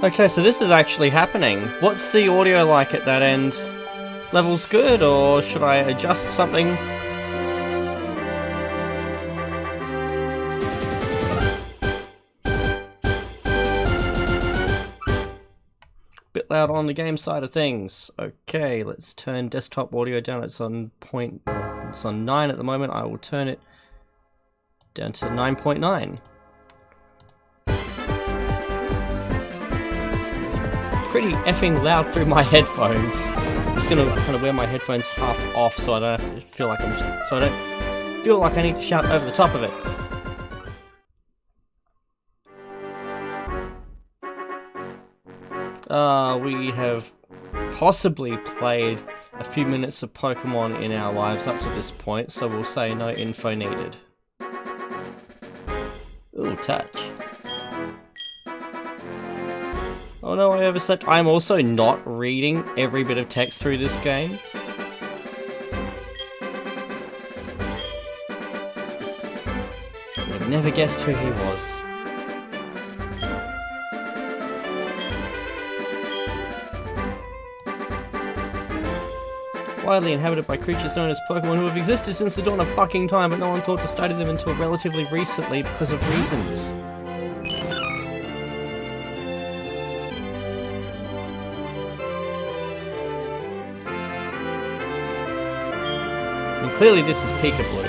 Okay, so this is actually happening. What's the audio like at that end? Level's good, or should I adjust something? Bit loud on the game side of things. Okay, let's turn desktop audio down. It's on 9 at the moment. I will turn it down to 9.9. Pretty effing loud through my headphones. I'm just gonna kind of wear my headphones half off so I don't have to feel like I need to shout over the top of it. We have possibly played a few minutes of Pokemon in our lives up to this point, so we'll say no info needed. Ooh, touch. Oh no, I overslept. I'm also not reading every bit of text through this game. I would have never guessed who he was. Widely inhabited by creatures known as Pokemon who have existed since the dawn of fucking time, but no one thought to study them until relatively recently because of reasons. And clearly this is Peekaboo.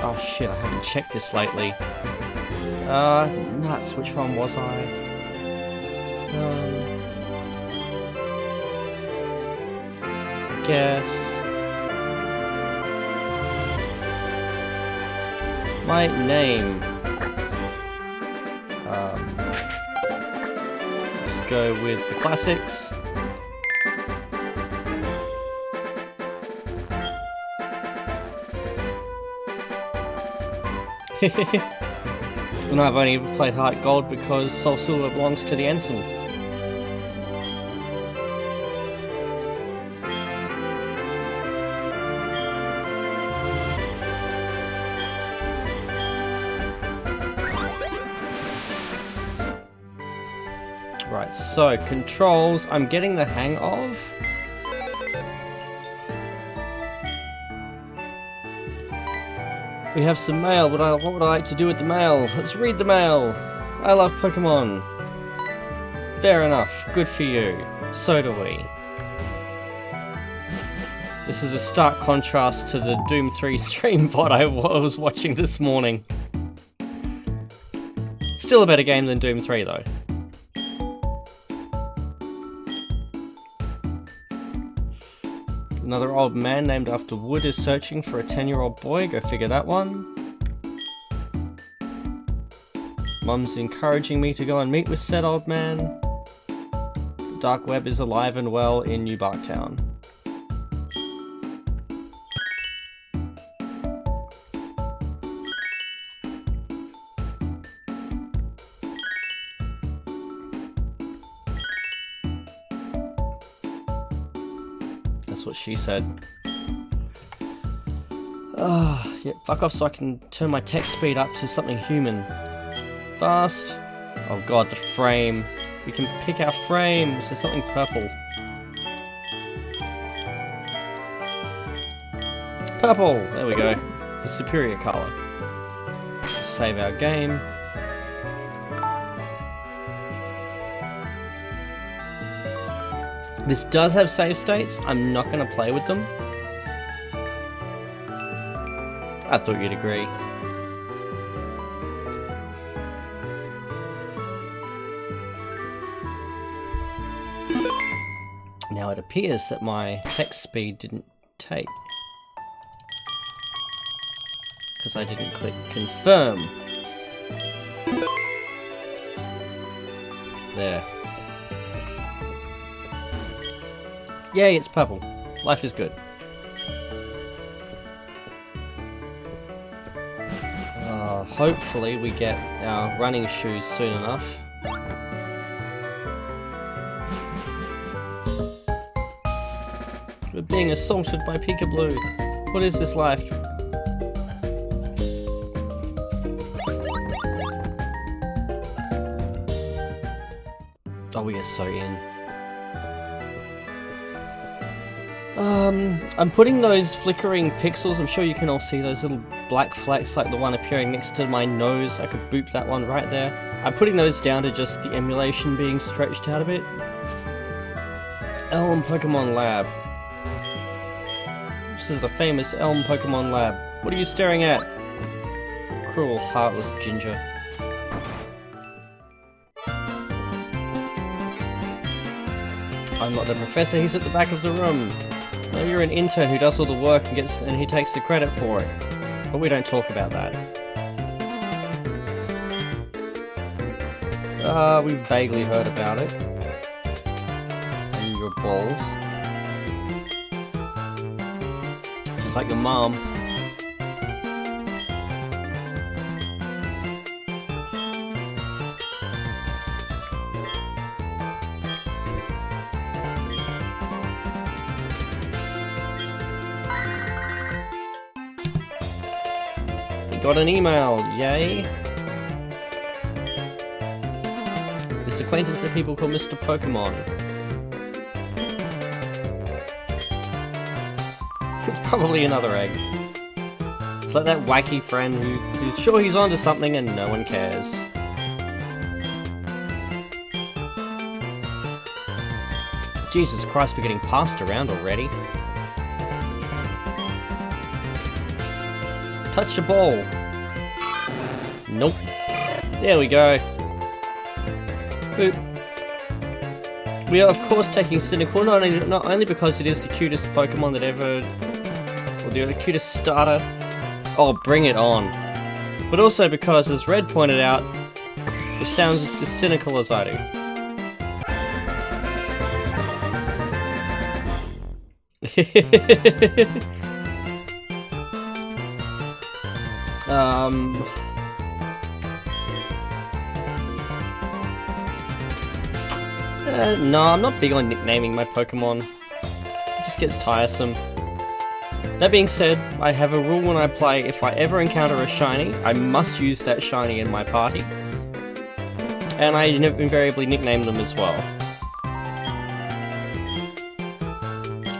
Oh shit, I haven't checked this lately. Nuts, which one was I? I guess... my name. Let's go with the classics. And I've only ever played HeartGold because Soul Silver belongs to the Ensign. Right, so controls I'm getting the hang of. We have some mail, but what would I like to do with the mail? Let's read the mail. I love Pokemon. Fair enough, good for you. So do we. This is a stark contrast to the Doom 3 stream VOD I was watching this morning. Still a better game than Doom 3 though. Another old man named after Wood is searching for a 10-year-old boy. Go figure that one. Mum's encouraging me to go and meet with said old man. The dark web is alive and well in New Barktown. That's what she said. Yeah, fuck off so I can turn my text speed up to something human. Fast. Oh god, the frame. We can pick our frame. So something purple. Purple! There we go. The superior colour. Save our game. This does have save states. I'm not going to play with them. I thought you'd agree. Now it appears that my text speed didn't take. Because I didn't click confirm. There. Yay, it's purple. Life is good. Hopefully we get our running shoes soon enough. We're being assaulted by Peekaboo. What is this life? Oh, we are so in. I'm putting those flickering pixels, I'm sure you can all see those little black flecks like the one appearing next to my nose. I could boop that one right there. I'm putting those down to just the emulation being stretched out a bit. Elm Pokemon Lab. This is the famous Elm Pokemon Lab. What are you staring at? Cruel, heartless ginger. I'm not the professor, he's at the back of the room. No, you're an intern who does all the work and he takes the credit for it. But we don't talk about that. We vaguely heard about it. And your balls. Just like your mom. Got an email, yay! This acquaintance that people call Mr. Pokemon. It's probably another egg. It's like that wacky friend who's sure he's onto something and no one cares. Jesus Christ, we're getting passed around already. Touch the ball. Nope. There we go. Boop. We are of course taking Cynicquil, not only because it is the cutest Pokemon that ever, or the cutest starter. Oh, bring it on. But also because, as Red pointed out, it sounds as cynical as I do. No, I'm not big on nicknaming my Pokemon. It just gets tiresome. That being said, I have a rule when I play: if I ever encounter a shiny, I must use that shiny in my party. And I invariably nickname them as well.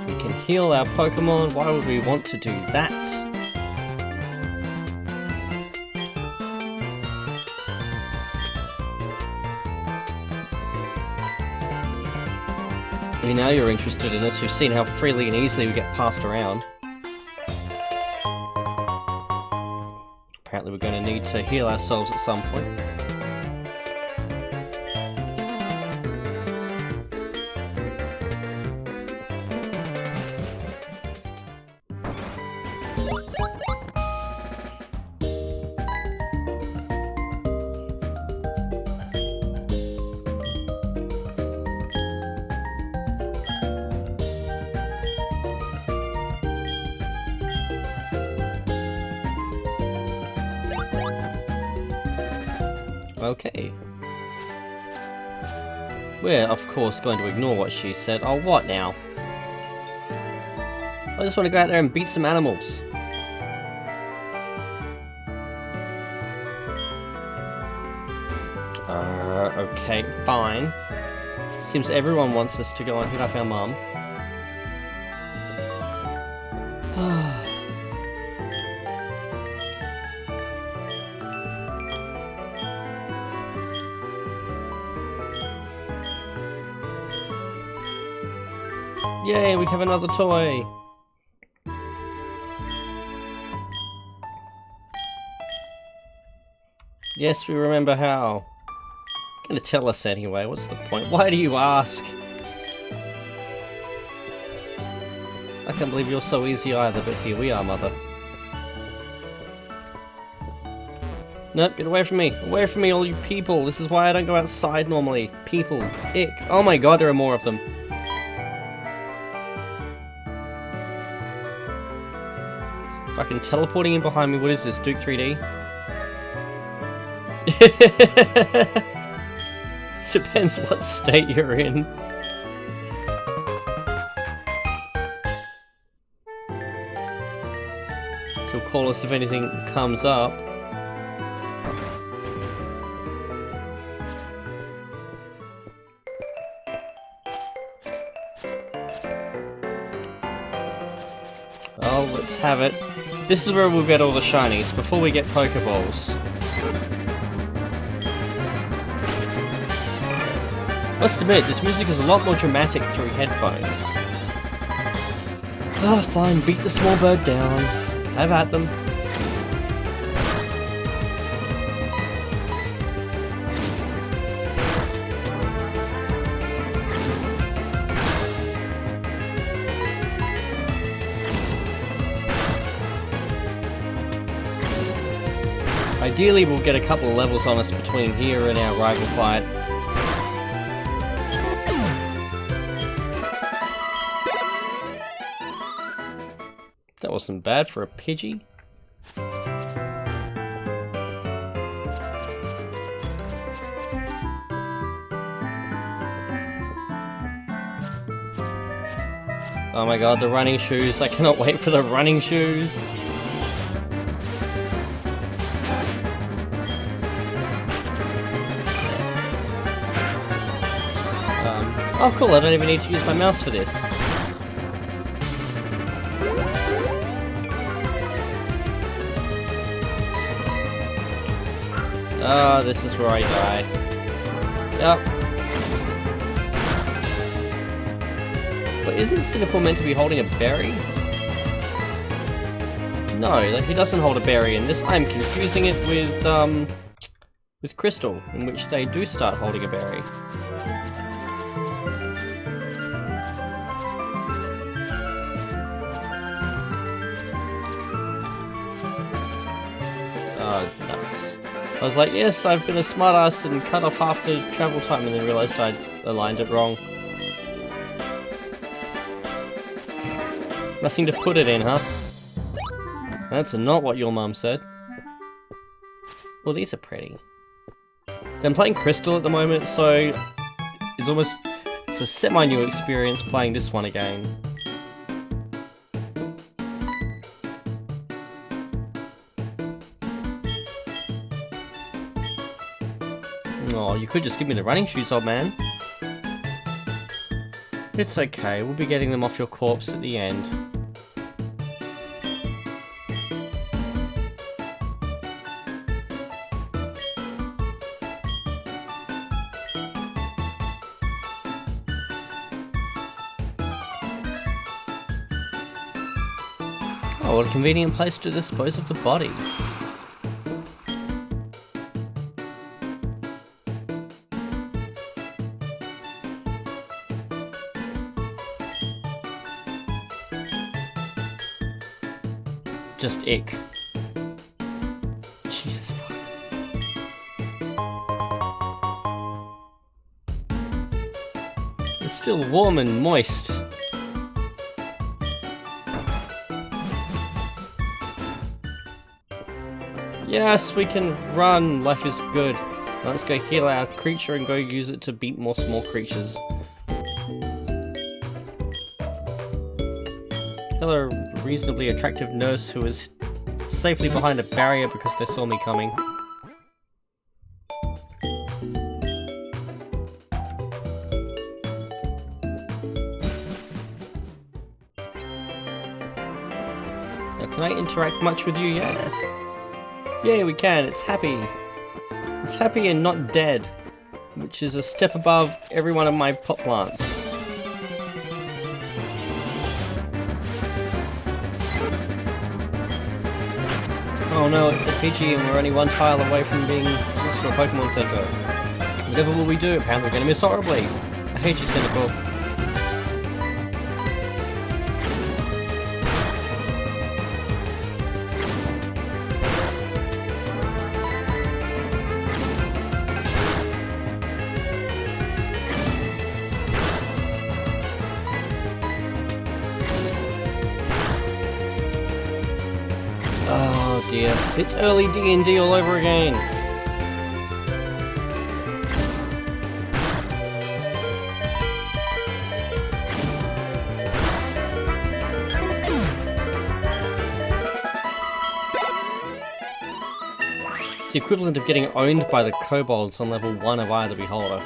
We can heal our Pokemon. Why would we want to do that? Now you're interested in this. You've seen how freely and easily we get passed around. Apparently we're going to need to heal ourselves at some point. Okay. We're, of course, going to ignore what she said. Oh, what now? I just want to go out there and beat some animals. Okay, fine. Seems everyone wants us to go and hit up our mum. Yay, we have another toy! Yes, we remember how. Gonna tell us anyway, what's the point? Why do you ask? I can't believe you're so easy either, but here we are, Mother. Nope, get away from me! Away from me, all you people! This is why I don't go outside normally. People. Ick. Oh my god, there are more of them. Fucking teleporting in behind me. What is this, Duke 3D? Depends what state you're in. She'll call us if anything comes up. Oh, let's have it. This is where we'll get all the shinies, before we get Pokeballs. Must admit, this music is a lot more dramatic through headphones. Ah, fine, beat the small bird down. Have at them. Ideally, we'll get a couple of levels on us between here and our rival fight. That wasn't bad for a Pidgey. Oh my god, the running shoes. I cannot wait for the running shoes. Oh cool, I don't even need to use my mouse for this. Ah, this is where I die. Yep. But isn't Cynicquil meant to be holding a berry? No, he doesn't hold a berry in this. I'm confusing it with Crystal, in which they do start holding a berry. Oh, nuts. I was like, yes, I've been a smartass and cut off half the travel time, and then realised I'd aligned it wrong. Nothing to put it in, huh? That's not what your mum said. Well, these are pretty. I'm playing Crystal at the moment, so it's almost... It's a semi-new experience playing this one again. Oh, you could just give me the running shoes, old man. It's okay, we'll be getting them off your corpse at the end. Oh, what a convenient place to dispose of the body. Just ick. Jesus fuck. It's still warm and moist. Yes, we can run. Life is good. Now let's go heal our creature and go use it to beat more small creatures. Hello, reasonably attractive nurse who is safely behind a barrier because they saw me coming. Now, can I interact much with you yet? Yeah, we can. It's happy. It's happy and not dead, which is a step above every one of my pot plants. Oh no, it's a Pidgey and we're only one tile away from being next to a Pokemon Center. Whatever will we do? Apparently we're gonna miss horribly. I hate you, Cynicquil. Oh dear, it's early D&D all over again. It's the equivalent of getting owned by the kobolds on level 1 of Eye of the Beholder.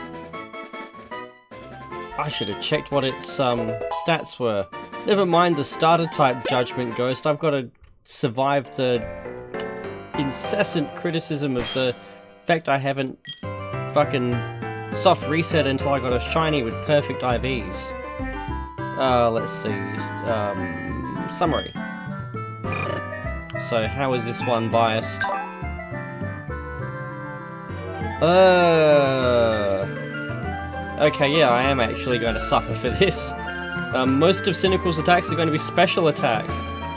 I should have checked what its stats were. Never mind the starter type Judgment Ghost, I've got to survive the incessant criticism of the fact I haven't fucking soft reset until I got a shiny with perfect IVs. Let's see. Summary. So how is this one biased? Okay, yeah, I am actually going to suffer for this. Most of Cynicquil's attacks are going to be special attack.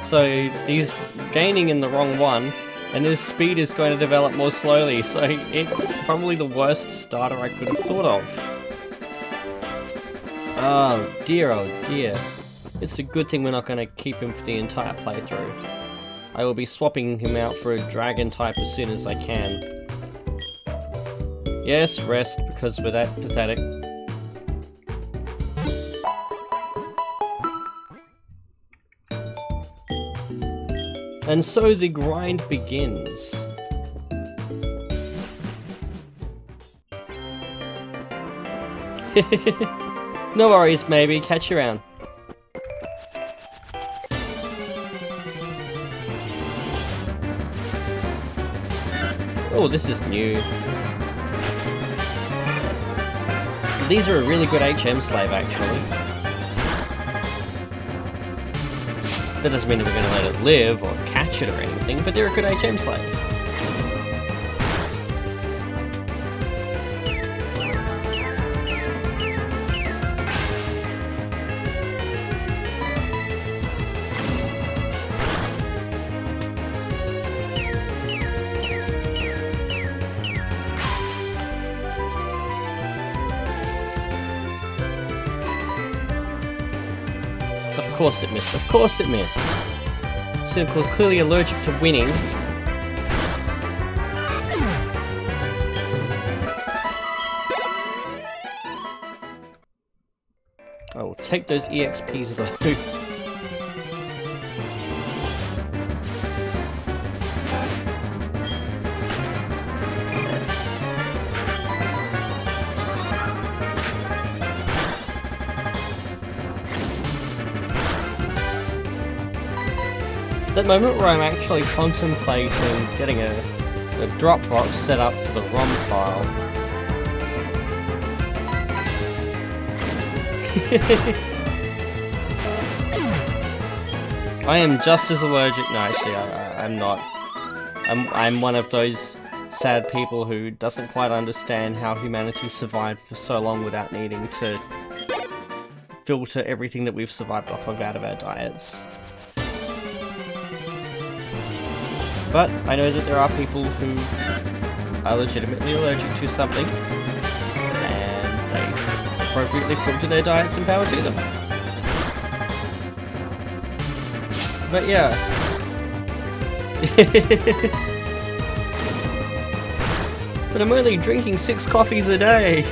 So he's gaining in the wrong one, and his speed is going to develop more slowly, so it's probably the worst starter I could have thought of. Oh dear. It's a good thing we're not going to keep him for the entire playthrough. I will be swapping him out for a dragon type as soon as I can. Yes, rest, because we're that pathetic. And so the grind begins. No worries, maybe. Catch you around. Oh, this is new. These are a really good HM slave, actually. That doesn't mean that we're going to let it live or catch it or anything, but they're a good HM slave. Of course it missed, of course it missed. Cynicquil's clearly allergic to winning. take those EXPs though. That moment where I'm actually contemplating getting a Dropbox set up for the ROM file. I am just as allergic. No, actually, I'm not. I'm one of those sad people who doesn't quite understand how humanity survived for so long without needing to filter everything that we've survived off of out of our diets. But I know that there are people who are legitimately allergic to something, and they appropriately filter their diets and power to them. But yeah. But I'm only drinking 6 coffees a day.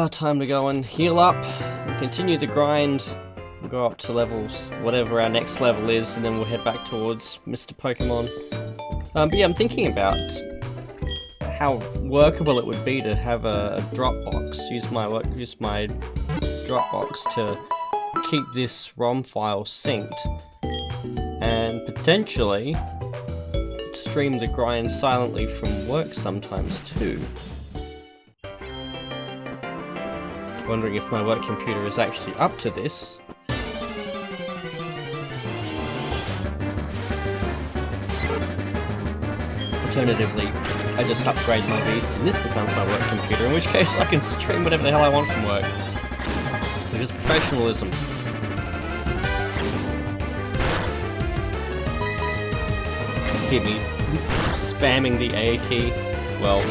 Time to go and heal up and continue the grind. We'll go up to levels, whatever our next level is, and then we'll head back towards Mr. Pokemon. But yeah, I'm thinking about how workable it would be to have a Dropbox. Use my Dropbox to keep this ROM file synced, and potentially stream the grind silently from work sometimes too. Wondering if my work computer is actually up to this. Alternatively, I just upgrade my beast and this becomes my work computer, in which case I can stream whatever the hell I want from work. Because professionalism. Just hear me spamming the A key. Well,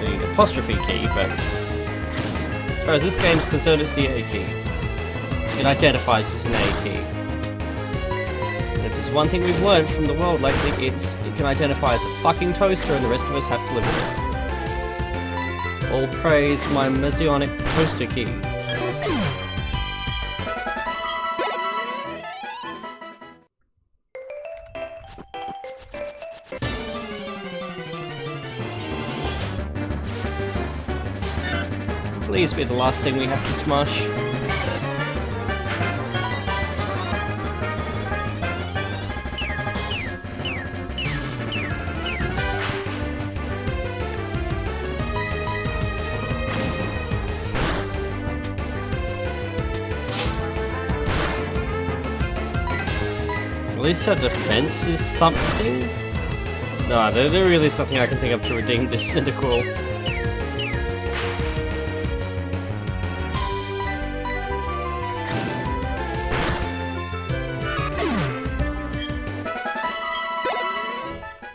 the apostrophe key, but as far as this game's concerned, it's the A key. It identifies as an A key. And if there's one thing we've learned from the world lately, it's it can identify as a fucking toaster and the rest of us have to live with it. All praise my messianic toaster key. Please be the last thing we have to smash. At least our defense is something? No, there really is something I can think of to redeem this Cynicquil.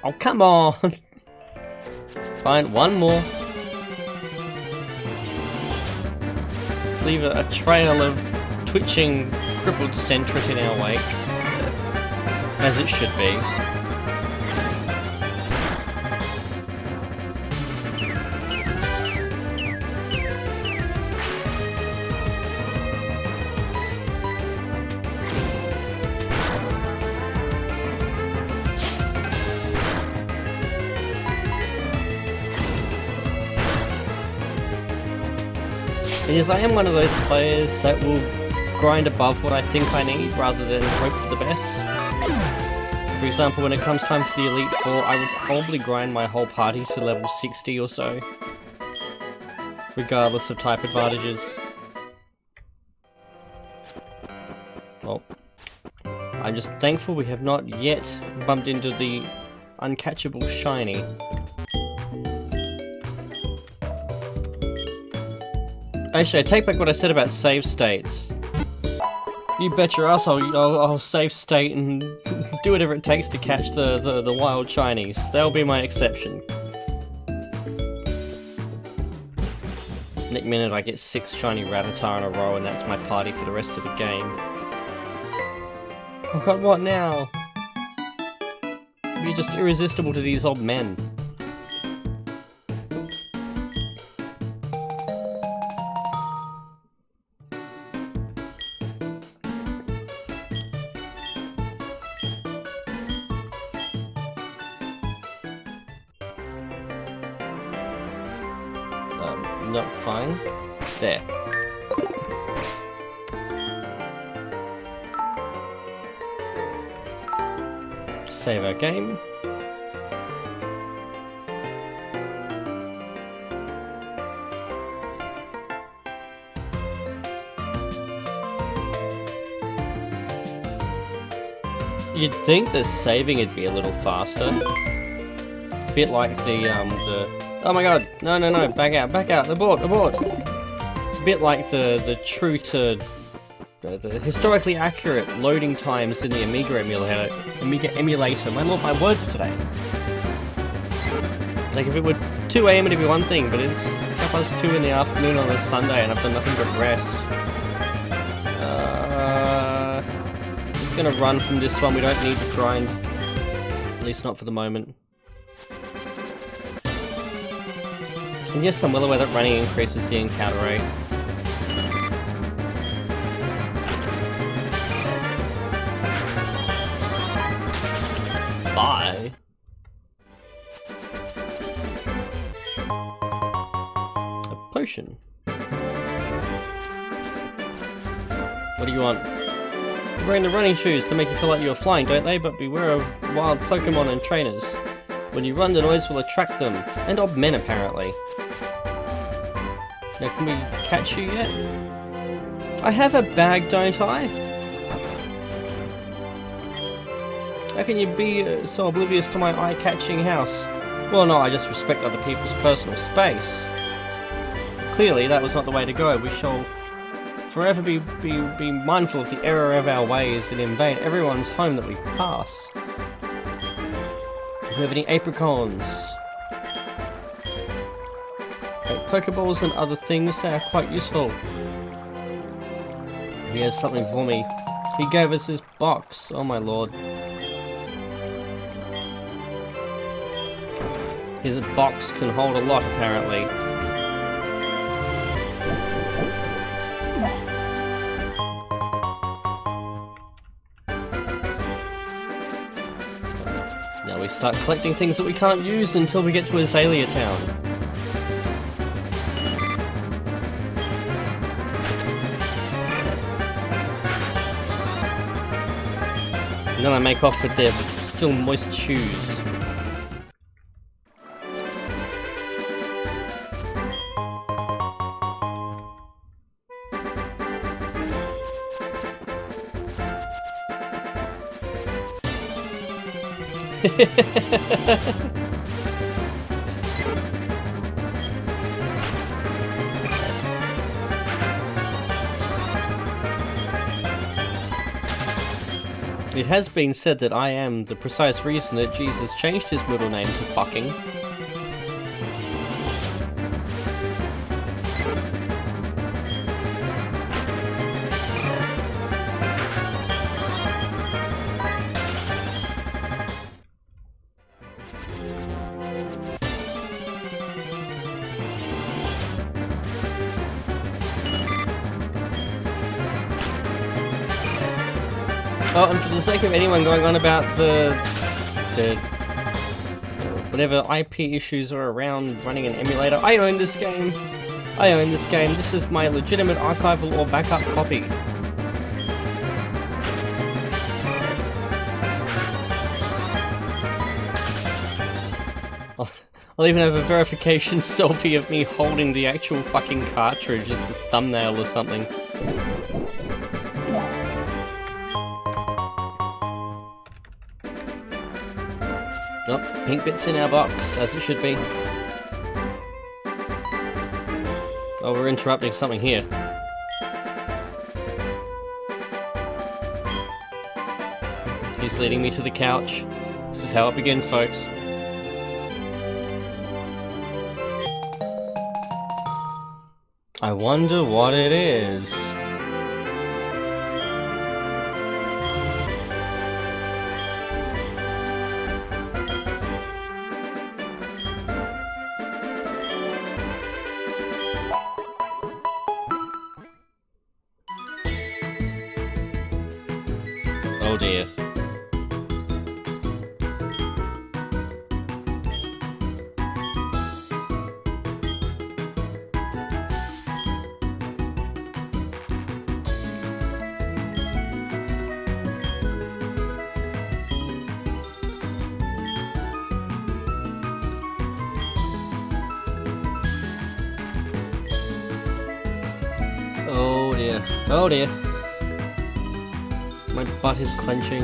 Oh, come on! Fine, one more. Leave a trail of twitching, crippled Centric in our wake. As it should be. Because I am one of those players that will grind above what I think I need rather than hope for the best. For example, when it comes time for the Elite Four, I will probably grind my whole party to level 60 or so, regardless of type advantages. Well, I'm just thankful we have not yet bumped into the uncatchable shiny. Actually, I take back what I said about save states. You bet your ass I'll save state and do whatever it takes to catch the wild shinies. They'll be my exception. Next minute I get 6 shiny Rattata in a row and that's my party for the rest of the game. Oh god, what now? You're just irresistible to these old men. Not fine. There. Save our game. You'd think the saving would be a little faster. A bit like the oh my god, no, back out, abort. It's a bit like the true to the historically accurate loading times in the Amiga emulator. My words today. Like if it were 2 AM it'd be one thing, but it's 2:30 in the afternoon on a Sunday and I've done nothing but rest. Just gonna run from this one, we don't need to grind. At least not for the moment. And yes, I'm well aware that running increases the encounter rate. Bye. A potion. What do you want? You're wearing the running shoes to make you feel like you're flying, don't they? But beware of wild Pokemon and trainers. When you run, the noise will attract them. And odd men, apparently. Now, can we catch you yet? I have a bag, don't I? How can you be so oblivious to my eye-catching house? Well, no, I just respect other people's personal space. Clearly, that was not the way to go. We shall forever be mindful of the error of our ways and invade everyone's home that we pass. Do you have any apricons? Pokeballs and other things, they are quite useful. He has something for me. He gave us his box. Oh my lord. His box can hold a lot, apparently. Now we start collecting things that we can't use until we get to Azalea Town. And then I make off with their still moist shoes. It has been said that I am the precise reason that Jesus changed his middle name to fucking. Oh, and for the sake of anyone going on about the whatever IP issues are around running an emulator, I own this game. I own this game. This is my legitimate archival or backup copy. I'll even have a verification selfie of me holding the actual fucking cartridge as the thumbnail or something. Oh, pink bits in our box, as it should be. Oh, we're interrupting something here. He's leading me to the couch. This is how it begins, folks. I wonder what it is. Oh dear. Oh dear. Oh dear. My butt is clenching.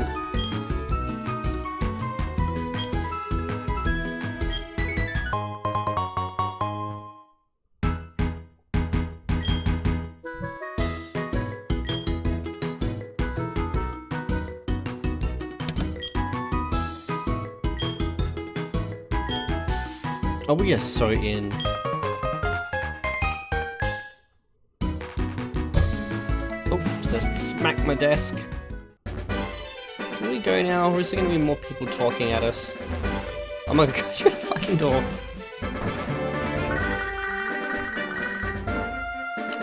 Oh, we are so in. Oh, just smack my desk. Can we go now, or is there going to be more people talking at us? I'm gonna go through the fucking door.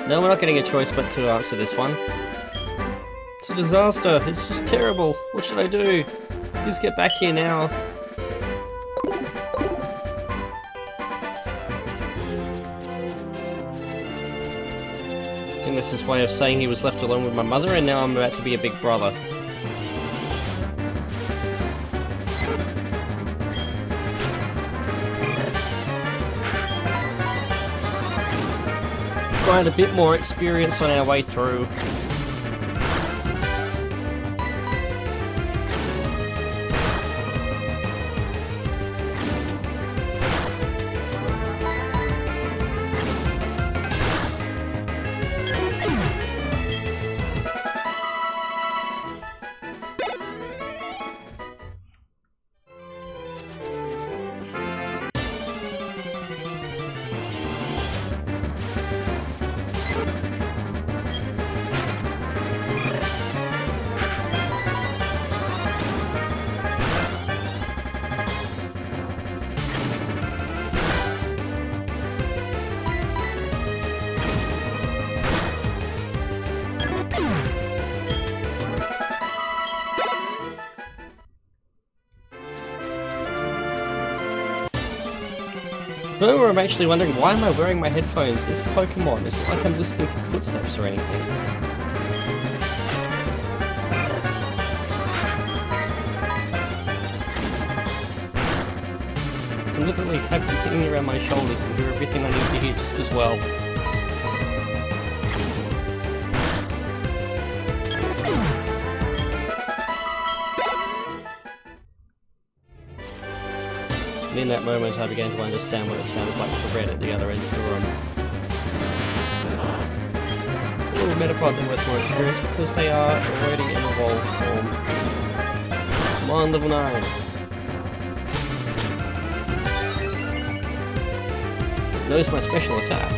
No, we're not getting a choice but to answer this one. It's a disaster. It's just terrible. What should I do? Please get back here now. I think this is his way of saying he was left alone with my mother, and now I'm about to be a big brother. Got a bit more experience on our way through. But I'm actually wondering, why am I wearing my headphones? It's Pokemon. It's not like I'm listening for footsteps or anything. I can literally have the thing around my shoulders and hear everything I need to hear just as well. And in that moment I began to understand what it sounds like for Red at the other end of the room. Little Metapod are worth more experience because they are already in evolved form. Come on, level 9. It knows my special attack.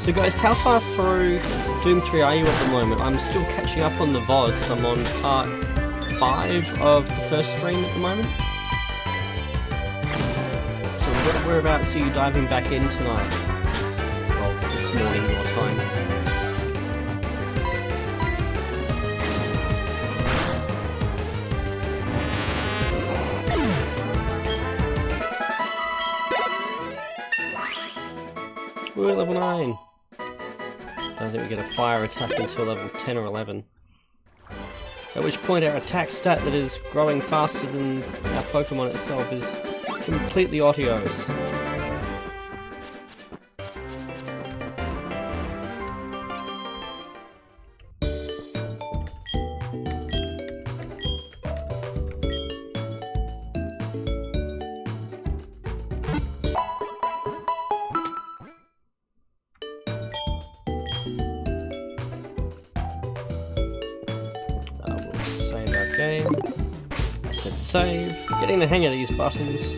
So guys, how far through Doom 3 are you at the moment? I'm still catching up on the VODs. I'm on part 5 of the first stream at the moment. So whereabouts are you diving back in tonight? Well, this morning your time. We're level 9. I don't think we get a fire attack until level 10 or 11. At which point our attack stat that is growing faster than our Pokemon itself is completely Otios. said save. Getting the hang of these buttons.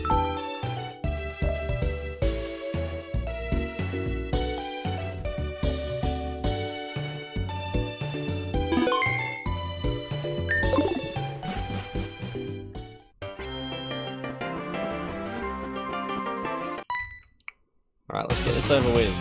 Alright, let's get this over with.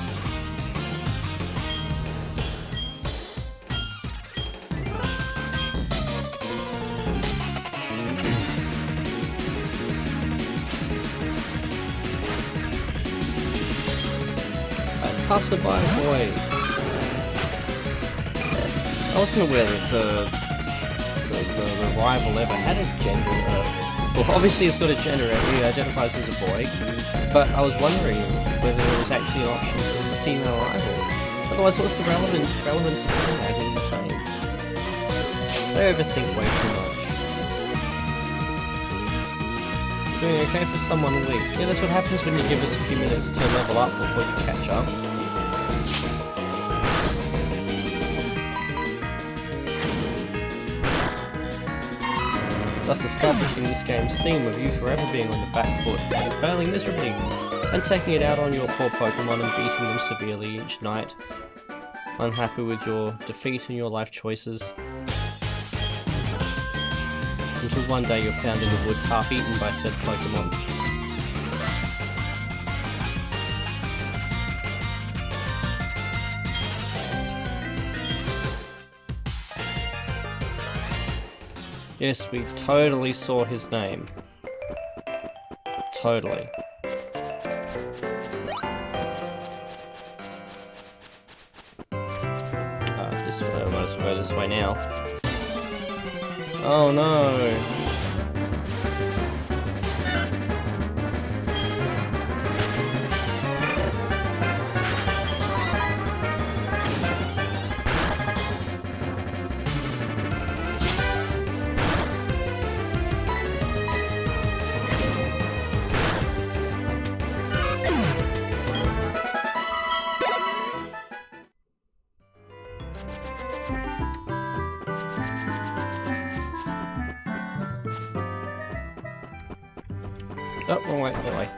Passerby boy. I wasn't aware that the rival ever had a gender. Well, obviously it's got a gender. He identifies as a boy, but I was wondering whether there was actually an option for the female rival. Otherwise, what's the relevance of that in his name? I overthink way too much. Doing okay for someone weak. Yeah, that's what happens when you give us a few minutes to level up before you catch up. Thus establishing this game's theme of you forever being on the back foot and failing miserably, and taking it out on your poor Pokemon and beating them severely each night. Unhappy with your defeat and your life choices. Until one day you're found in the woods half eaten by said Pokemon. Yes, we totally saw his name. Totally. This way, I might as well go this way now. Oh no! Oh, wrong way, that way.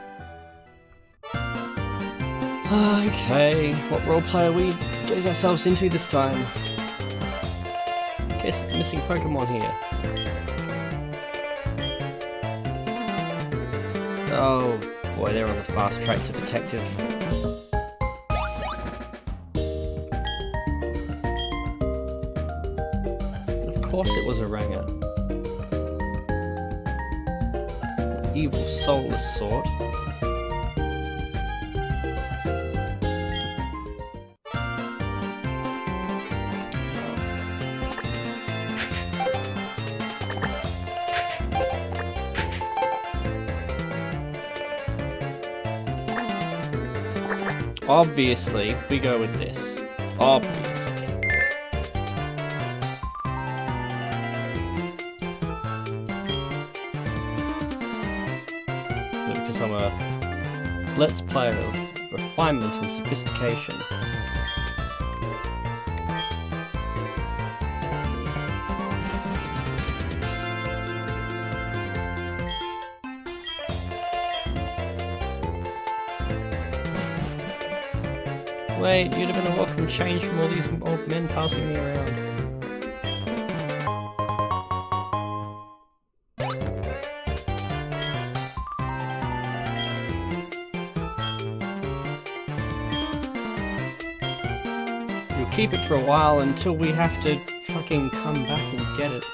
Okay, what roleplay are we getting ourselves into this time? Guess it's missing Pokemon here. Oh boy, they're on the fast track to detective. Of course it was a Ranger. Evil, soulless sort. Obviously, we go with this. Obviously. Because I'm a let's player of refinement and sophistication. Wait, you'd have been a welcome change from all these old men passing me around. You'll keep it for a while until we have to fucking come back and get it.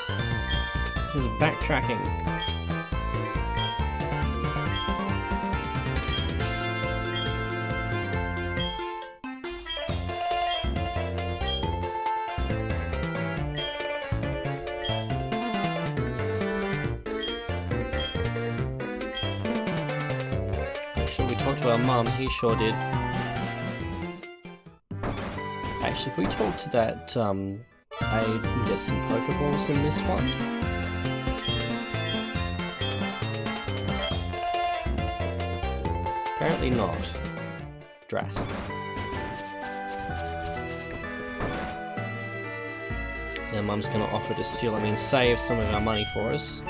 There's backtracking. Talked to our mum, he sure did. Actually, if we talk to that aide and get some Pokeballs in this one. Apparently not. Drat. Now mum's gonna offer to save some of our money for us.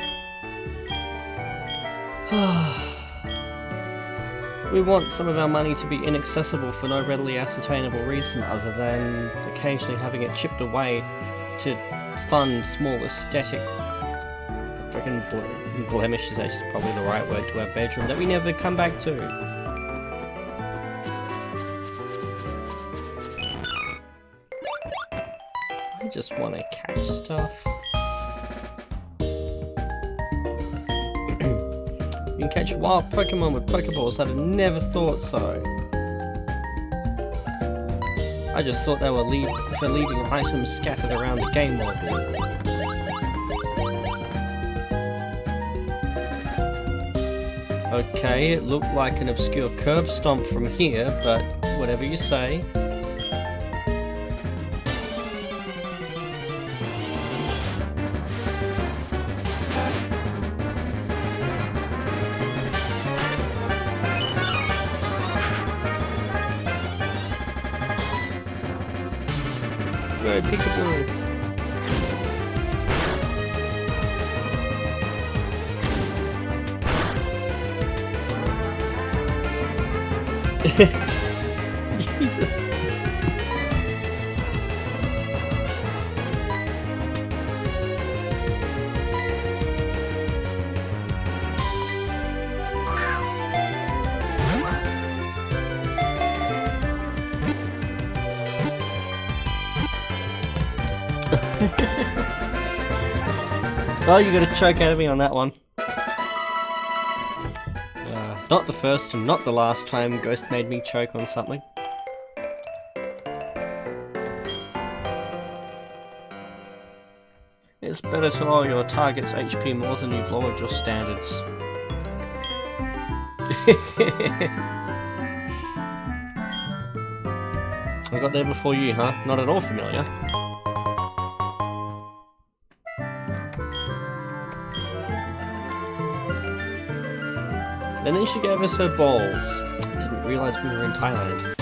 We want some of our money to be inaccessible for no readily ascertainable reason other than occasionally having it chipped away to fund small aesthetic freaking blemishes, is probably the right word, to our bedroom that we never come back to. I just want to catch stuff. You can catch wild Pokemon with Pokeballs. I'd have never thought so. I just thought they were leaving items scattered around the game world. Okay, it looked like an obscure curb stomp from here, but whatever you say. Go, peekaboo! Jesus. Well, you got a choke out of me on that one. Not the first and not the last time Ghost made me choke on something. It's better to lower your target's HP more than you've lowered your standards. I got there before you, huh? Not at all familiar. And then she gave us her balls. Didn't realise we were in Thailand.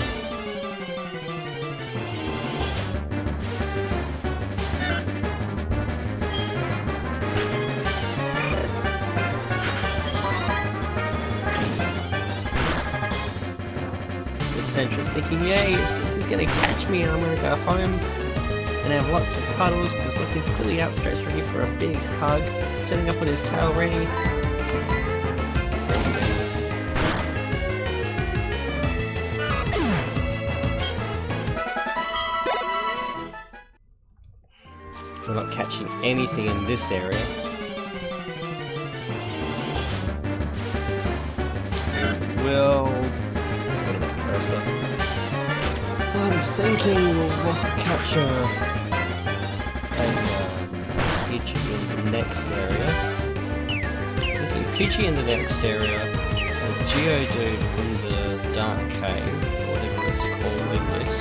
The Central's thinking, yay, he's gonna catch me and I'm gonna go home and have lots of cuddles because look, he's clearly outstretched ready for a big hug, setting up on his tail ready. We're not catching anything in this area. We'll... What about cursor? I'm thinking we'll catch a Pidgey in the next area. Thinking Pidgey in the next area. A Geodude from the Dark Cave, whatever it's called in this.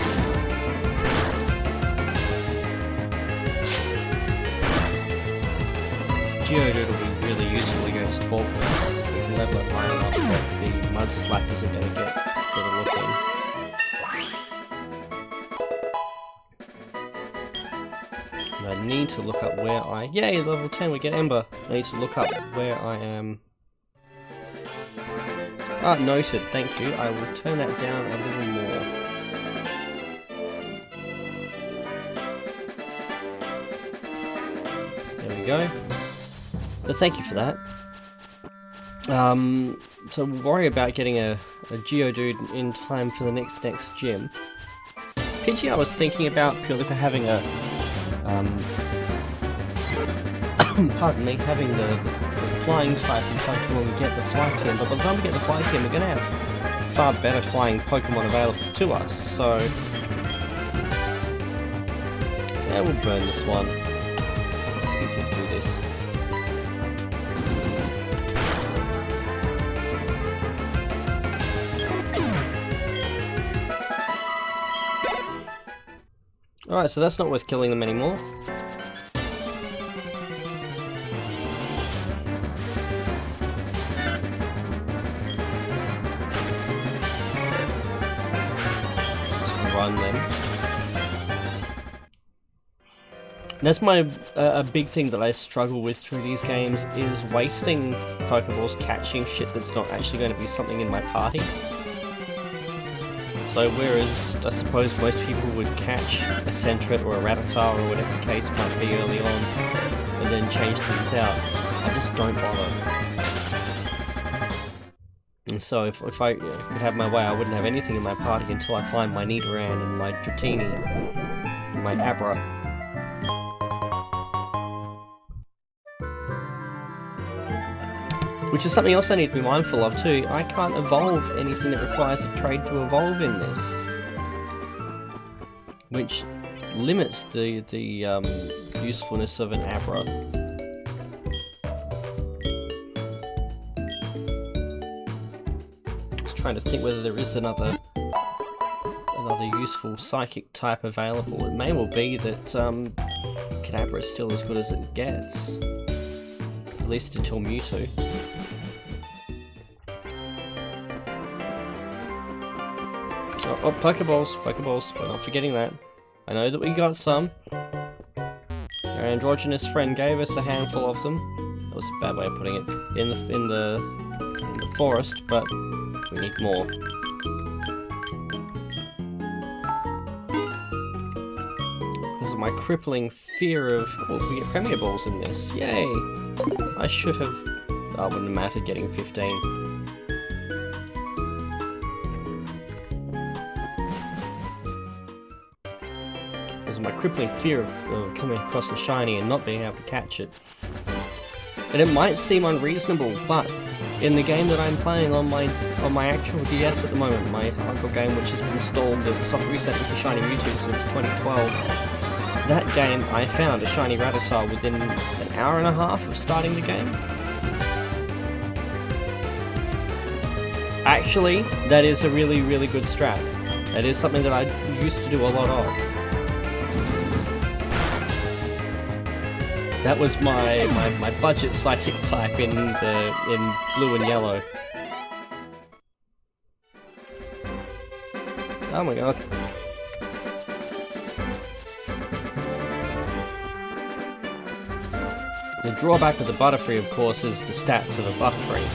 Geodude will be really useful against Volkman. We can level it high enough that the mud slap isn't going to get a look in. And I need to look up where I... Yay, level 10, we get Ember! I need to look up where I am... Ah, noted, thank you. I will turn that down a little more. There we go. But thank you for that. So we'll worry about getting a Geodude in time for the next gym. Pidgey I was thinking about purely for having a... pardon me, having the flying type in time for when we get the fly team, but by the time we get the fly team we're going to have far better flying Pokemon available to us, so... Yeah, we'll burn this one. It's easy to do this. Alright, so that's not worth killing them anymore. Let's run them. That's my a big thing that I struggle with through these games, is wasting Pokeballs catching shit that's not actually going to be something in my party. So whereas I suppose most people would catch a Sentret or a Rattata or whatever the case might be early on, and then change things out, I just don't bother. And so if I could have my way, I wouldn't have anything in my party until I find my Nidoran and my Dratini and my Abra. Which is something else I need to be mindful of too. I can't evolve anything that requires a trade to evolve in this. Which limits the usefulness of an Abra. Just trying to think whether there is another useful psychic type available. It may well be that Kadabra is still as good as it gets. At least until Mewtwo. Oh, Pokeballs, we're not forgetting that. I know that we got some. Our androgynous friend gave us a handful of them. That was a bad way of putting it. In the forest, but we need more. Because of my crippling fear of... Oh, we get Premier Balls in this. Yay! I should have... Oh, it wouldn't have mattered getting 15. My crippling fear of coming across a shiny and not being able to catch it. And it might seem unreasonable, but in the game that I'm playing on my actual DS at the moment, my HeartGold game, which has been installed the soft resetting for Shiny Mewtwo since 2012, that game I found a shiny Rattata within an hour and a half of starting the game. Actually, that is a really, really good strat. That is something that I used to do a lot of. That was my budget psychic type in blue and yellow. Oh my god. The drawback with the Butterfree, of course, is the stats of a Butterfree.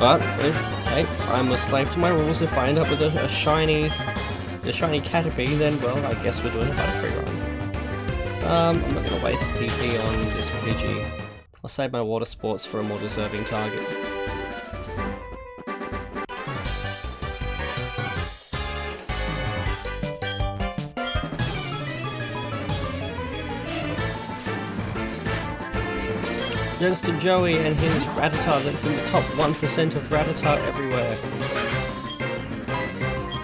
But, hey, I'm a slave to my rules. If I end up with a shiny Caterpie, then, well, I guess we're doing a Butterfree run. I'm not going to waste PP on this Pidgey. I'll save my water sports for a more deserving target. Youngster Joey and his Rattata that's in the top 1% of Rattata everywhere.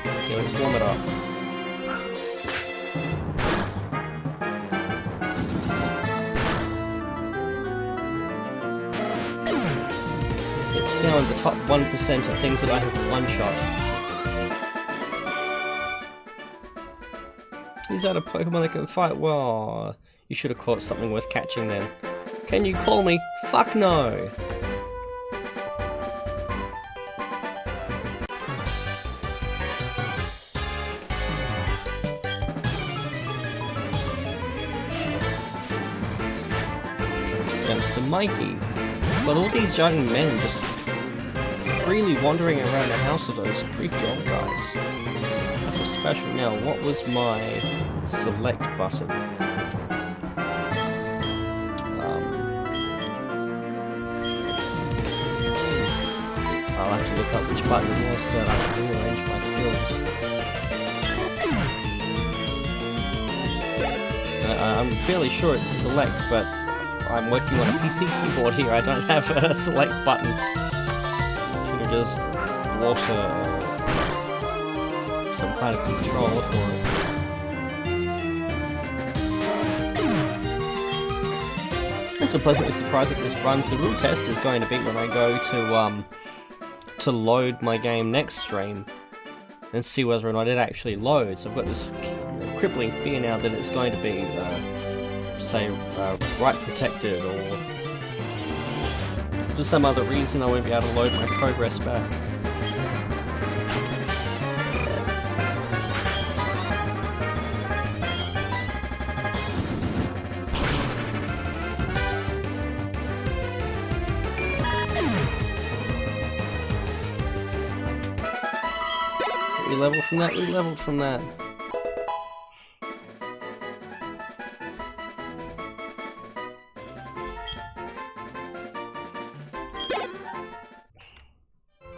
Okay, let's warm it up. It's now in the top 1% of things that I have one-shot. Is that a Pokemon that can fight? Well, you should have caught something worth catching then. Can you call me? Fuck no! Youngster Mikey. But all these young men just freely wandering around the house of those creepy old guys. Nothing special. Now, what was my select button? I'll have to look up which button it was so that I can rearrange my skills. I'm fairly sure it's select, but I'm working on a PC keyboard here. I don't have a select button. Should have just water some kind of controller for it. I'm so pleasantly surprised that this runs. The real test is going to be when I go to load my game next stream and see whether or not it actually loads. I've got this crippling fear now that it's going to be, say, write protected, or for some other reason I won't be able to load my progress back. level from that, we leveled from that.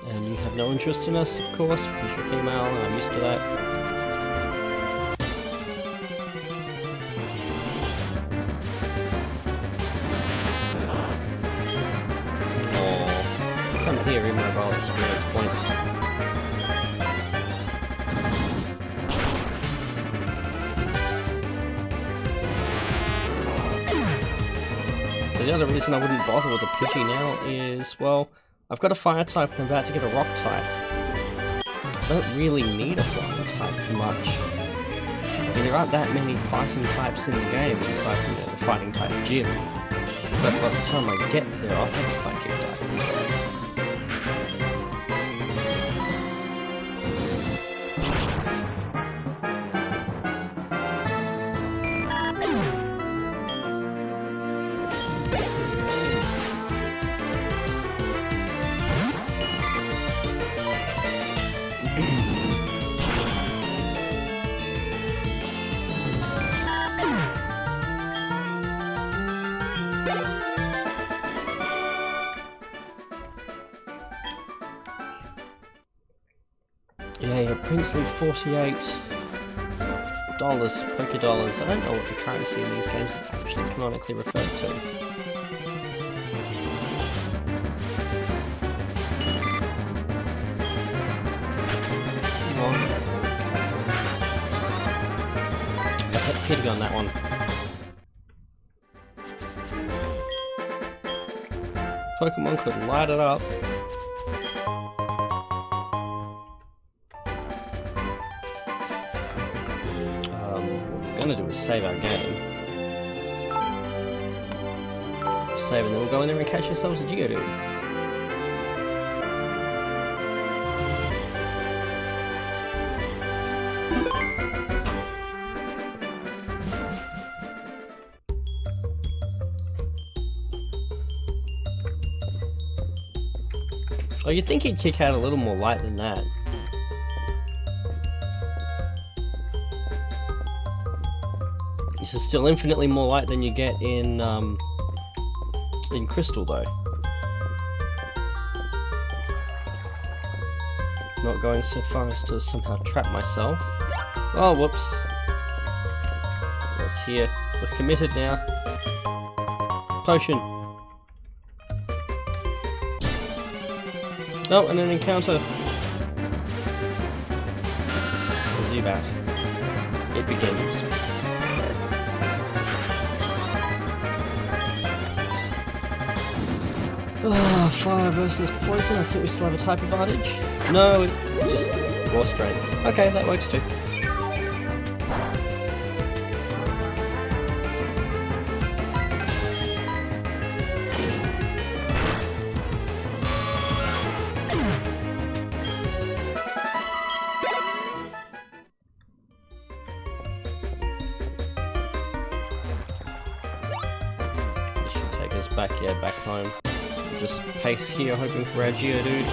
And you have no interest in us, of course, because you're female, and I'm used to that. Oh, come here, immobile experience points. The other reason I wouldn't bother with a Pidgey now is, well, I've got a fire type and I'm about to get a rock type. I don't really need a fire type for much. I mean, there aren't that many fighting types in the game, aside from the fighting type gym. But by the time I get there, I'll have a psychic type. Yeah, your princely $48 Poké Dollars. I don't know what the currency in these games is actually canonically referred to. Let's hit Pidgey on that one. Pokemon could light it up. What we're gonna do is save our game. Save, and then we'll go in there and catch ourselves a Geodude. Oh, you'd think he'd kick out a little more light than that. This is still infinitely more light than you get in Crystal, though. Not going so far as to somehow trap myself. Oh, whoops. Let's hear. We're committed now. Potion. Oh, and an encounter. Zubat. It begins. Oh, fire versus poison. I think we still have a type advantage. No, just raw strength. Okay, that works too. This should take us back, yeah, back home. Just pace here, hoping for our Geodude.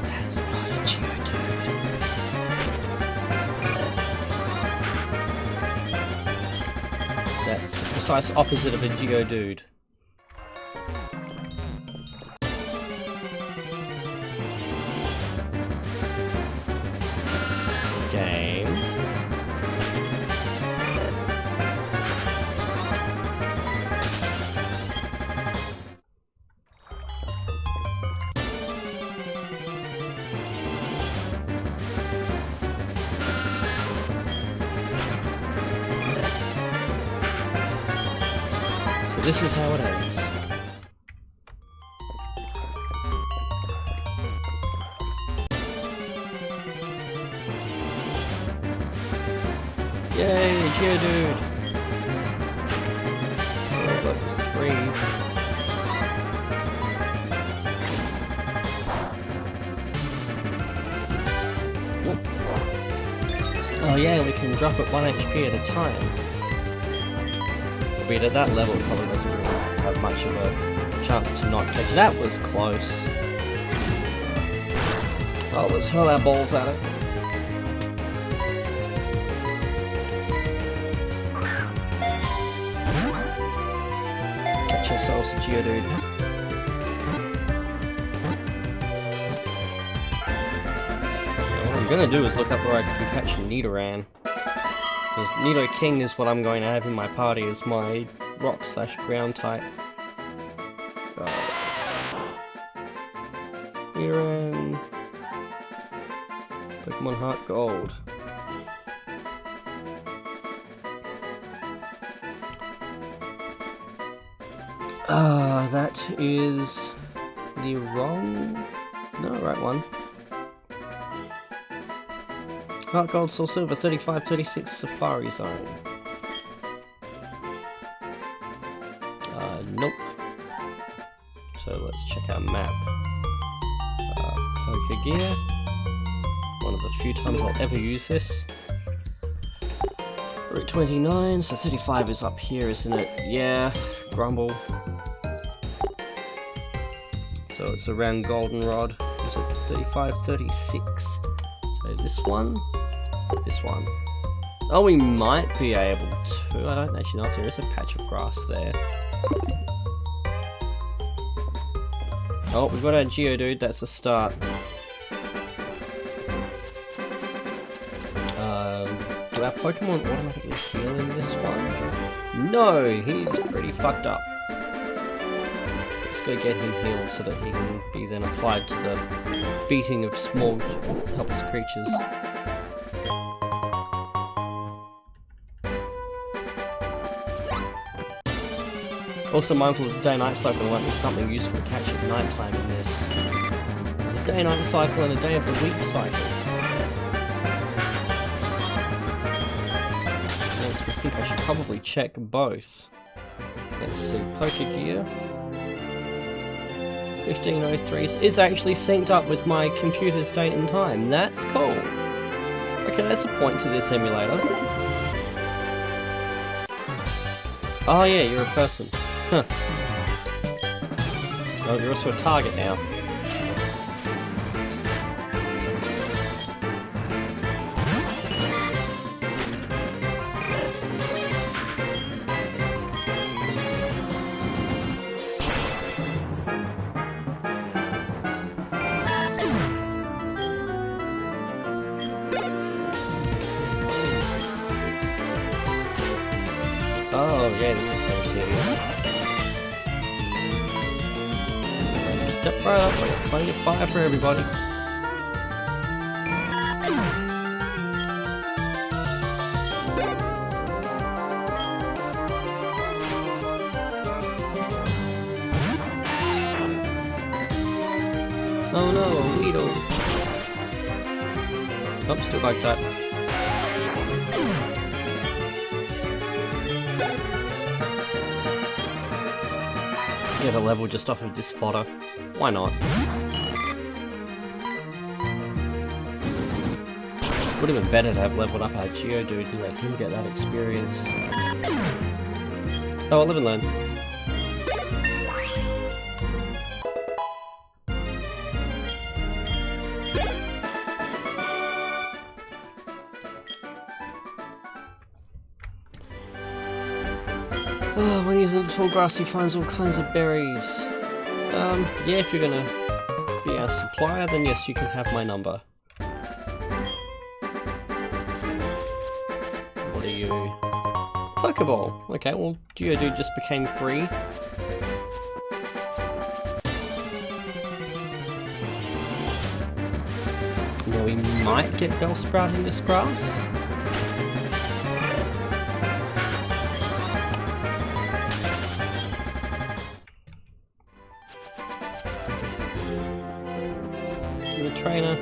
That's not a Geodude. That's the precise opposite of a Geodude. Game. This is how it ends. Yay, Geodude! So level 3. Oh yeah, we can drop it 1 HP at a time. But at that level, it probably doesn't really have much of a chance to not catch. That was close. Oh, let's hurl our balls at it. Catch ourselves a Geodude. What I'm gonna do is look up where I can catch Nidoran. Because Nidoking is what I'm going to have in my party as my rock/ground type. Nidoran. Pokemon HeartGold. That is the wrong... No, right one. HeartGold, Soul Silver, 35-36 Safari Zone. Nope. So let's check our map. Poker Gear. One of the few times I'll ever use this. We're at 29, so 35 is up here, isn't it? Yeah, Grumble. So it's around Goldenrod. Is it 35-36? So this one. This one. Oh, we might be able to. I don't actually know if there is a patch of grass there. Oh, we've got our Geodude, that's a start. Do our Pokemon automatically heal in this one? No, he's pretty fucked up. Let's go get him healed so that he can be then applied to the beating of small, helpless creatures. Also mindful of the day-night cycle, there won't be something useful to catch at night time in this. There's a day-night cycle and a day of the week cycle. Yes, I think I should probably check both. Let's see, Poker Gear. 1503 is actually synced up with my computer's date and time. That's cool. Okay, that's a point to this emulator. Oh yeah, you're a person. Huh. Oh, you're also a target now. Oh yeah, this is very serious. Step right up, I got plenty of fire for everybody. Oh no, a Weedle. Oh, still like that. Get a level just off of this fodder. Why not? Would have been better to have leveled up our Geodude to let him get that experience. Oh, I'll live and learn. Oh, when he's in the tall grass he finds all kinds of berries. Yeah, if you're gonna be our supplier, then yes, you can have my number. What are you? Pokeball! Okay, well, Geodude just became free. Now we might get Bellsprout in this grass. Trainer?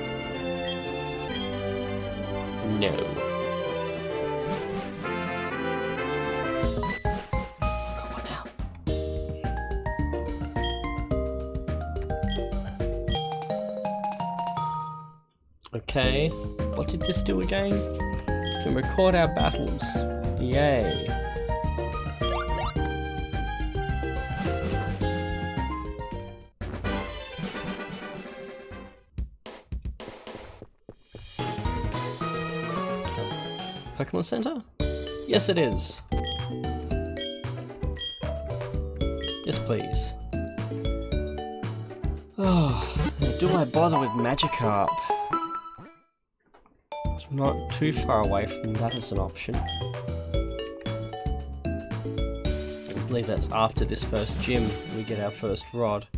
No. Come on now. Okay, what did this do again? Can record our battles. Yay. Pokemon Center? Yes, it is. Yes, please. Oh, do I bother with Magikarp? It's not too far away from that as an option. I believe that's after this first gym we get our first rod.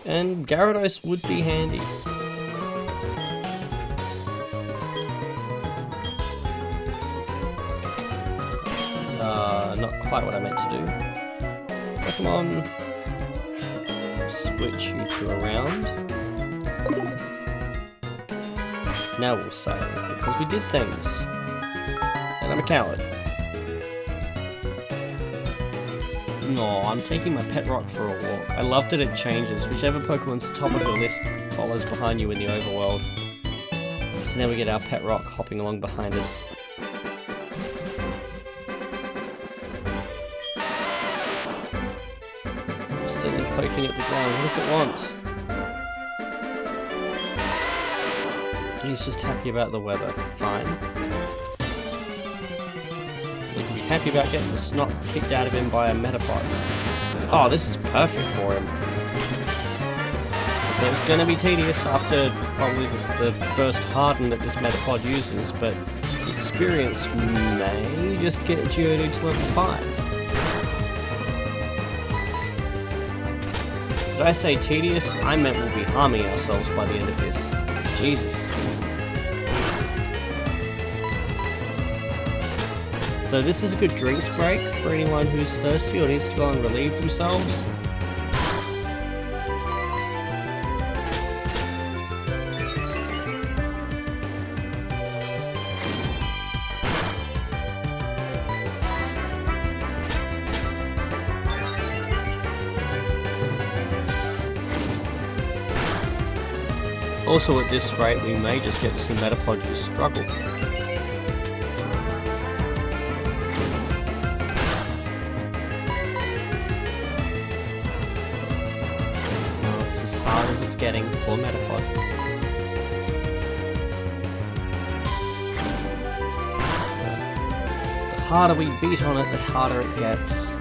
And Gyarados would be handy. Not quite what I meant to do. Pokemon, switch you to around. Now we'll say, because we did things. And I'm a coward. No, I'm taking my pet rock for a walk. I love that it changes. Whichever Pokemon's the top of your list follows behind you in the overworld. So now we get our pet rock hopping along behind us. Instantly poking at the ground. What does it want? He's just happy about the weather. Fine. He can be happy about getting the snot kicked out of him by a Metapod. Oh, this is perfect for him. So it's going to be tedious after probably the first harden that this Metapod uses, but the experience may just get Geodude to level 5. Did I say tedious? I meant we'll be harming ourselves by the end of this. Jesus. So this is a good drinks break for anyone who's thirsty or needs to go and relieve themselves. Also, at this rate, we may just get some Metapod to struggle. Oh, it's as hard as it's getting. Poor Metapod. The harder we beat on it, the harder it gets.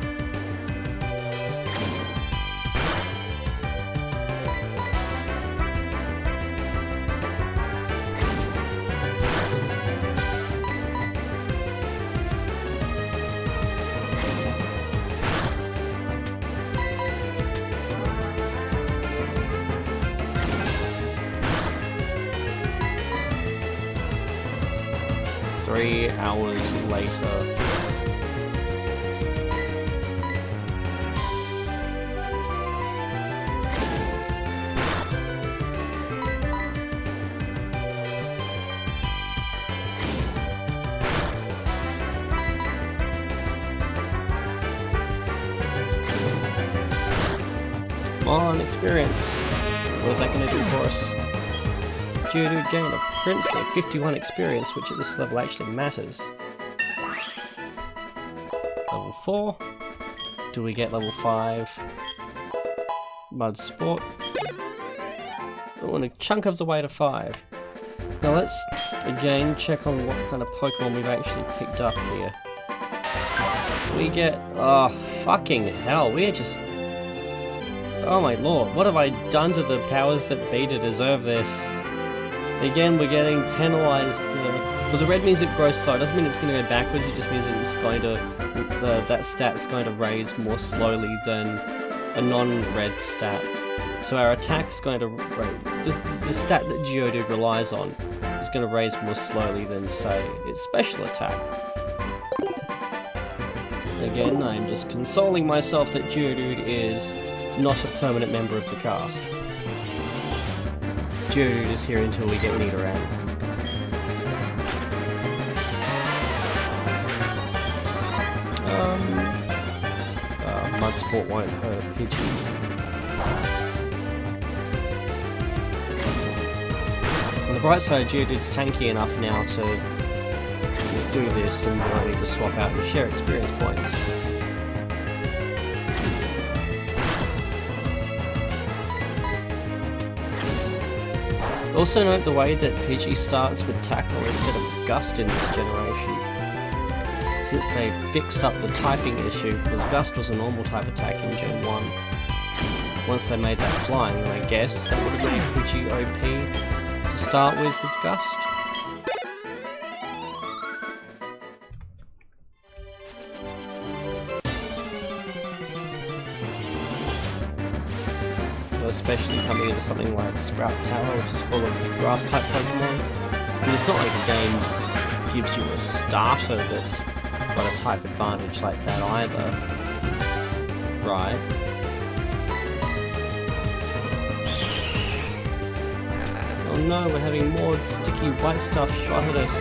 Hours later. Come on, experience. What is that going to do for us? Geodude gained a princely 51 experience, which at this level actually matters. Level 4. Do we get level 5? Mud Sport. Oh, and a chunk of the way to 5. Now let's again check on what kind of Pokemon we've actually picked up here. We get... oh, fucking hell, we are just... oh my lord, what have I done to the powers that be to deserve this? Again, we're getting penalised. Well, the red means it grows slow. It doesn't mean it's going to go backwards. It just means that it's going to that stat's going to raise more slowly than a non-red stat. So our attack's going to the stat that Geodude relies on is going to raise more slowly than, say, its special attack. Again, I'm just consoling myself that Geodude is not a permanent member of the cast. Geodude is here until we get Nidoran. Mud Sport won't hurt a Pidgey. On the bright side, Geodude's tanky enough now to do this and we don't need to swap out and share experience points. Also note the way that PG starts with Tackle instead of Gust in this generation. Since they fixed up the typing issue, because Gust was a normal type attack in Gen 1. Once they made that flying, then I guess that would have made PG OP to start with Gust. Especially coming into something like Sprout Tower, which is full of grass-type Pokemon. I mean, it's not like the game gives you a starter that's got a type advantage like that either. Right. Oh no, we're having more sticky white stuff shot at us.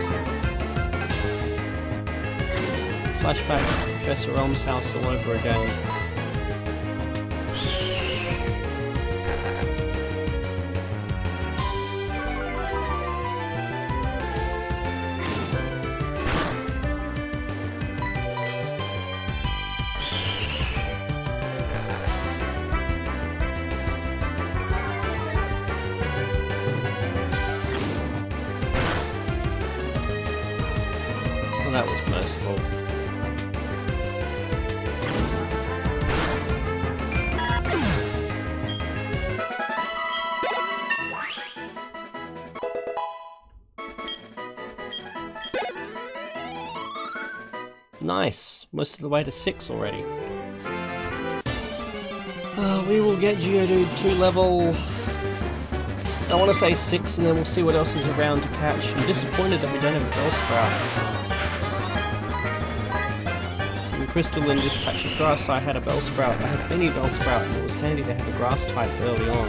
Flashbacks to Professor Elm's house all over again. That was merciful. Nice! Most of the way to 6 already. We will get Geodude 2 level... I want to say 6 and then we'll see what else is around to catch. I'm disappointed that we don't have a Bellsprout. Crystal in this patch of grass I had a Bellsprout. I had many Bellsprout and it was handy to have a grass type early on.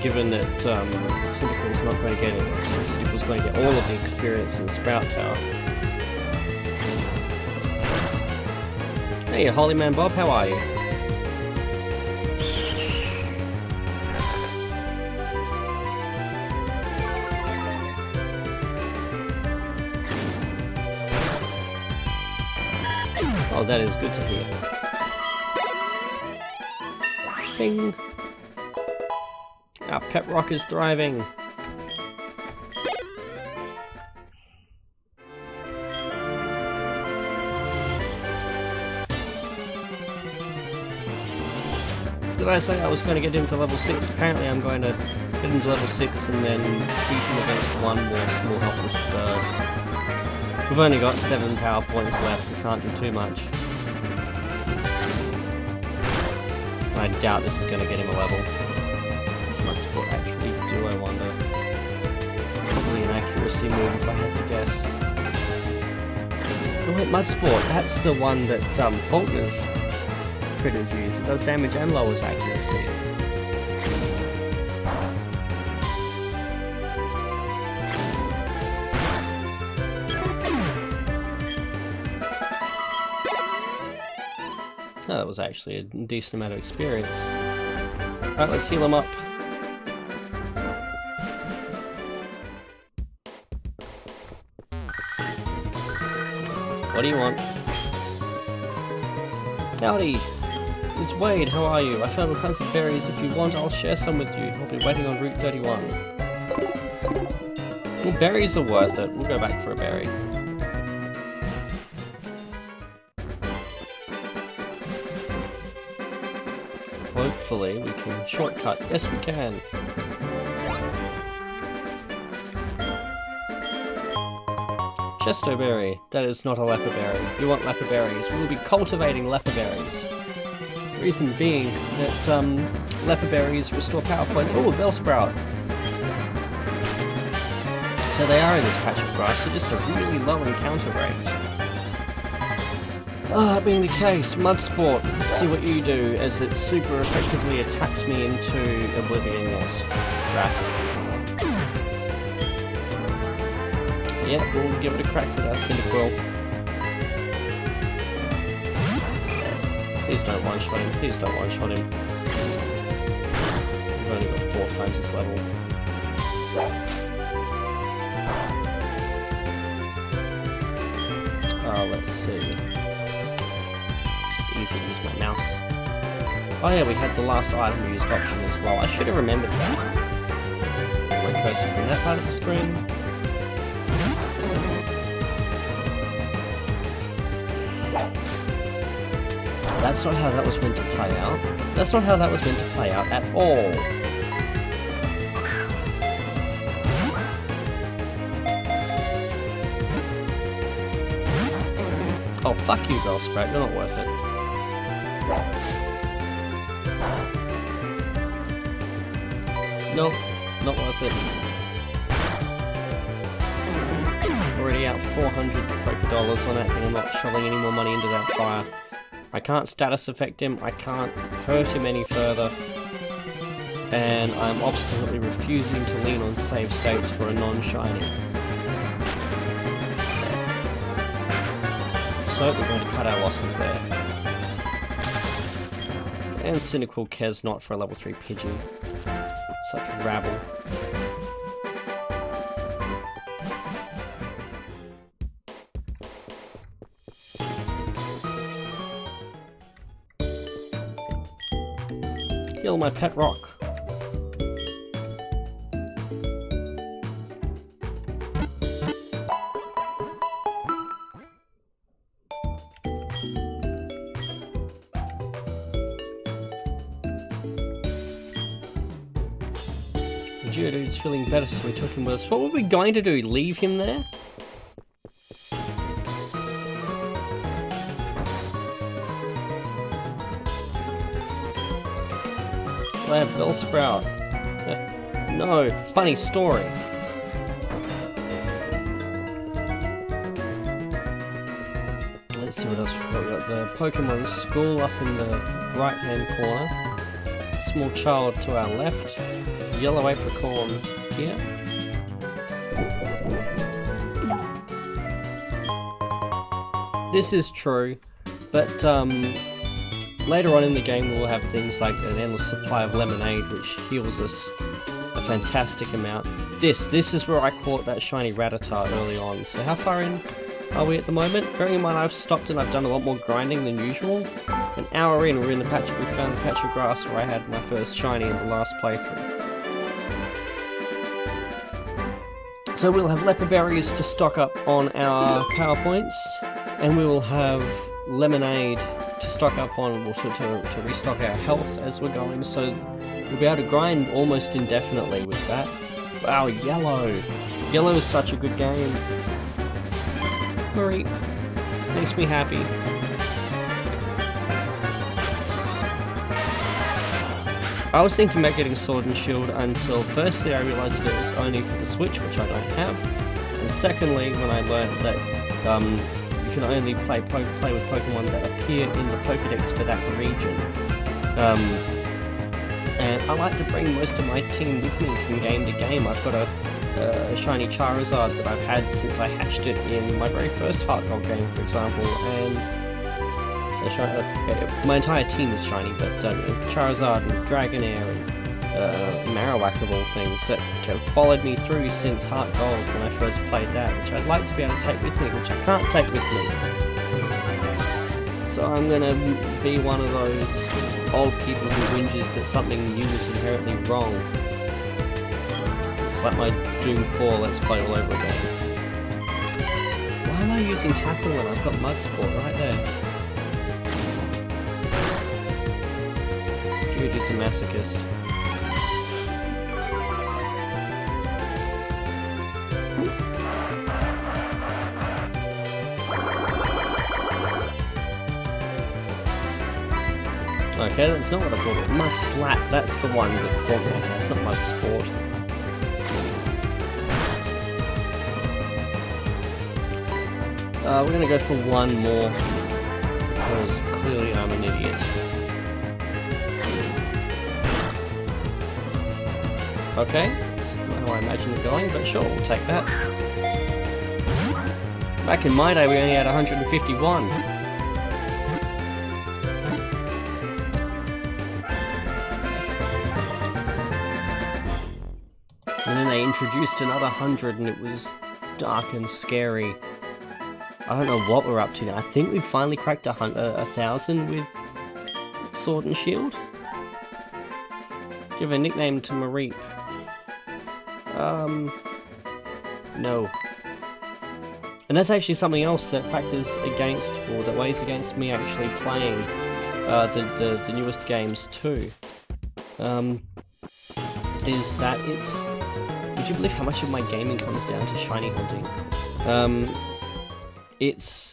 Given that Cynicquil's not going to get it, so Cynicquil's going to get all of the experience in the Sprout Tower. Hey, Holy Man Bob, how are you? Oh, that is good to hear. Bing! Our pet rock is thriving! Did I say I was going to get him to level 6? Apparently I'm going to get him to level 6 and then beat him against one more small helpless bird. We've only got 7 power points left, we can't do too much. I doubt this is going to get him a level. Does Mudsport actually do, I wonder? Probably an accuracy move if I had to guess. Oh wait, Mudsport, that's the one that Polga's critters use. It does damage and lowers accuracy. Oh, that was actually a decent amount of experience. Alright, let's heal him up. What do you want? Howdy! It's Wade, how are you? I found all kinds of berries. If you want, I'll share some with you. I'll be waiting on Route 31. Well, berries are worth it. We'll go back for a berry. Hopefully we can shortcut. Yes, we can. Chestoberry. That is not a leperberry. We want leperberries. We will be cultivating leperberries. Reason being that leperberries restore power points. Oh, Bellsprout. So they are in this patch of grass, so just a really low encounter rate. That being the case, Mudsport, let's see what you do as it super effectively attacks me into oblivion or trap. Yeah, we'll give it a crack with our Cynicquil. Please don't one-shot him, please don't one-shot him. We've only got 4 times this level. Let's see. It's easy to use my mouse. Oh yeah, we had the last item used option as well. I should have remembered that. My cursor from that part of the screen. That's not how that was meant to play out. That's not how that was meant to play out at all. Oh, fuck you, Bellsprout. You're not worth it. Nope, not worth it. Already out 400 poker dollars on that thing. I'm not shoveling any more money into that fire. I can't status affect him, I can't hurt him any further, and I'm obstinately refusing to lean on save states for a non-shiny. So we're going to cut our losses there. And Cynicquil cares not for a level 3 Pidgey. Such rabble. Heal my pet rock. The Geodude's feeling better, so we took him with us. What were we going to do? Leave him there? Bellsprout. No, funny story. Let's see what else we've got. We've got the Pokemon School up in the right hand corner. Small child to our left. Yellow apricorn here. This is true, but later on in the game we'll have things like an endless supply of lemonade, which heals us a fantastic amount. This is where I caught that shiny Rattata early on. So how far in are we at the moment? Bearing in mind I've stopped and I've done a lot more grinding than usual. An hour in, we found the patch of grass where I had my first shiny in the last playthrough. So we'll have leper berries to stock up on our power points, and we will have lemonade to stock up on, or to restock our health as we're going, so we'll be able to grind almost indefinitely with that. Wow, Yellow! Yellow is such a good game. Marie, makes me happy. I was thinking about getting Sword and Shield until firstly I realised that it was only for the Switch, which I don't have, and secondly when I learned that you can only play with Pokemon that appear in the Pokedex for that region. And I like to bring most of my team with me from game to game. I've got a shiny Charizard that I've had since I hatched it in my very first HeartGold game, for example, and my entire team is shiny, but Charizard and Dragonair and Marowak of all things that have followed me through since HeartGold when I first played that, which I'd like to be able to take with me, which I can't take with me. So I'm gonna be one of those old people who whinges that something new is inherently wrong. It's like my Doom 4 Let's Play all over again. Why am I using Tackle when I've got Mudsport right there? It's a masochist. Okay, that's not what I thought. Mud Slap, that's the one that thought me. It's not Mud Sport. We're gonna go for one more because clearly I'm an idiot. Okay, that's not how I imagine it going, but sure, we'll take that. Back in my day, we only had 151. And then they introduced another 100, and it was dark and scary. I don't know what we're up to now. I think we finally cracked 1,000 with Sword and Shield. Give a nickname to Mareep. No. And that's actually something else that factors against, or that weighs against me actually playing the newest games too. Is that it's... Would you believe how much of my gaming comes down to shiny hunting? It's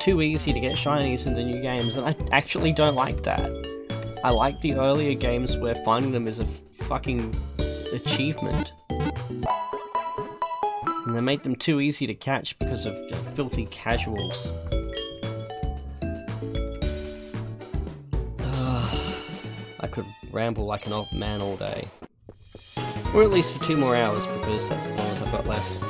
too easy to get shinies in the new games, and I actually don't like that. I like the earlier games where finding them is a fucking achievement. And they make them too easy to catch because of filthy casuals. I could ramble like an old man all day. Or at least for 2 more hours, because that's as long as I've got left.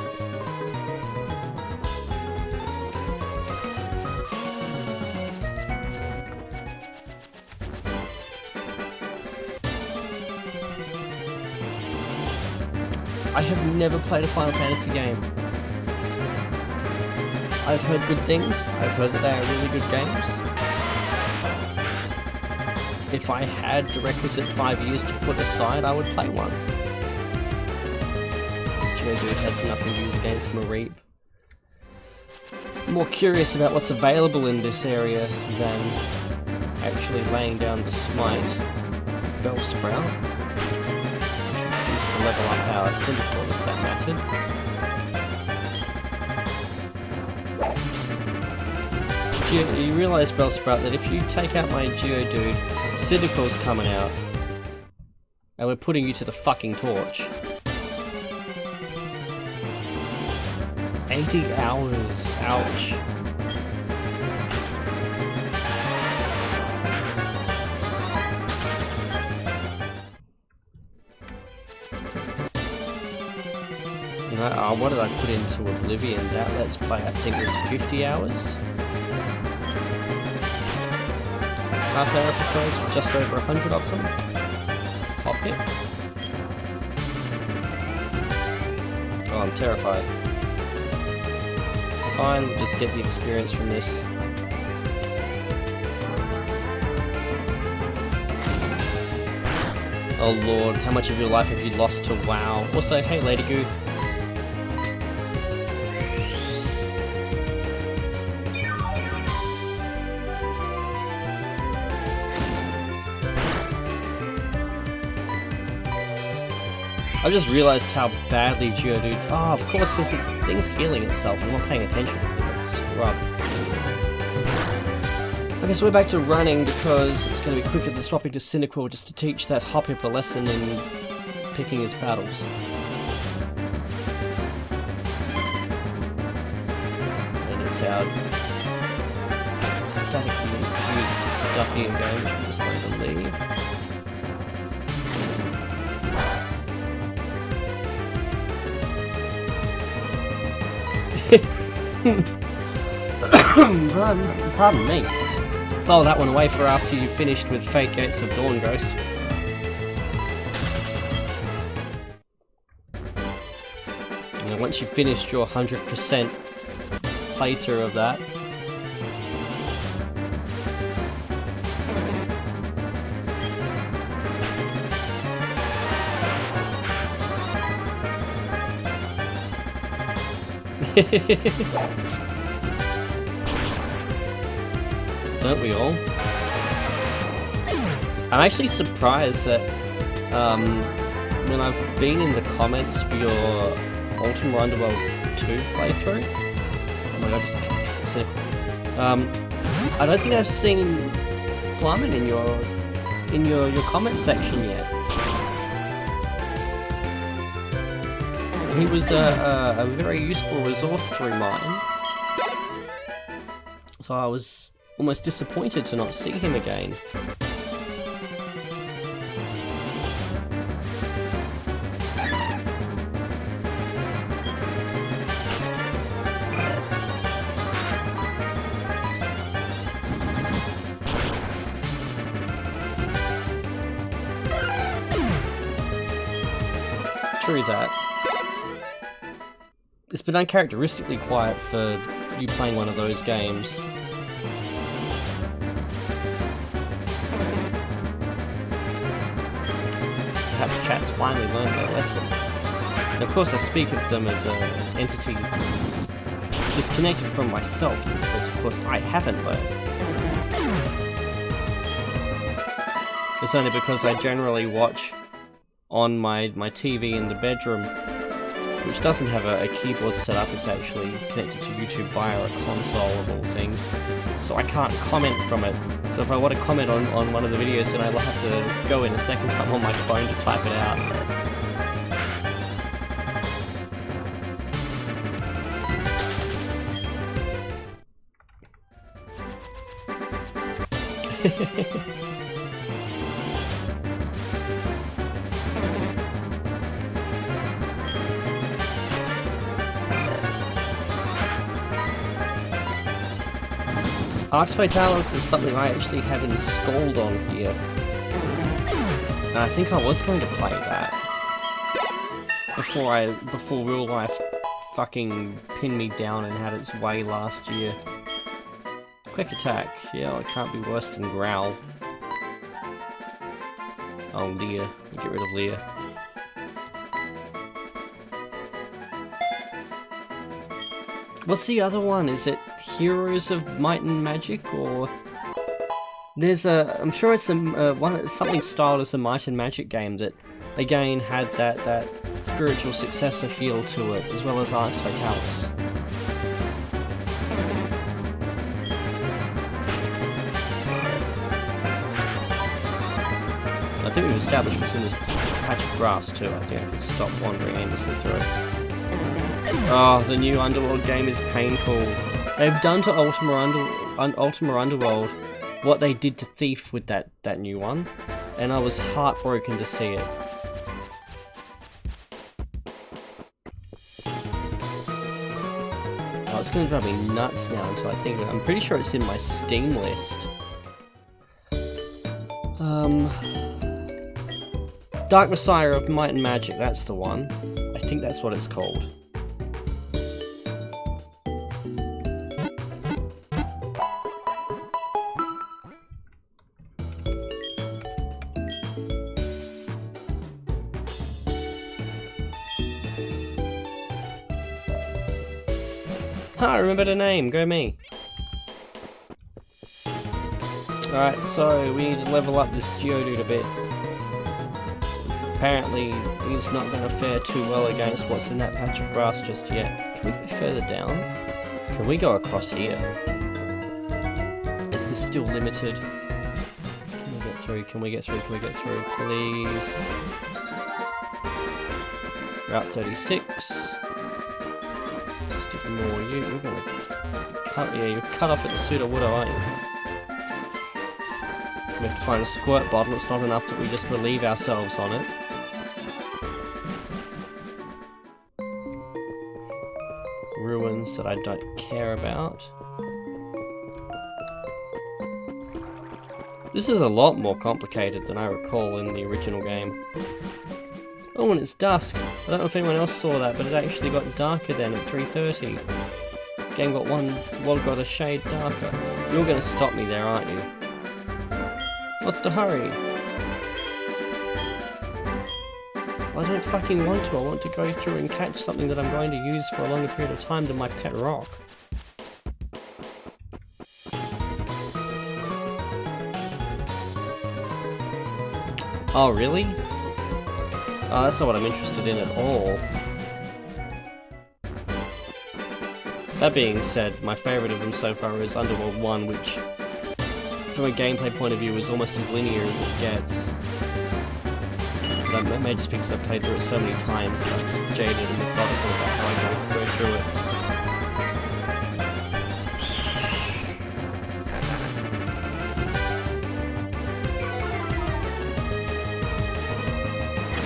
I have never played a Final Fantasy game. I've heard good things. I've heard that they are really good games. If I had the requisite 5 years to put aside, I would play one. Geodude has nothing to use against Mareep. I'm more curious about what's available in this area than actually laying down the smite. Bellsprout. To level up our Cynicquil, if that mattered. You realise, Bellsprout, that if you take out my Geodude, Cynicquil's coming out. And we're putting you to the fucking torch. 80 hours, ouch. What did I put into Oblivion? That Let's Play, I think, was 50 hours? Half-hour episodes, just over 100 of them. Hop it. Oh, I'm terrified. Fine, we'll just get the experience from this. Oh lord, how much of your life have you lost to WoW? Also, hey Lady Goo. I just realised how badly Geodude... Oh, of course, because the thing's healing itself. I'm not paying attention to it. Scrub. Okay, so we're back to running because it's going to be quicker than swapping to Cynicquil just to teach that Hoppip a lesson in picking his battles. And it's our statically infused stuffy game, which we're just going to leave. Pardon me. File that one away for after you've finished with Fate Gates of Dawn Ghost. And once you've finished your 100% playthrough of that, don't we all? I'm actually surprised that when I've been in the comments for your Ultimate Underworld 2 playthrough, oh my god, just I don't think I've seen Plummet in your comment section yet. He was a very useful resource through mine, so I was almost disappointed to not see him again. True that. It's been uncharacteristically quiet for you playing one of those games. perhaps chat's finally learned their lesson. And of course I speak of them as an entity disconnected from myself, because of course I haven't learned. It's only because I generally watch on my TV in the bedroom, which doesn't have a keyboard set up. It's actually connected to YouTube via a console of all things, so I can't comment from it. So if I want to comment on one of the videos, then I'll have to go in a second time on my phone to type it out. Arx Fatalis is something I actually have installed on here. And I think I was going to play that before real life fucking pinned me down and had its way last year. Quick attack, yeah, it can't be worse than growl. Oh, Leah, get rid of Leah. What's the other one? Is it Heroes of Might and Magic, or there's a? I'm sure it's something styled as a Might and Magic game that again had that spiritual successor feel to it, as well as Arx Fatalis. I think we've established what's in this patch of grass too. I think I can stop wandering aimlessly through it. Oh, the new Underworld game is painful. They've done to Ultima Underworld what they did to Thief with that new one, and I was heartbroken to see it. Oh, it's gonna drive me nuts now until I think of it. I'm pretty sure it's in my Steam list. Dark Messiah of Might and Magic, that's the one. I think that's what it's called. I remember the name, go me. Alright, so we need to level up this Geodude a bit. Apparently, he's not going to fare too well against what's in that patch of grass just yet. Can we go further down? Can we go across here? Is this still limited? Can we get through? Can we get through? Can we get through? Please. Route 36. Just ignore you. We're going to cut. Yeah, you're cut off at the Sudowoodo, aren't you? We have to find a squirt bottle. It's not enough that we just relieve ourselves on it. Ruins that I don't care about. This is a lot more complicated than I recall in the original game. Oh, and it's dusk. I don't know if anyone else saw that, but it actually got darker then at 3:30. Game got got a shade darker. You're gonna stop me there, aren't you? What's the hurry? I don't fucking want to. I want to go through and catch something that I'm going to use for a longer period of time than my pet rock. Oh, really? Oh, that's not what I'm interested in at all. That being said, my favourite of them so far is Underworld 1, which, from a gameplay point of view, is almost as linear as it gets. That may just be because I've played through it so many times that I'm just jaded and methodical about how I go through it.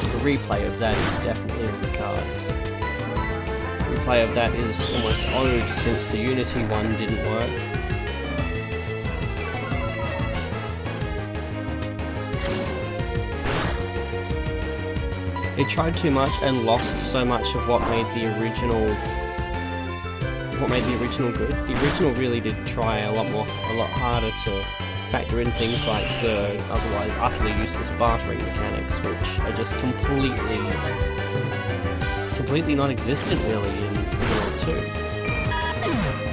The replay of that is definitely on the cards. The replay of that is almost owed since the Unity one didn't work. It tried too much and lost so much of what made the original good. The original really did try a lot harder to factor in things like the otherwise utterly useless bartering mechanics, which are just completely non-existent really in World 2.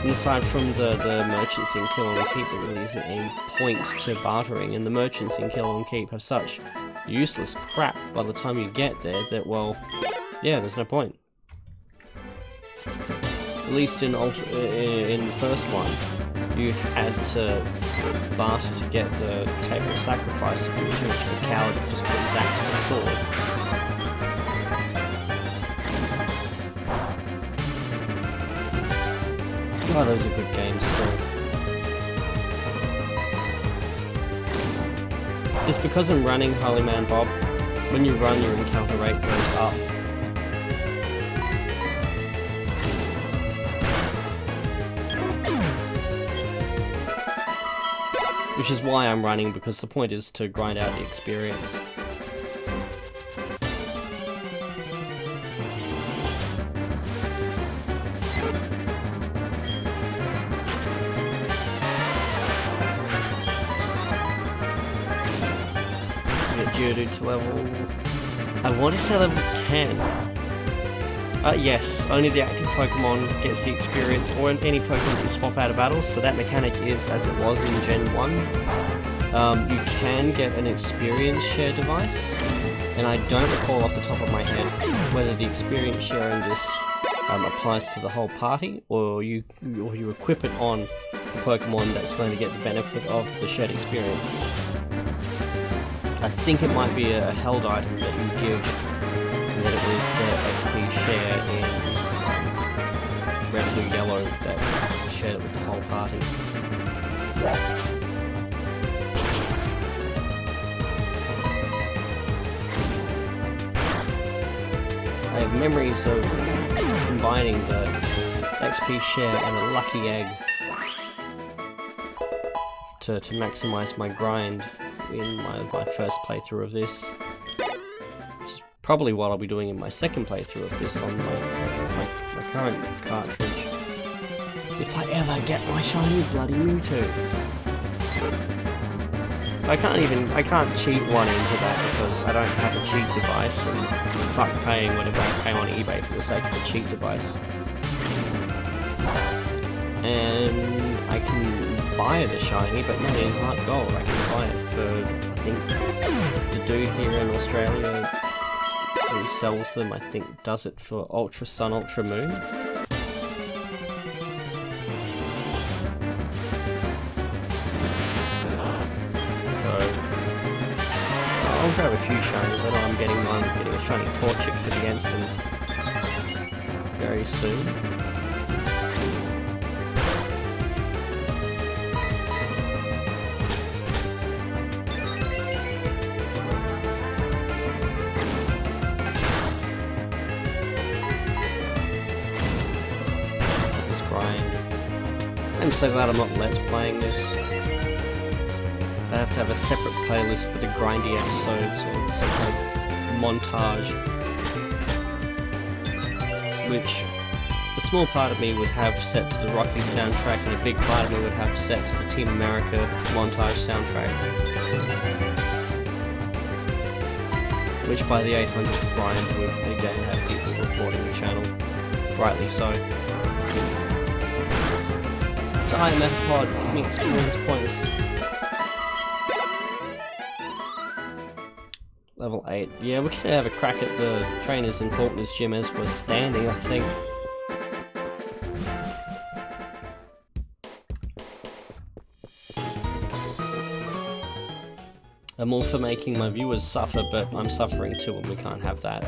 And aside from the merchants in Kill and Keep, there really isn't any point to bartering, and the merchants in Kill and Keep have such useless crap by the time you get there that, well, yeah, there's no point. At least in the first one, you had to barter to get the table of sacrifice, if you were too much of a coward that just put his axe to the sword. Oh, those are good games still. It's because I'm running Holy Man Bob. When you run, your encounter rate goes up. Which is why I'm running, because the point is to grind out the experience. Get Geodude to level... I want to say level 10. Yes, only the active Pokemon gets the experience, or any Pokemon you swap out of battles, so that mechanic is as it was in Gen 1. You can get an experience share device, and I don't recall off the top of my head whether the experience sharing this applies to the whole party, or you equip it on the Pokemon that's going to get the benefit of the shared experience. I think it might be a held item that you give, and that it was the XP share in Red, Blue, Yellow that shared it with the whole party. I have memories of combining the XP share and a lucky egg to maximize my grind in my first playthrough of this. Which is probably what I'll be doing in my second playthrough of this on my current cartridge. If I ever get my shiny bloody Mewtwo. I can't cheat one into that because I don't have a cheat device, and fuck paying whatever I pay on eBay for the sake of a cheat device. And I can buy the shiny, but not in HeartGold. I can buy it for, I think, the dude here in Australia who sells them, I think, does it for Ultra Sun, Ultra Moon. I'll grab a few shinies. I know I'm getting a shiny Torchic for the Ensign very soon. Let's grind. I'm so glad I'm not Let's Playing this. I have to have a separate playlist for the grindy episodes, or a separate montage, which a small part of me would have set to the Rocky soundtrack, and a big part of me would have set to the Team America montage soundtrack, which by the 800th grind would again have people reporting the channel, rightly so. Die, Metapod, give me experience points. Level 8. Yeah, we can have a crack at the trainers in Courtney's gym as we're standing, I think. I'm all for making my viewers suffer, but I'm suffering too, and we can't have that.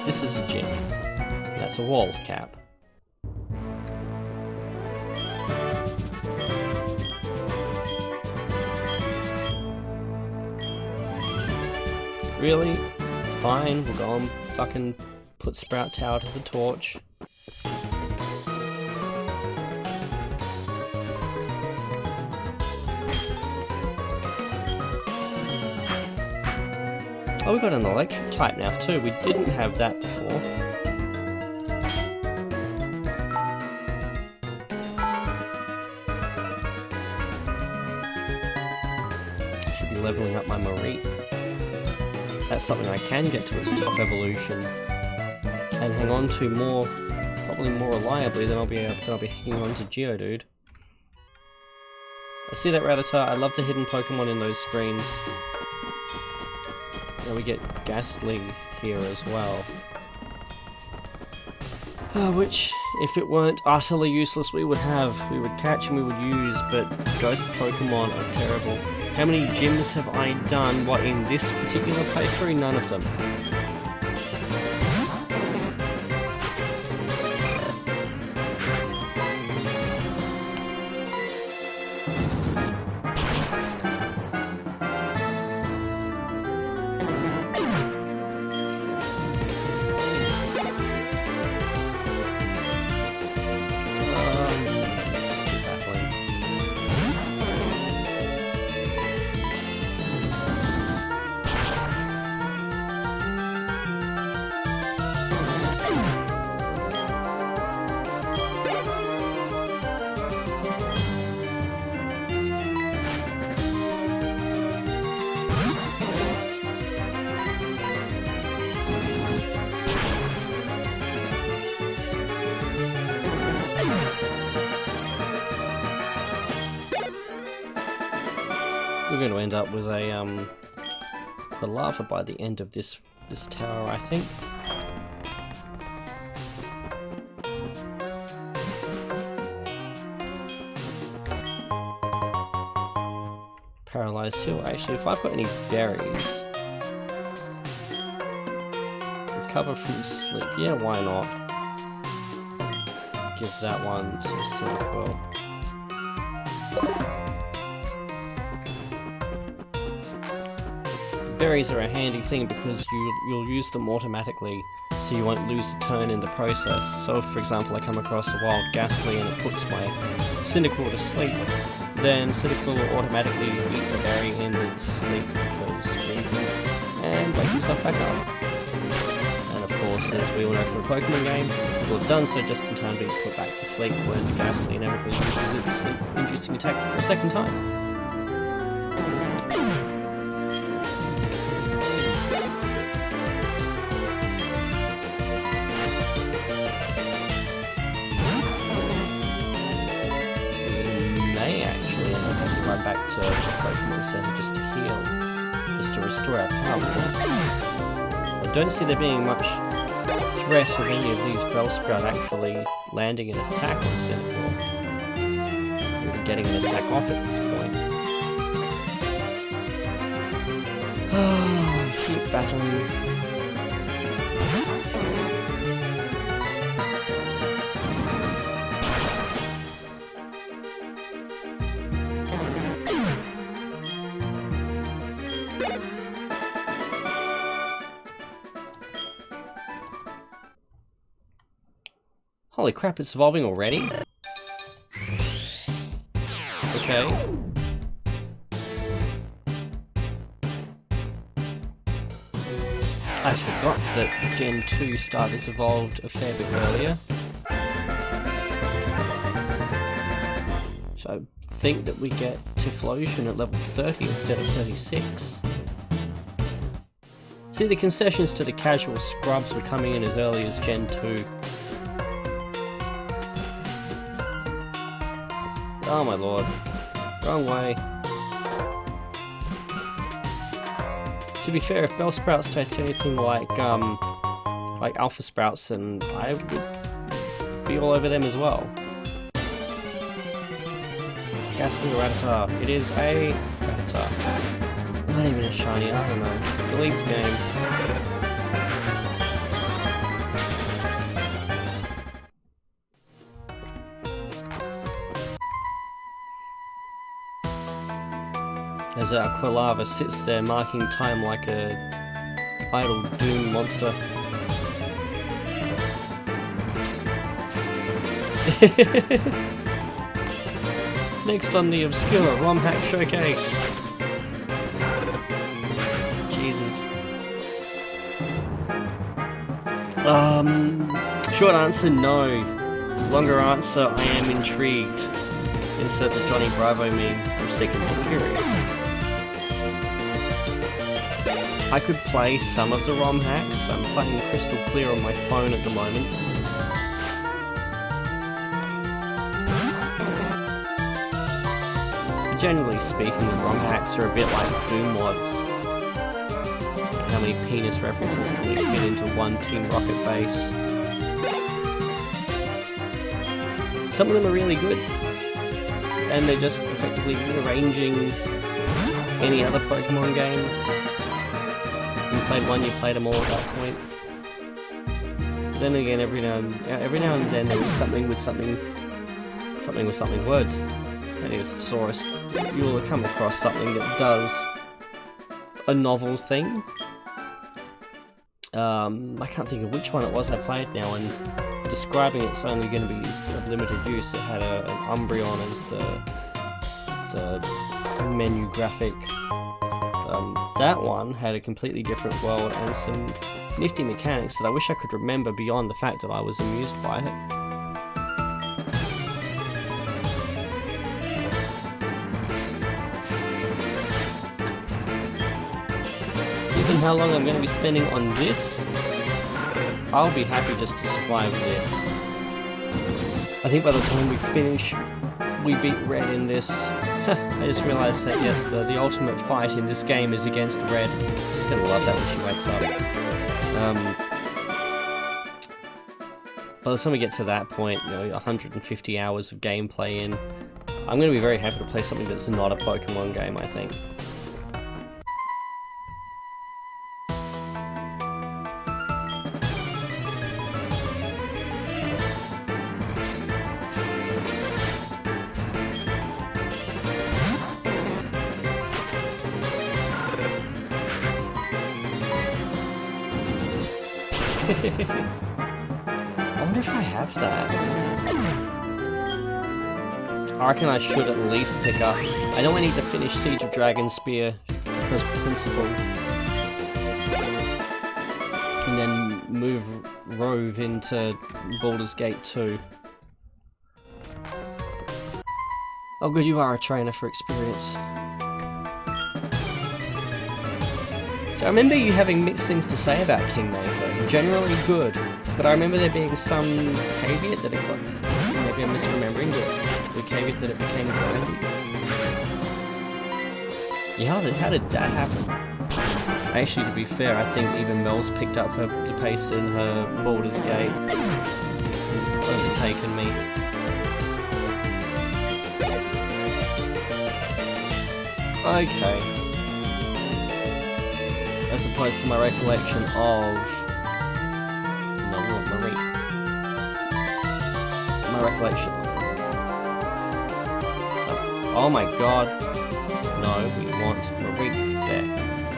This is a gym. That's a wall cap. Really? Fine, we'll go and fucking put Sprout Tower to the torch. Oh, we've got an electric type now too. We didn't have that before. Should be leveling up my Marie. That's something I can get to its top evolution and hang on to more, probably more reliably than I'll be hanging on to Geodude. I see that, Rattata. I love the hidden Pokemon in those screens. And we get Ghastly here as well. Which, if it weren't utterly useless, we would catch and we would use, but ghost Pokemon are terrible. How many gyms have I done? What, in this particular playthrough? None of them. We're going to end up with a lava by the end of this tower, I think. Paralyzed Hill. Actually, if I've got any berries, recover from sleep. Yeah, why not? Give that one to Cynicquil. Berries are a handy thing because you'll use them automatically, so you won't lose a turn in the process. So if, for example, I come across a wild Ghastly and it puts my Cynicquil to sleep, then Cynicquil will automatically eat the berry in its sleep because reasons, and wake himself back up. And of course, as we all know from a Pokemon game, it will have done so just in time to be put back to sleep when the Ghastly inevitably uses its sleep-inducing attack for a second time. Back to the Pokemon Center just to heal, just to restore our power points. I don't see there being much threat of any of these Bellsprout actually landing an attack on Cynicquil. We're getting an attack off at this point. Keep battling. Holy crap, it's evolving already? Okay. I forgot that Gen 2 starters evolved a fair bit earlier. So I think that we get Typhlosion at level 30 instead of 36. See, the concessions to the casual scrubs were coming in as early as Gen 2. Oh my lord. Wrong way. To be fair, if Bellsprouts taste anything like Alpha Sprouts, then I would be all over them as well. Ghastly Rattata. It is a Rattata. Not even a shiny, I don't know. Delete this game. As our Quilava sits there marking time like a idle doom monster. Next on the obscure ROM hack showcase. Jesus. Short answer, no. Longer answer, I am intrigued. Insert the Johnny Bravo meme. I'm sick and curious. I could play some of the ROM hacks. I'm playing Crystal Clear on my phone at the moment. Generally speaking, the ROM hacks are a bit like Doom mods. How many penis references can we fit into one Team Rocket base? Some of them are really good, and they're just effectively rearranging any other Pokemon game. You played one, you played them all at that point. But then again, every now and then there is something with something words. Maybe with Thesaurus, you will come across something that does a novel thing. I can't think of which one it was I played now, and describing it's only going to be of limited use. It had an Umbreon as the menu graphic. That one had a completely different world and some nifty mechanics that I wish I could remember beyond the fact that I was amused by it. Given how long I'm going to be spending on this, I'll be happy just to survive this. I think by the time we finish, we beat Red in this. I just realised that yes, the ultimate fight in this game is against Red. She's going to love that when she wakes up. By the time we get to that point, 150 hours of gameplay in, I'm going to be very happy to play something that's not a Pokemon game, I think. I wonder if I have that. I reckon I should at least pick up. I know I need to finish Siege of Dragon Spear because Principal, and then move Rove into Baldur's Gate 2. Oh good, you are a trainer for experience. So I remember you having mixed things to say about Kingmaker. Generally good, but I remember there being some caveat that it got. Maybe I'm misremembering the caveat that it became grindy. Yeah, how did that happen? Actually, to be fair, I think even Mel's picked up the pace in her Baldur's Gate and overtaken me. Okay. As opposed to my recollection of... No, not Marie. My recollection. So, oh my god. No, we want Marie there.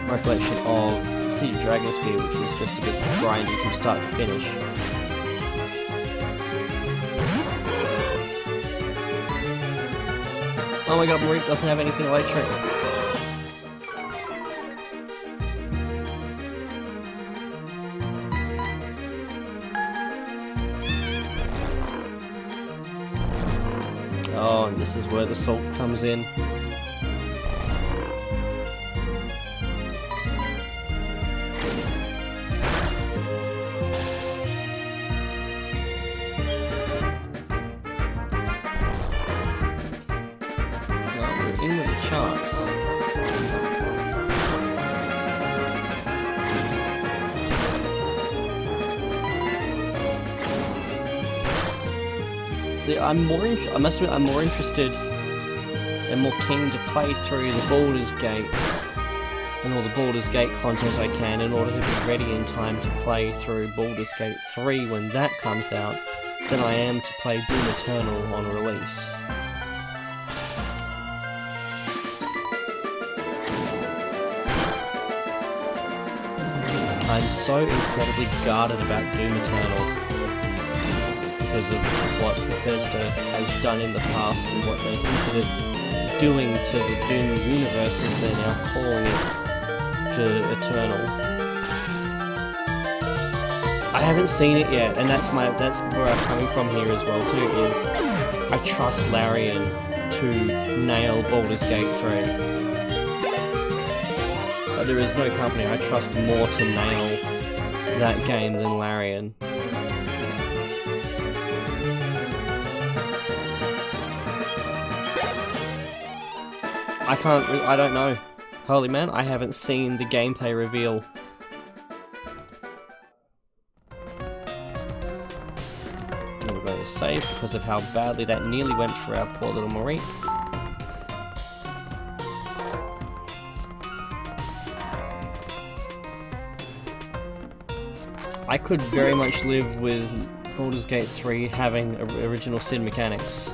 My recollection of Siege of Dragon Spear, which was just a bit grindy from start to finish. Oh my god, Marie doesn't have anything electric. Oh, and this is where the salt comes in. Well, we're in with a chance. I must admit, I'm more interested and more keen to play through the Baldur's Gates and all the Baldur's Gate content I can in order to be ready in time to play through Baldur's Gate 3 when that comes out than I am to play Doom Eternal on release. I'm so incredibly guarded about Doom Eternal because of what Bethesda has done in the past and what they hinted at doing to the Doom universe as they're now calling it to Eternal. I haven't seen it yet, and that's where I'm coming from here as well too, is I trust Larian to nail Baldur's Gate 3. But there is no company I trust more to nail that game than Larian. I don't know. Holy man, I haven't seen the gameplay reveal. We're going to save because of how badly that nearly went for our poor little Marie. I could very much live with Baldur's Gate 3 having original sin mechanics.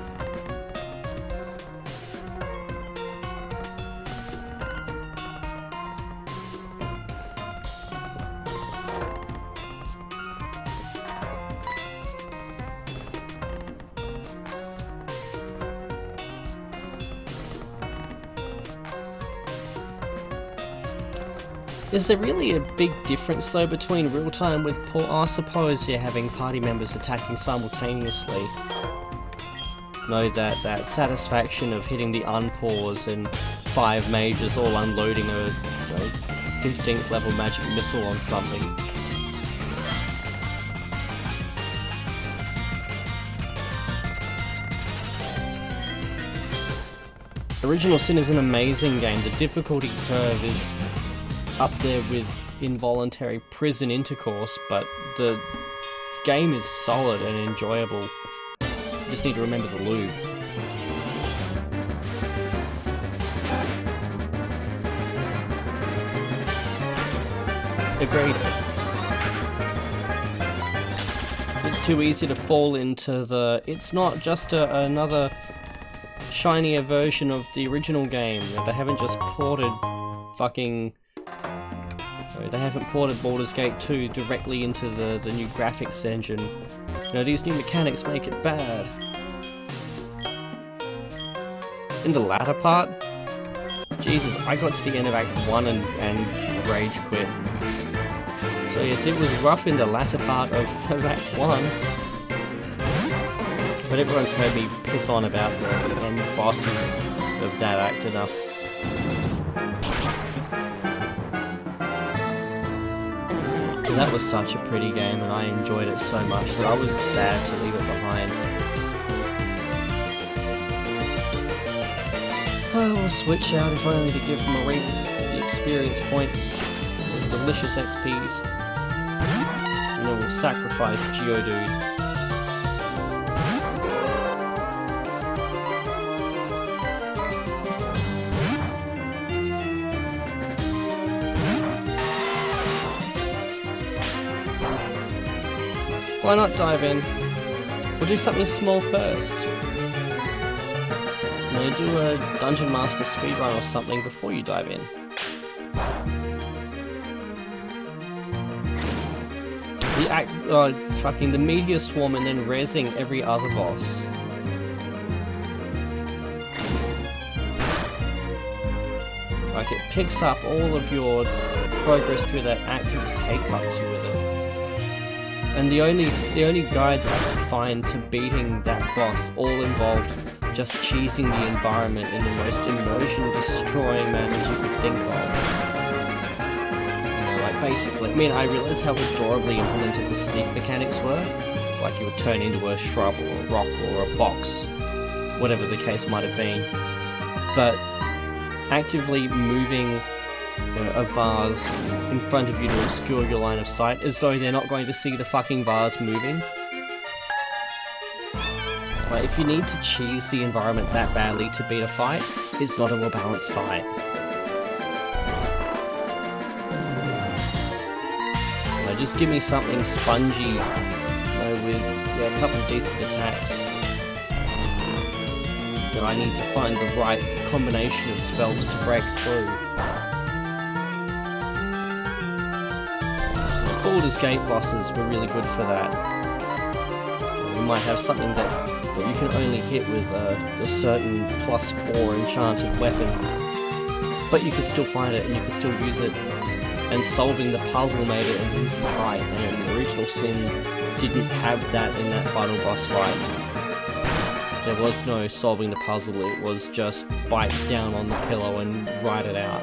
Is there really a big difference though between real time with I suppose you're having party members attacking simultaneously. Know that satisfaction of hitting the unpause and 5 mages all unloading a 15th level magic missile on something. Original Sin is an amazing game. The difficulty curve is up there with involuntary prison intercourse, but the game is solid and enjoyable. You just need to remember the loot. Agreed. It's too easy to fall into the... It's not just another shinier version of the original game. They haven't just ported fucking... They haven't ported Baldur's Gate 2 directly into the new graphics engine. You know, these new mechanics make it bad. In the latter part, Jesus, I got to the end of Act 1 and rage quit. So yes, it was rough in the latter part of Act 1. But everyone's heard me piss on about the end bosses of that act enough. That was such a pretty game and I enjoyed it so much that I was sad to leave it behind. I will switch out if only to give Marie the experience points, those delicious XPs, and then we'll sacrifice Geodude. Why not dive in? We'll do something small first. Maybe do a Dungeon Master speedrun or something before you dive in. The Meteor Swarm and then rezzing every other boss. Like, it picks up all of your progress through that act and just headbutts you with it. And the only guides I could find to beating that boss all involved just cheesing the environment in the most immersion-destroying manners you could think of. You know, like basically, I mean, I realised how adorably implemented the sneak mechanics were. Like you would turn into a shrub or a rock or a box, whatever the case might have been. But actively moving a vase in front of you to obscure your line of sight as though they're not going to see the fucking vase moving. Like, if you need to cheese the environment that badly to beat a fight, it's not a well-balanced fight. Just give me something spongy, with a couple of decent attacks. But I need to find the right combination of spells to break through. Baldur's Gate bosses were really good for that. You might have something that you can only hit with a certain +4 enchanted weapon, but you could still find it and you could still use it, and solving the puzzle made it an easy fight, and the original Sin didn't have that in that final boss fight. There was no solving the puzzle, it was just bite down on the pillow and ride it out.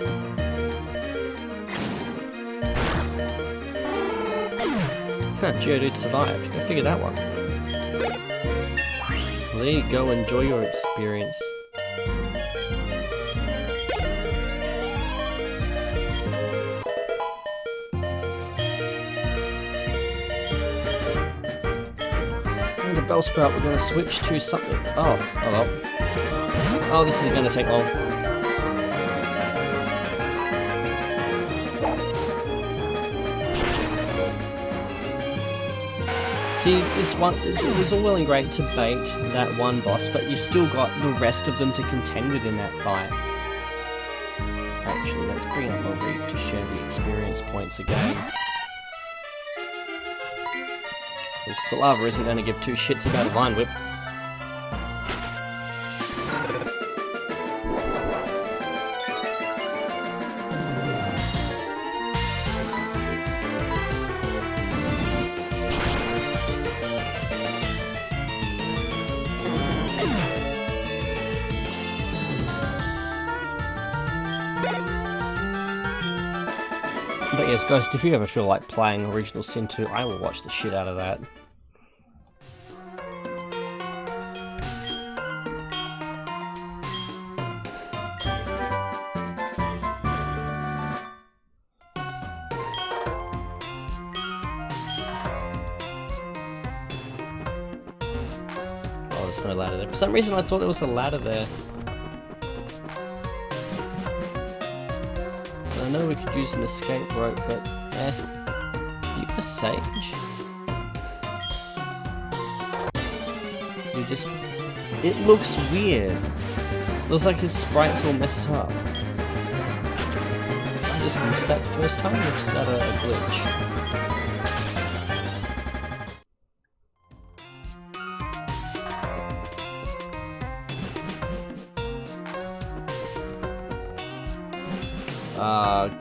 Geodude survived. Go figure that one. Well, there you go, enjoy your experience. And the Bellsprout, we're gonna switch to something. Oh well. Oh, this is gonna take long. See, it was all well and great to bait that one boss, but you've still got the rest of them to contend with in that fight. Actually, let's bring up a reap to share the experience points again. Because Palava isn't going to give two shits about a Vine Whip. But yes, Ghost, if you ever feel like playing Original Sin 2, I will watch the shit out of that. Oh, there's no ladder there. For some reason I thought there was a ladder there. I know we could use an escape rope, but you a sage? You just... It looks weird. Looks like his sprite's all messed up. I just missed that the first time, or is that a glitch?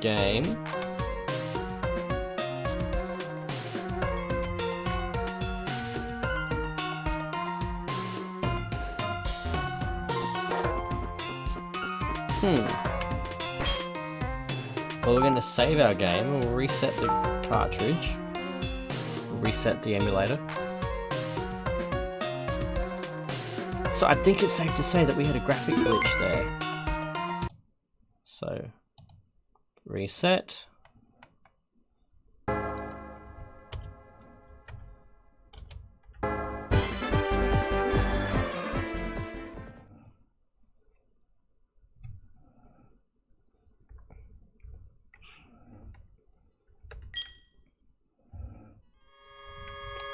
Game. Well, we're going to save our game, we'll reset the cartridge, we'll reset the emulator. So I think it's safe to say that we had a graphic glitch there. So... reset.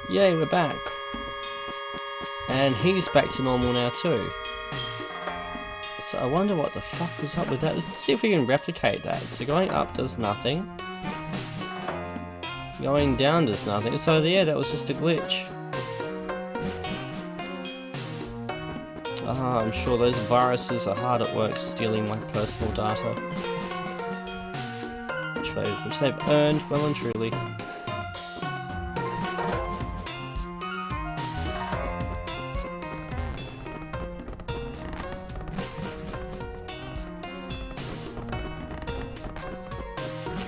Yay, we're back. And he's back to normal now too. So I wonder what the fuck was up with that. Let's see if we can replicate that. So going up does nothing. Going down does nothing. So yeah, that was just a glitch. I'm sure those viruses are hard at work stealing my personal data. Which they've earned well and truly.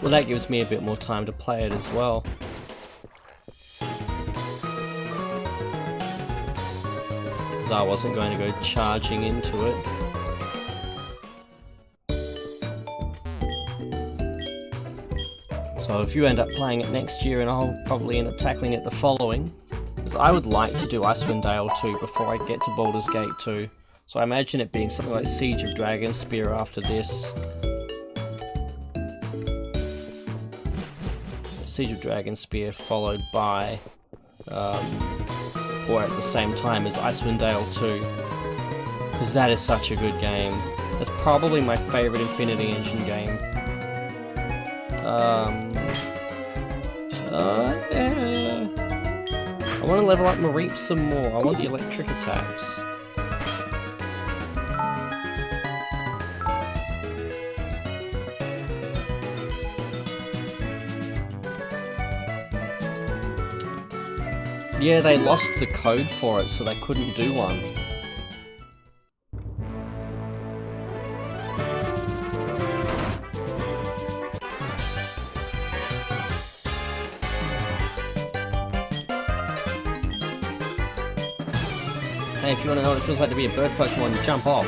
Well, that gives me a bit more time to play it as well. Because I wasn't going to go charging into it. So if you end up playing it next year, and I'll probably end up tackling it the following, because I would like to do Icewind Dale 2 before I get to Baldur's Gate 2. So I imagine it being something like Siege of Dragonspear after this. Siege of Dragonspear followed by, or at the same time as Icewind Dale 2, because that is such a good game. That's probably my favourite Infinity Engine game. Yeah. I want to level up Mareep some more. I want the electric attacks. Yeah, they lost the code for it, so they couldn't do one. Hey, if you want to know what it feels like to be a bird Pokemon, jump off.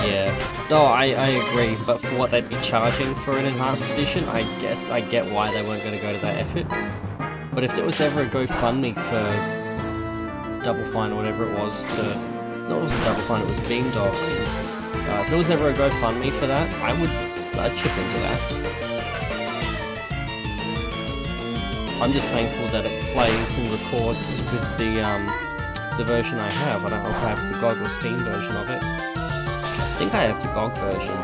Yeah. No, I agree, but for what they'd be charging for an enhanced edition, I guess I get why they weren't going to go to that effort. But if there was ever a GoFundMe for Double Fine or whatever it was to... No, it wasn't Double Fine, it was Beamdog. If there was ever a GoFundMe for that, I'd chip into that. I'm just thankful that it plays and records with the version I have. I don't know if I have the GOG or Steam version of it. I think I have the GOG version.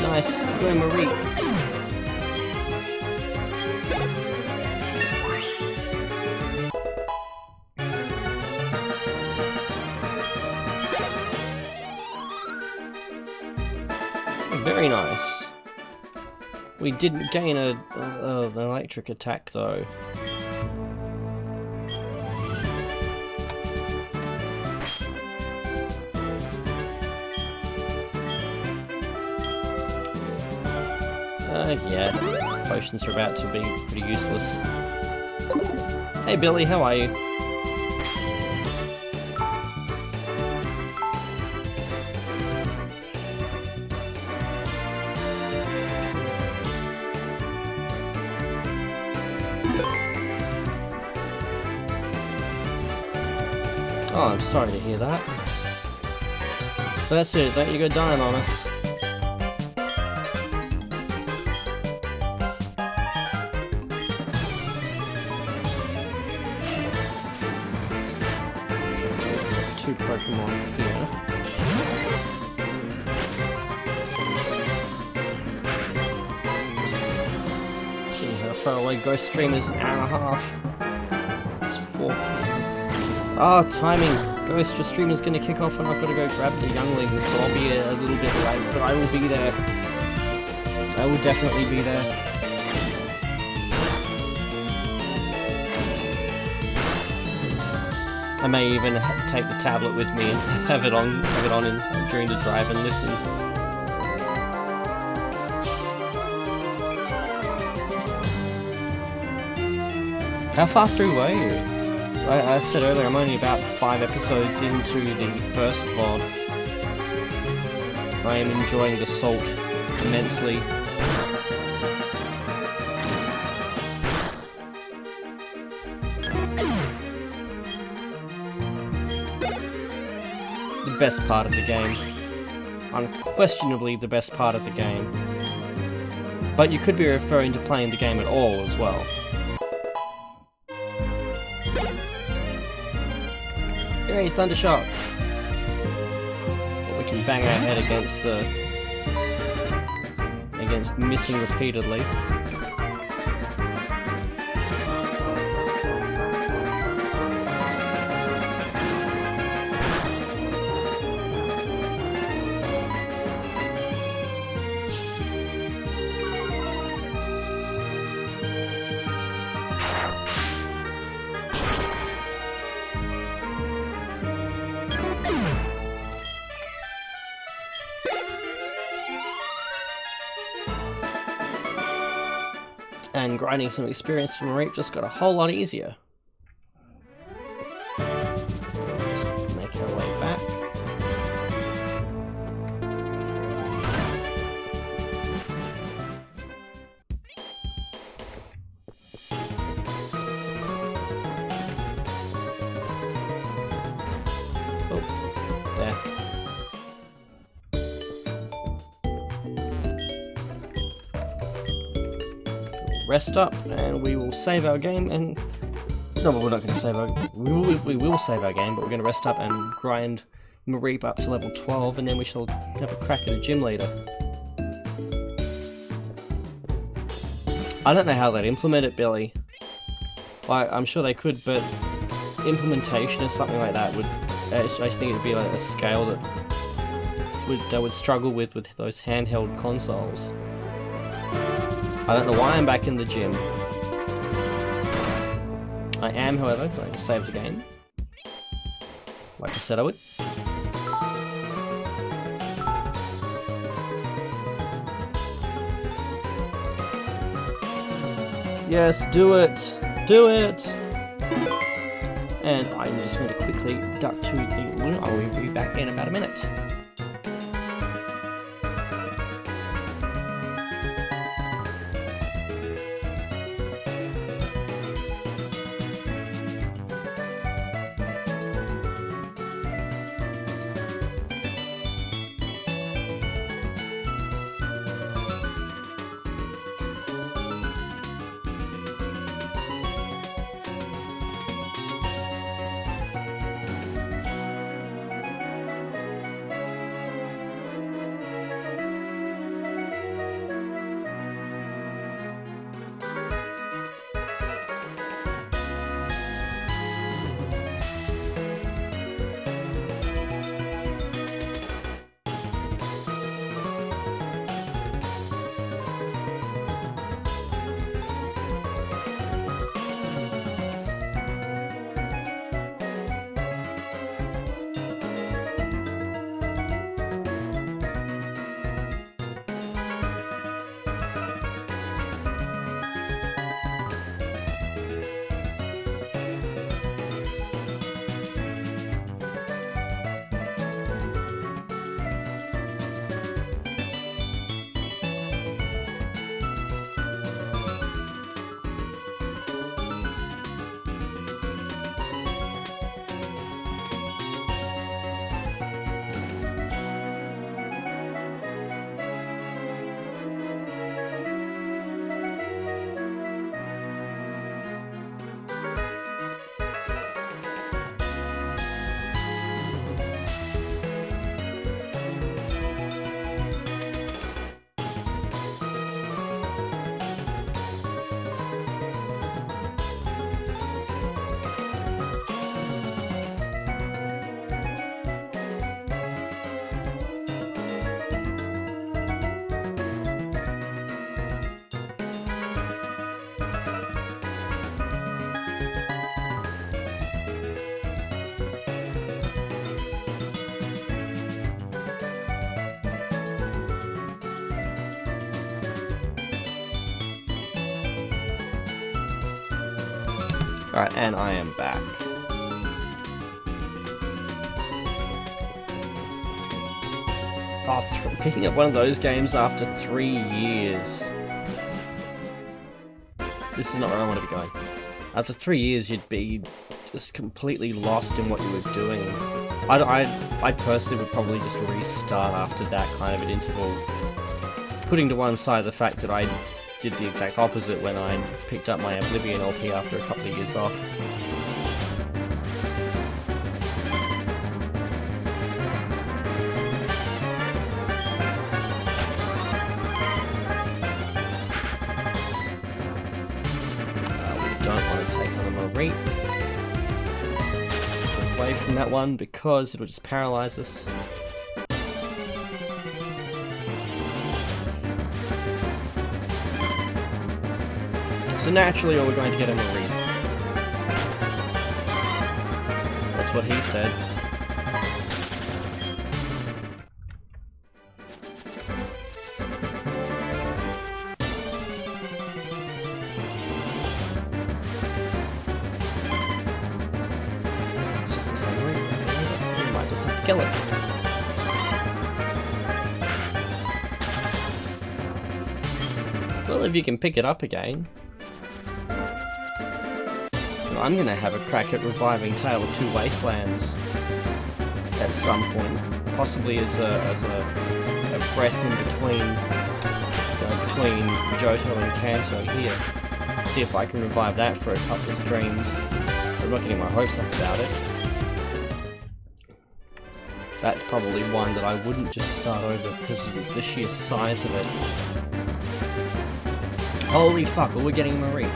Nice, go Marie. Very nice. We didn't gain an electric attack though. Yeah, potions are about to be pretty useless. Hey Billy, how are you? Oh, I'm sorry to hear that. But that's it, don't you go dying on us. Two Pokemon here. See how far away Ghost Stream is, an hour and a half. It's 4 p.m. Ah, timing! Ghost, your stream is going to kick off and I've got to go grab the younglings, so I'll be a little bit late, but I will be there. I will definitely be there. I may even take the tablet with me and have it on during the drive and listen. How far through were you? I said earlier, I'm only about 5 episodes into the first VOD. I am enjoying the salt immensely. The best part of the game. Unquestionably the best part of the game. But you could be referring to playing the game at all as well. Hey, Thundershock! But we can bang our head against missing repeatedly. And grinding some experience from Reap just got a whole lot easier. Just make our way back. Oh, there. Rest up, and we will save our game and No, but we're not going to save our... We will save our game, but we're going to rest up and grind Mareep up to level 12, and then we shall have a crack at a gym leader. I don't know how they'd implement it, Billy. I'm sure they could, but implementation of something like that would... I think it'd be like a scale that they would struggle with those handheld consoles. I don't know why I'm back in the gym. I am, however, going to save the game, like I said I would. Yes, do it! Do it! And I'm just going to quickly duck to the room. I will be back in about a minute. Alright, and I am back. Oh, picking up one of those games after 3 years. This is not where I want to be going. After 3 years, you'd be just completely lost in what you were doing. I personally would probably just restart after that kind of an interval. Putting to one side the fact that I did the exact opposite when I picked up my Oblivion LP after a couple of years off. We don't want to take on a Mareep. Away from that one because it'll just paralyze us. So naturally, we're going to get a Mareep. That's what he said. It's just the same Mareep. We might just have to kill it. Well, if you can pick it up again. I'm gonna have a crack at reviving Tale of Two Wastelands at some point, possibly as a breath in between between Johto and Kanto here. See if I can revive that for a couple of streams. I'm not getting my hopes up about it. That's probably one that I wouldn't just start over because of the sheer size of it. Holy fuck, well, we're getting Marie.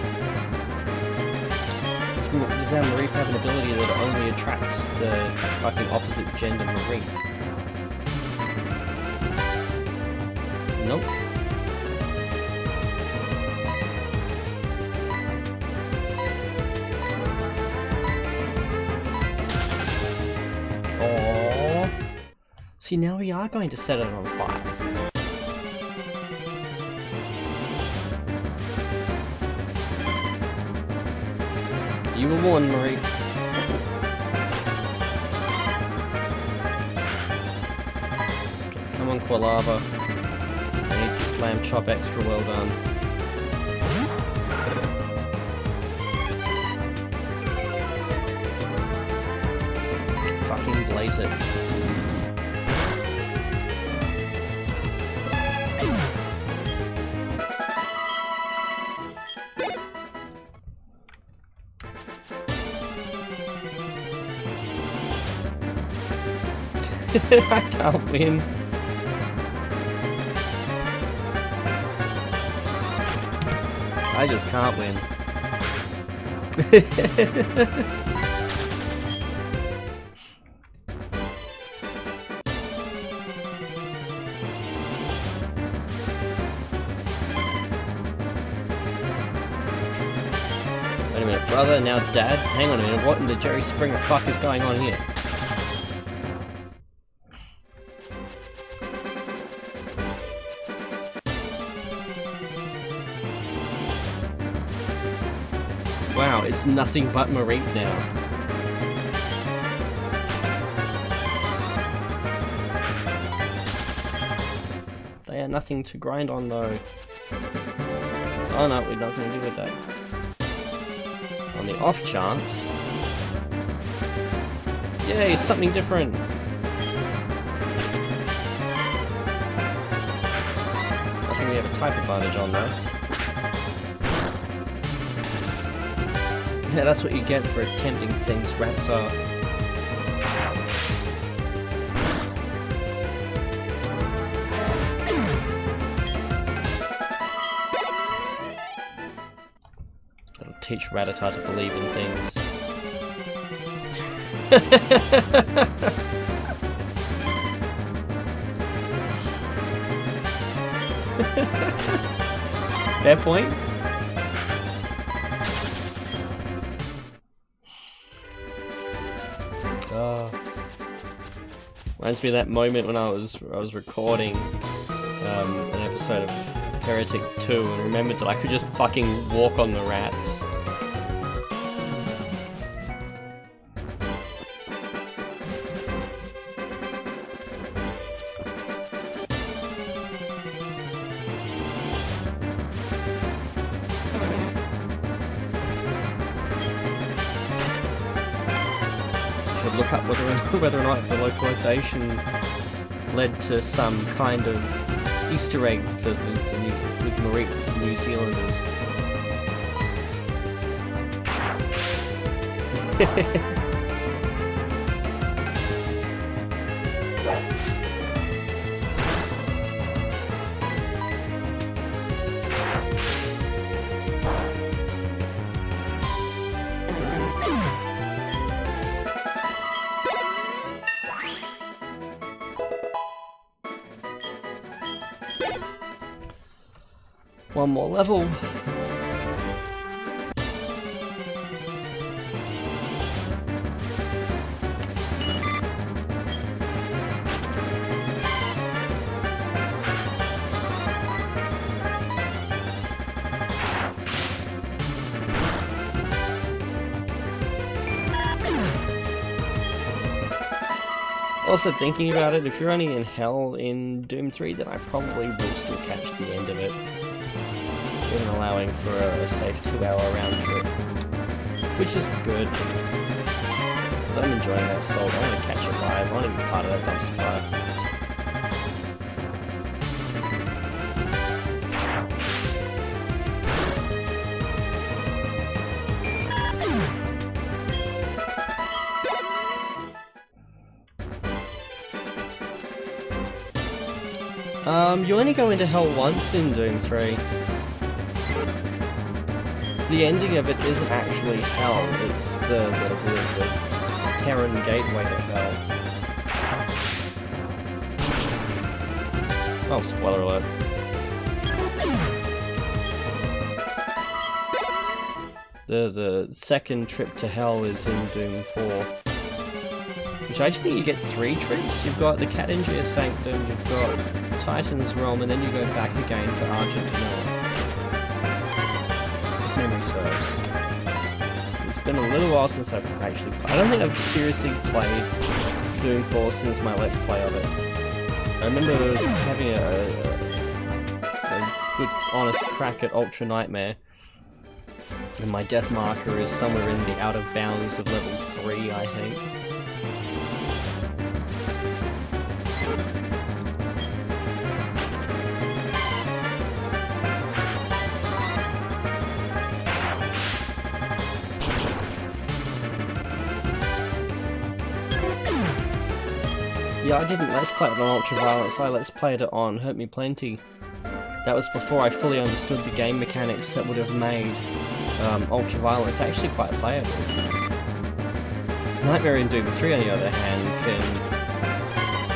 Does our Marie have an ability that only attracts the fucking opposite gender Marie? Nope. Aww. See, now we are going to set it on fire. You were warned, Marie. Come on, Quilava. I need the slam chop extra well done. Fucking blaze it. I can't win. I just can't win. Wait a minute, brother, now dad? Hang on a minute, what in the Jerry Springer fuck is going on here? Wow, it's nothing but Mareep now. They are nothing to grind on though. Oh no, we're not going to deal with that. On the off chance... Yay, something different! I think we have a type advantage on though. Yeah, that's what you get for attempting things, Raptor. That'll teach Rattata to believe in things. Fair point. Reminds me of that moment when I was recording an episode of Heretic 2 and remembered that I could just fucking walk on the rats. Look up whether or not the localization led to some kind of Easter egg for with Mareep for the New Zealanders. One more level. Also thinking about it, if you're only in Hell in Doom 3, then I probably will still catch the end of it. Even allowing for a safe 2-hour round trip. Which is good. Because I'm enjoying that Soul. I want to catch a vibe. I want to be part of that dumpster fire. You only go into hell once in Doom 3. The ending of it isn't actually hell, it's the Terran gateway to hell. Oh, spoiler alert. The second trip to hell is in Doom 4. Which I actually think you get 3 trips. You've got the Catengir Sanctum, you've got Titan's Realm, and then you go back again for Argentina. If memory serves. It's been a little while since I've actually played. I don't think I've seriously played Doom 4 since my Let's Play of it. I remember having a good, honest crack at Ultra Nightmare. And my death marker is somewhere in the out of bounds of level 3, I think. Yeah, I didn't Let's Play it on Ultraviolence, I Let's Played it on Hurt Me Plenty. That was before I fully understood the game mechanics that would have made Ultraviolence actually quite playable. Nightmare in Doom 3, on the other hand, can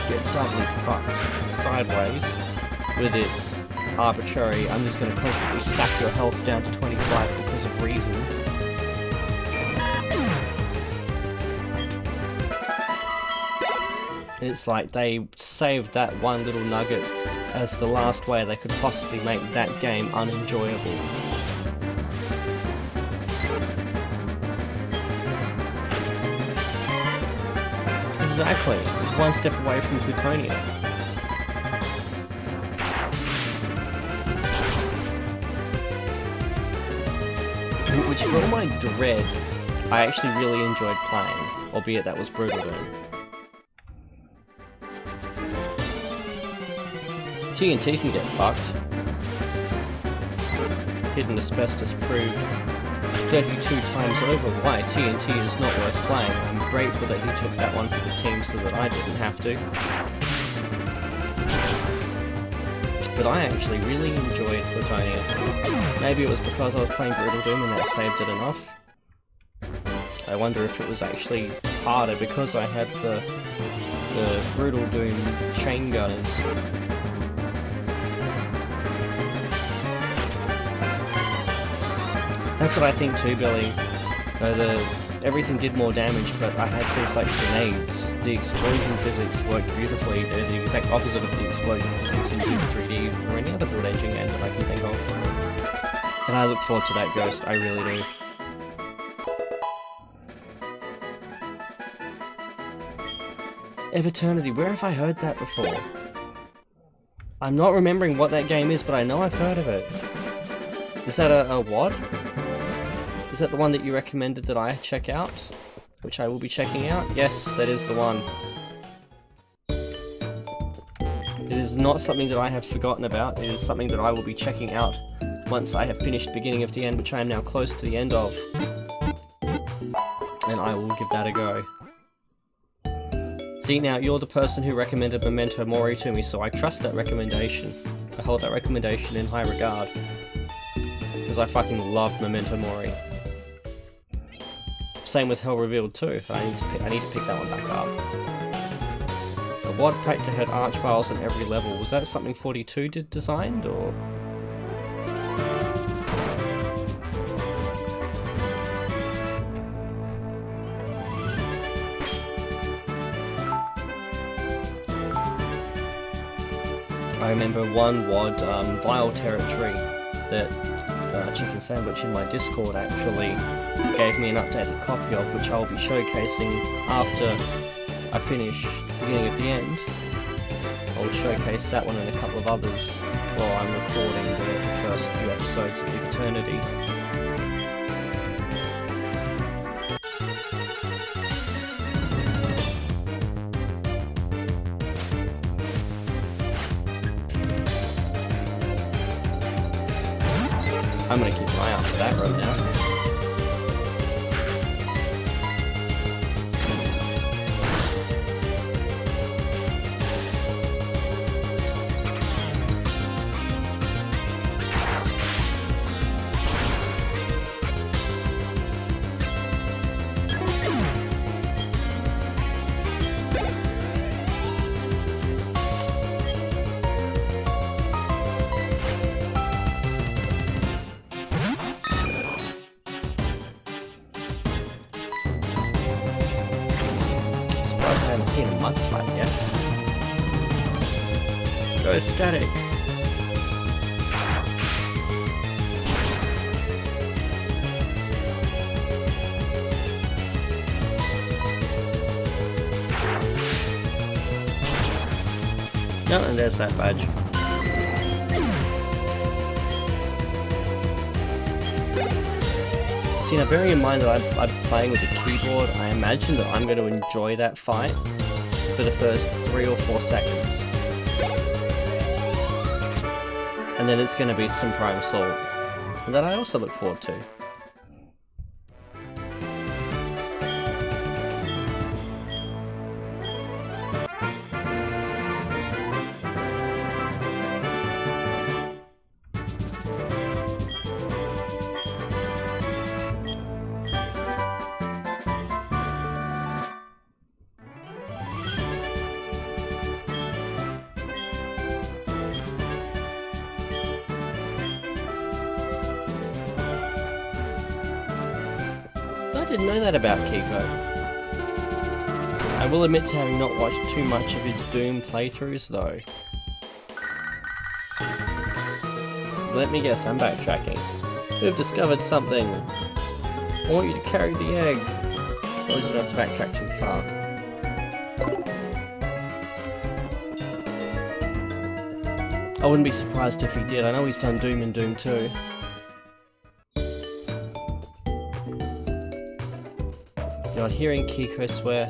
get doubly fucked sideways with its arbitrary, I'm just going to constantly sack your health down to 25 because of reasons. It's like they saved that one little nugget as the last way they could possibly make that game unenjoyable. Exactly, it's one step away from Plutonia. Which, for all my dread, I actually really enjoyed playing, albeit that was Brutal Doom. TNT can get fucked. Hidden Asbestos proved 32 times over why TNT is not worth playing. I'm grateful that he took that one for the team so that I didn't have to. But I actually really enjoyed Plutonia. Maybe it was because I was playing Brutal Doom and that saved it enough. I wonder if it was actually harder because I had the Brutal Doom chain gunners. That's what I think too, Billy. Everything did more damage, but I had things like grenades. The explosion physics worked beautifully. They're the exact opposite of the explosion physics in Doom 3D or any other build engine game that I can think of. And I look forward to that, Ghost, I really do. Eviternity, where have I heard that before? I'm not remembering what that game is, but I know I've heard of it. Is that a what? Is that the one that you recommended that I check out? Which I will be checking out? Yes, that is the one. It is not something that I have forgotten about, it is something that I will be checking out once I have finished Beginning of the End, which I am now close to the end of. And I will give that a go. See, now, you're the person who recommended Memento Mori to me, so I trust that recommendation. I hold that recommendation in high regard. Because I fucking love Memento Mori. Same with Hell Revealed too. I need to pick that one back up. The WAD pack that had arch files in every level, was that something 42 designed, or...? I remember one WAD Vile Territory that Chicken Sandwich in my Discord actually gave me an updated copy of, which I'll be showcasing after I finish Beginning of the End. I'll showcase that one and a couple of others while I'm recording the first few episodes of Eternity. I'm gonna keep an eye out for that road now. surprised I haven't seen a mudslide yet. Go static! No, and there's that badge. See, now bearing in mind that I'm playing with a keyboard, I imagine that I'm going to enjoy that fight for the first 3 or 4 seconds. And then it's going to be some Prime Assault. And that I also look forward to. I didn't know that about Kiko. I will admit to having not watched too much of his Doom playthroughs though. Let me guess, I'm backtracking. We've discovered something. I want you to carry the egg. Or is it not to backtrack too far? I wouldn't be surprised if he did. I know he's done Doom and Doom 2. God, hearing Kiko swear.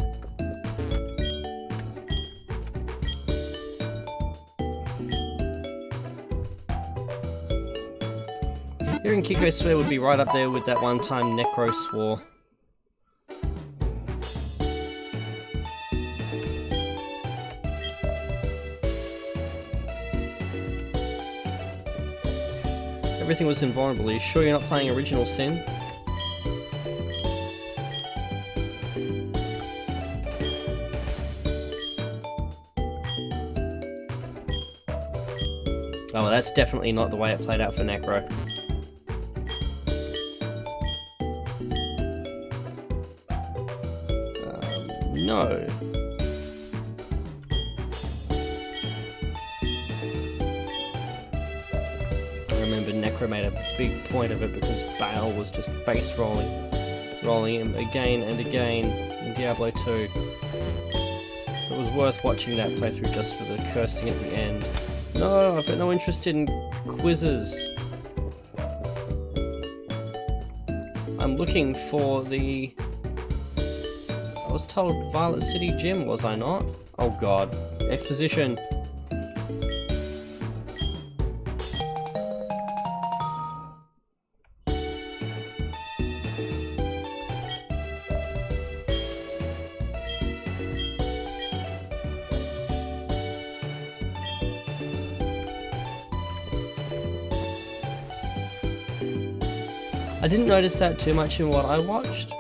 Hearing Kiko swear would be right up there with that one time Necro swore. Everything was invulnerable. Are you sure you're not playing Original Sin? Oh, well, that's definitely not the way it played out for Necro. No. I remember Necro made a big point of it because Bale was just face rolling him again and again in Diablo 2. It was worth watching that playthrough just for the cursing at the end. No, I've got no interest in quizzes. I'm looking for the... I was told Violet City Gym, was I not? Oh god. Exposition. I didn't notice that too much in what I watched.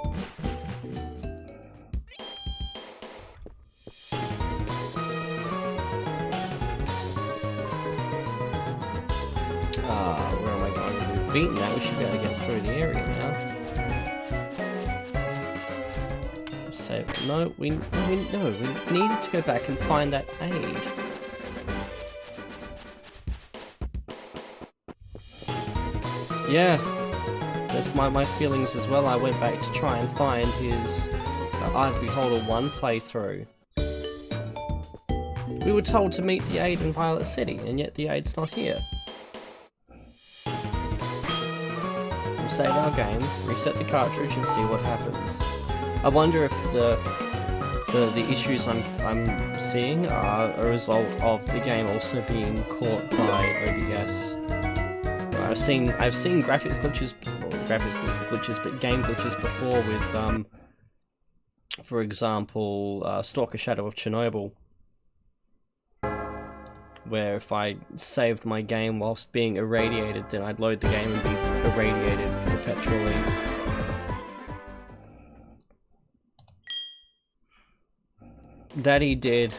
Where am I going? We've beaten that, we should be able to get through the area now. Save. No, we needed to go back and find that aid. Yeah. That's my feelings as well. I went back to try and find his Eye of Beholder 1 playthrough. We were told to meet the aid in Violet City, and yet the aid's not here. We'll save our game, reset the cartridge, and see what happens. I wonder if the issues I'm seeing are a result of the game also being caught by OBS. I've seen graphics glitches, but game glitches before with, for example, Stalker Shadow of Chernobyl, where if I saved my game whilst being irradiated, then I'd load the game and be irradiated perpetually. That he did,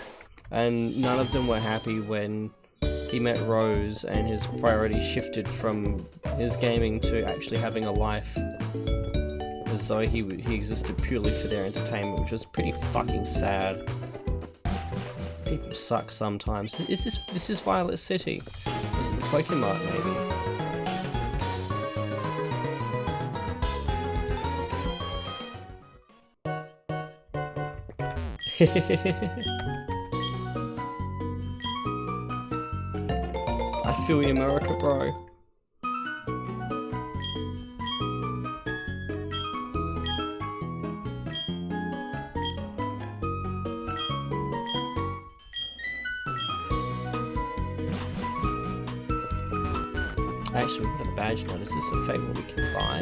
and none of them were happy when he met Rose and his priorities shifted from his gaming to actually having a life as though he existed purely for their entertainment, which was pretty fucking sad. People suck sometimes. This is Violet City? Was it the Pokemon maybe? I feel you, America, bro. Actually, we've got a badge now. Is this a fable we can buy?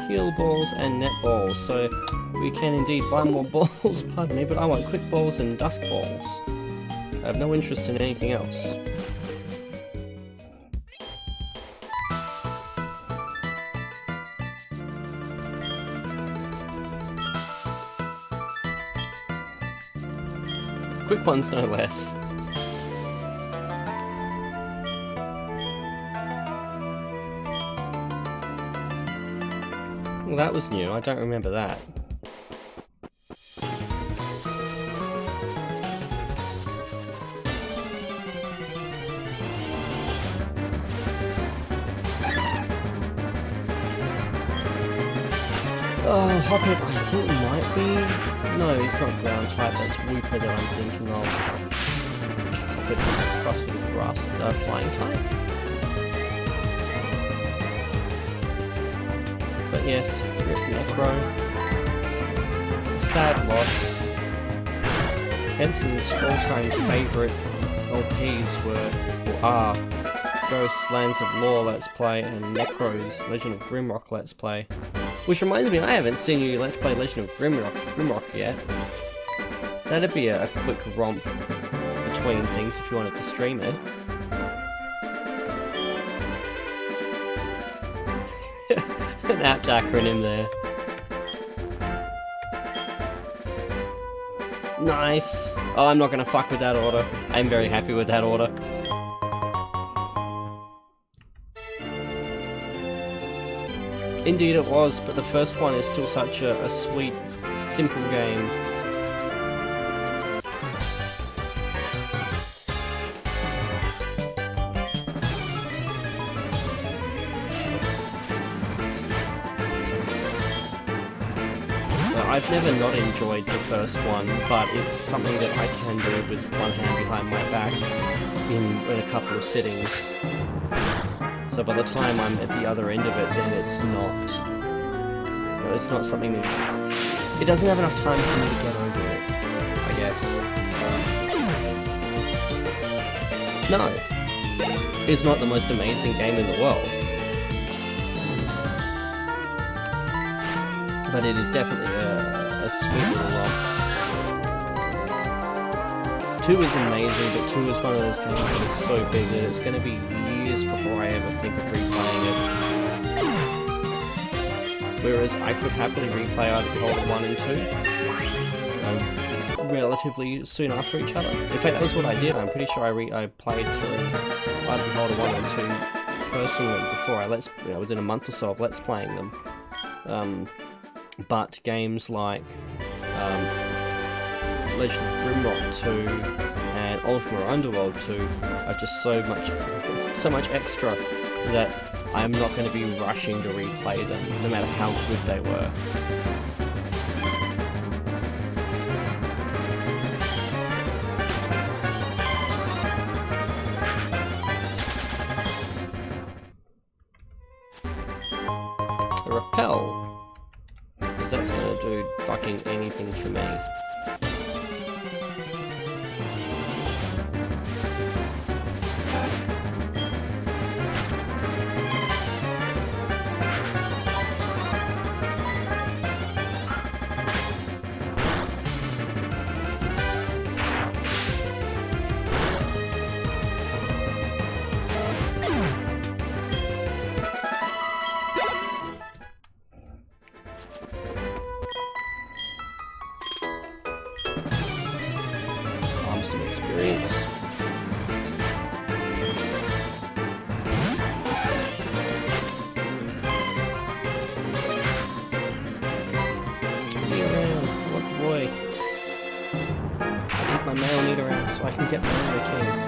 Heal balls and net balls, so we can indeed buy more balls, pardon me, but I want quick balls and dusk balls. I have no interest in anything else. Quick ones no less. Well, that was new. I don't remember that. Oh, Hoppet, I think it might be... No, it's not ground type, that's Wooper that I'm thinking of. Hoppet is crossed with a grass, flying type. But yes, Rip Necro. Sad loss. Henson's all-time favourite LPs were, or are, Ghosts, Lands of Lore Let's Play and Necro's Legend of Grimrock Let's Play. Which reminds me, I haven't seen you Let's Play Legend of Grimrock yet. That'd be a quick romp between things if you wanted to stream it. An apt acronym there. Nice! Oh, I'm not gonna fuck with that order. I'm very happy with that order. Indeed it was, but the first one is still such a sweet, simple game. I've never not enjoyed the first one, but it's something that I can do with one hand behind my back in a couple of sittings. So by the time I'm at the other end of it, then it's not... You know, it's not something that... It doesn't have enough time for me to get over it, I guess. No. It's not the most amazing game in the world. But it is definitely a sweet little romp. 2 is amazing, but 2 is one of those games that is so big that it's going to be years before I ever think of replaying it. Whereas I could happily replay Art of Beholder 1 and 2 relatively soon after each other. In fact, that was what I did. I'm pretty sure I played through Art of Beholder 1 and 2 personally before I within a month or so of Let's Playing them. But games like Legend of Grimrock 2 and Ultima Underworld 2 are just so much extra that I'm not going to be rushing to replay them, no matter how good they were. Repel. Because that's gonna do fucking anything for me. need around so I can get my own king.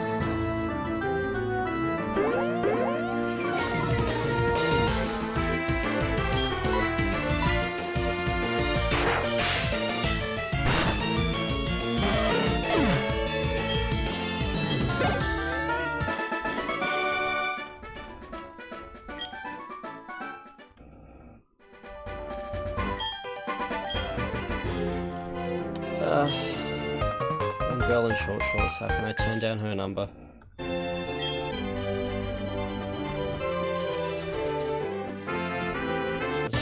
One girl in short shorts, how can I turn down her number? Is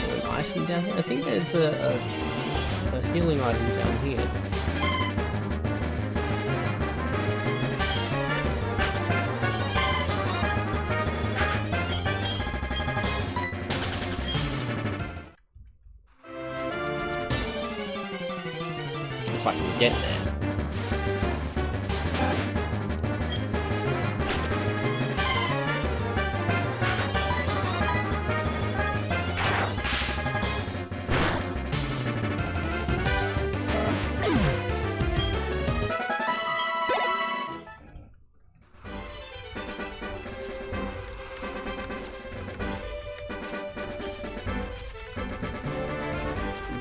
there an item down here? I think there's a healing item down here. If I can get there.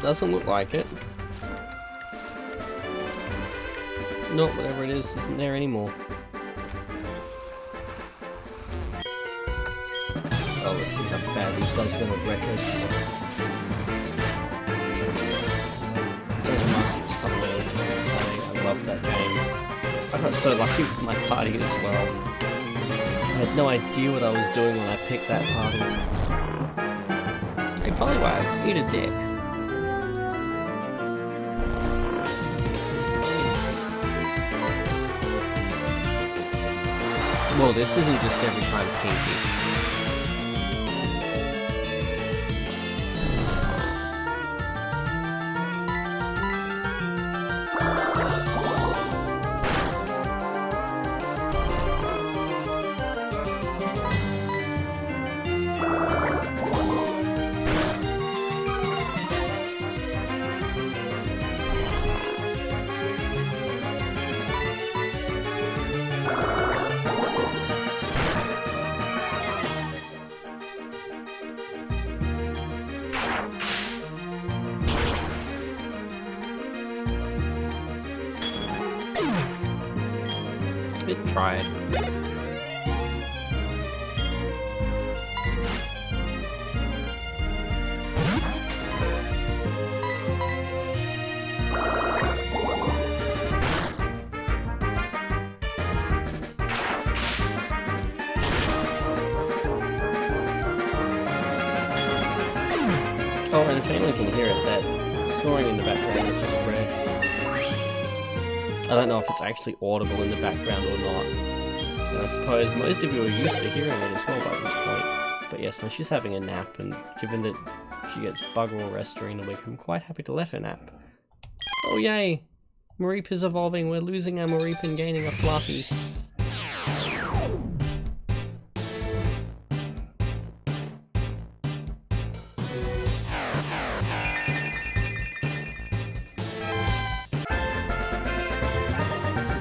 Doesn't look like it. Nope, whatever it is isn't there anymore. Oh, let's see how bad these guys are gonna wreck us. Dungeon Master was something I love that game. I got so lucky with my party as well. I had no idea what I was doing when I picked that party. Hey, Polywag, eat a dick. Well, this isn't just every time kinky. Try it. Oh, and if anyone can hear it, that snoring in the background is just red. I don't know if it's actually audible in the background or not. And I suppose most of you are used to hearing it as well by this point. But yes, no, she's having a nap, and given that she gets bugger or rest during the week, I'm quite happy to let her nap. Oh yay! Mareep is evolving, we're losing our Mareep and gaining a Fluffy.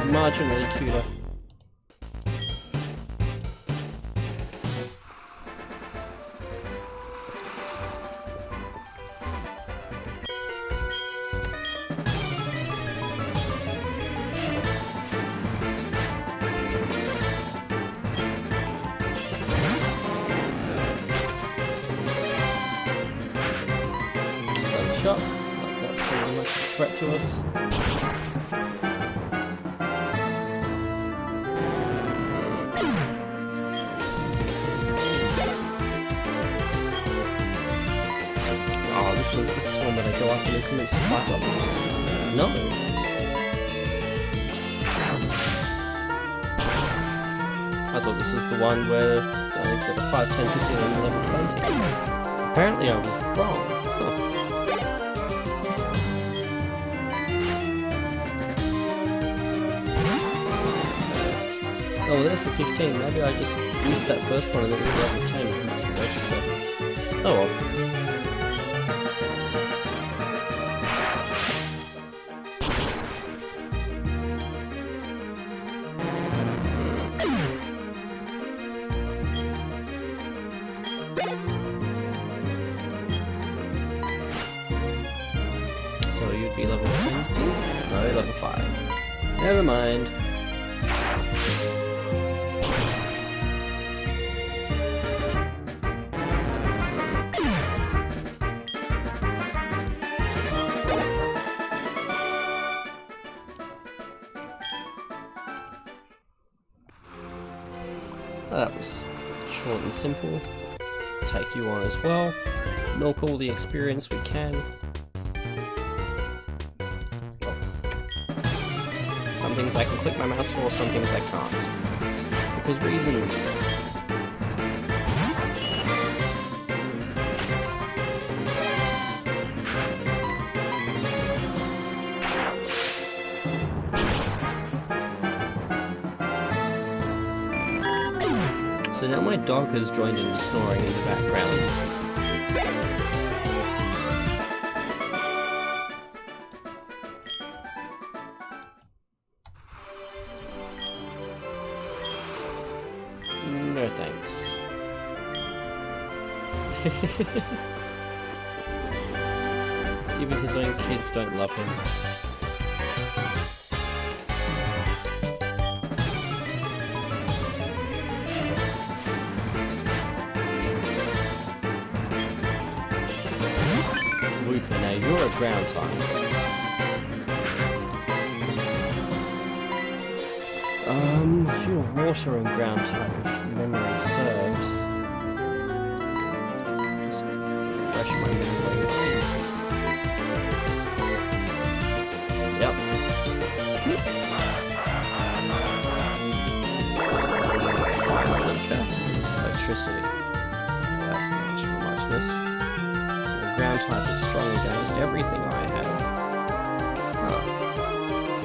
Marginally cuter. Shot. That's pretty much a threat to us. This is one where they go up and increments of 5 levels. No. I thought this was the one where I got a 5, 10, 15 and level 20. Apparently I was wrong. Huh. Oh, there's the 15. Maybe I just missed that first one and it was level 10. Register. Oh well. be level 20? No, level 5. Never mind. That was short and simple. Take you on as well. Milk all the experience we can. Some things I can click my mouse for, some things I can't. Because reasons. So now my dog has joined in snoring in the background. No thanks. See, even his own kids don't love him. Now you're a ground type. You're water and ground type if memory serves. Just refresh my memory. Yep. Fire nature. Electricity. That's much for muchness. Ground type is strong against everything I have. Oh.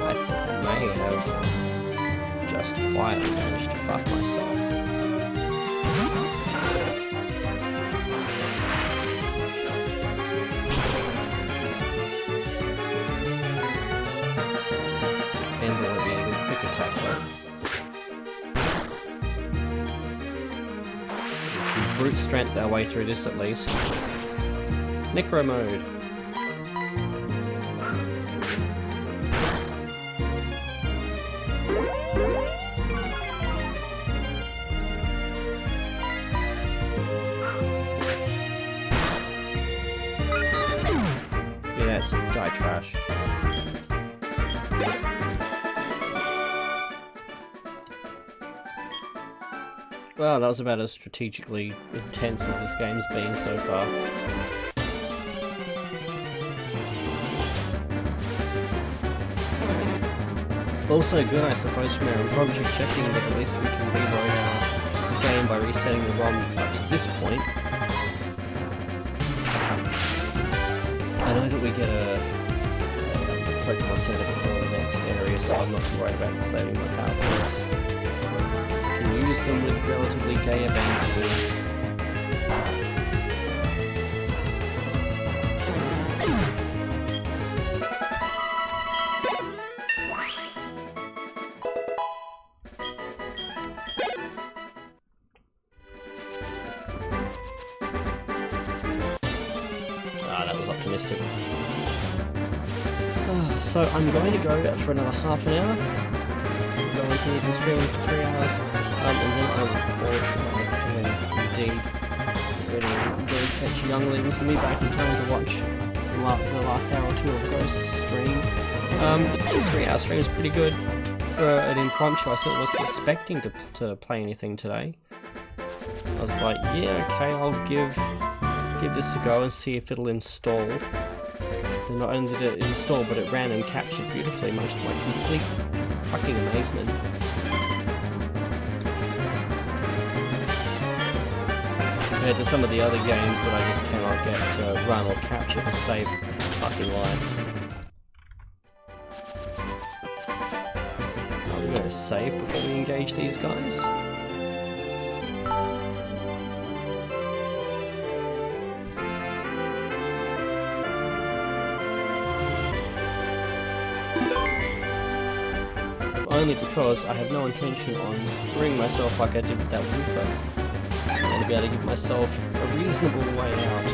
I think I may have just quietly managed to fuck myself. And there will be a good quick attack though. Brute strength our way through this at least. Necro mode. Yeah, that's die trash. Well, that was about as strategically intense as this game's been so far. Also good, I suppose, from our impromptu checking that at least we can reload our game by resetting the ROM up to this point. I know that we get a Pokemon Center before the next area, so I'm not too worried about saving my power points. Can use them with relatively gay abandonment. So I'm going to go for another half an hour, go into the streaming for 3 hours, and then I will record so I can indeed really catch younglings and be back in time to watch the last hour or two of Ghost's stream. The 3 hour stream is pretty good for an impromptu. I certainly wasn't expecting to play anything today. I was like, yeah, okay, I'll give this a go and see if it'll install. And not only did it install, but it ran and captured beautifully, much to my complete fucking amazement. Compared to some of the other games that I just cannot get to run or capture to save fucking life. Are we going to save before we engage these guys? Only because I have no intention on bringing myself like I did with that Wooper. I want to be able to give myself a reasonable way out.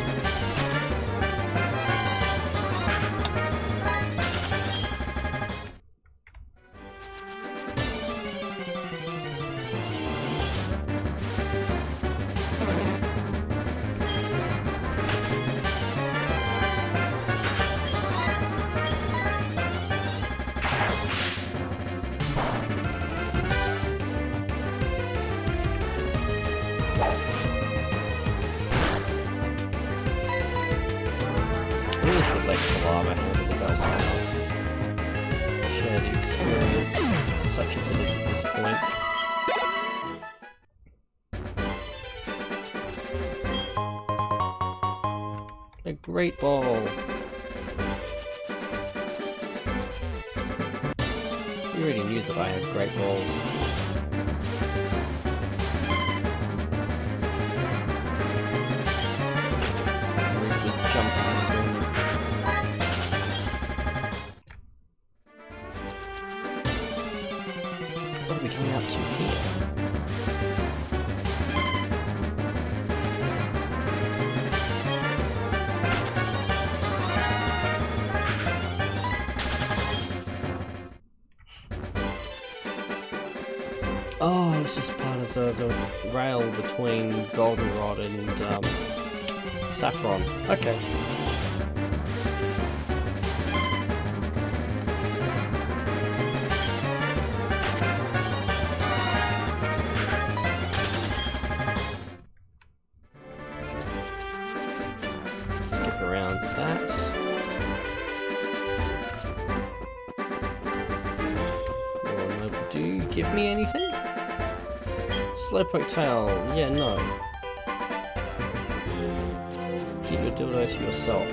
such as it is at this point. A great ball. You already knew that I had great balls. Just jumping and doing it. What are we coming up to here? Oh, it's just part of the rail between Goldenrod and Saffron. Okay. Skip around that. Do you give me anything? Slowpoke tail, yeah, no. Keep your dildo to yourself.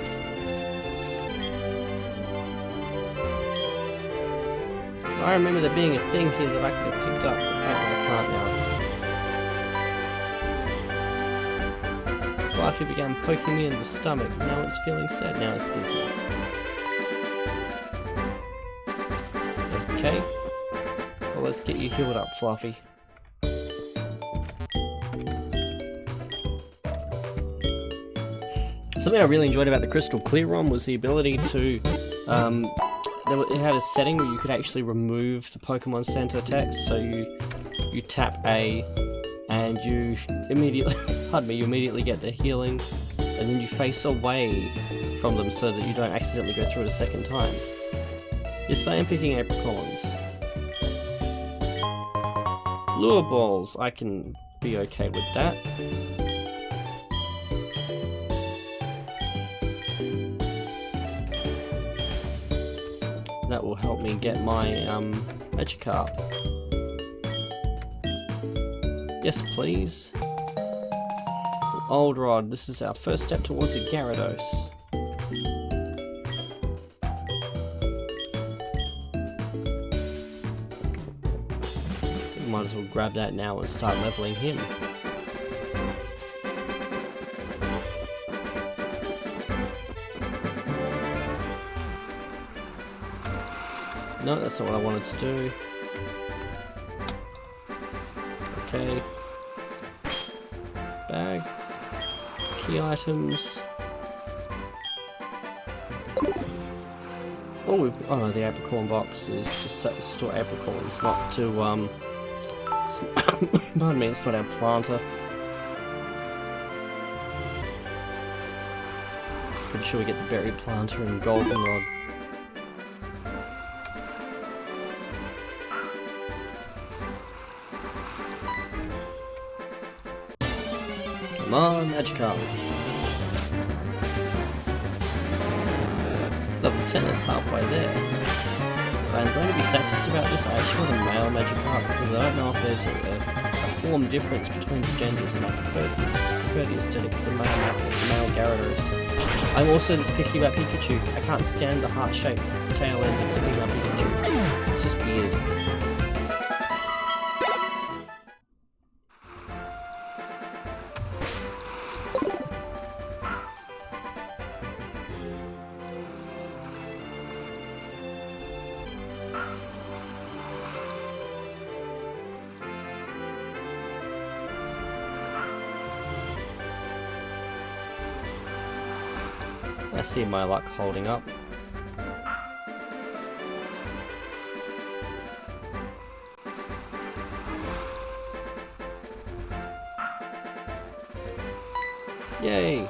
I remember there being a thing here that I could have picked up, but apparently I can't now. Fluffy began poking me in the stomach, now it's feeling sad, now it's dizzy. Okay. Well, let's get you healed up, Fluffy. Something I really enjoyed about the Crystal Clear ROM was the ability to, it had a setting where you could actually remove the Pokemon Center text, so you tap A, and you immediately, pardon me, you immediately get the healing, and then you face away from them so that you don't accidentally go through it a second time. Yes, I am picking apricorns. Lure balls, I can be okay with that. That will help me get my Magikarp. Yes, please. Old Rod, this is our first step towards a Gyarados. Might as well grab that now and start leveling him. No, that's not what I wanted to do. Okay. Bag. Key items. Oh, oh, the apricorn box is to store apricorns, not to, pardon me, it's not our planter. Pretty sure we get the berry planter and goldenrod. Come on, Magikarp. Level 10, it's halfway there. But I'm going to be sexist about this. I actually want a male Magikarp because I don't know if there's a form difference between the genders, and I prefer the aesthetic of the male Gyarados. I'm also this picky about Pikachu. I can't stand the heart-shaped tail end of the female Pikachu. It's just weird. I see my luck holding up. Yay!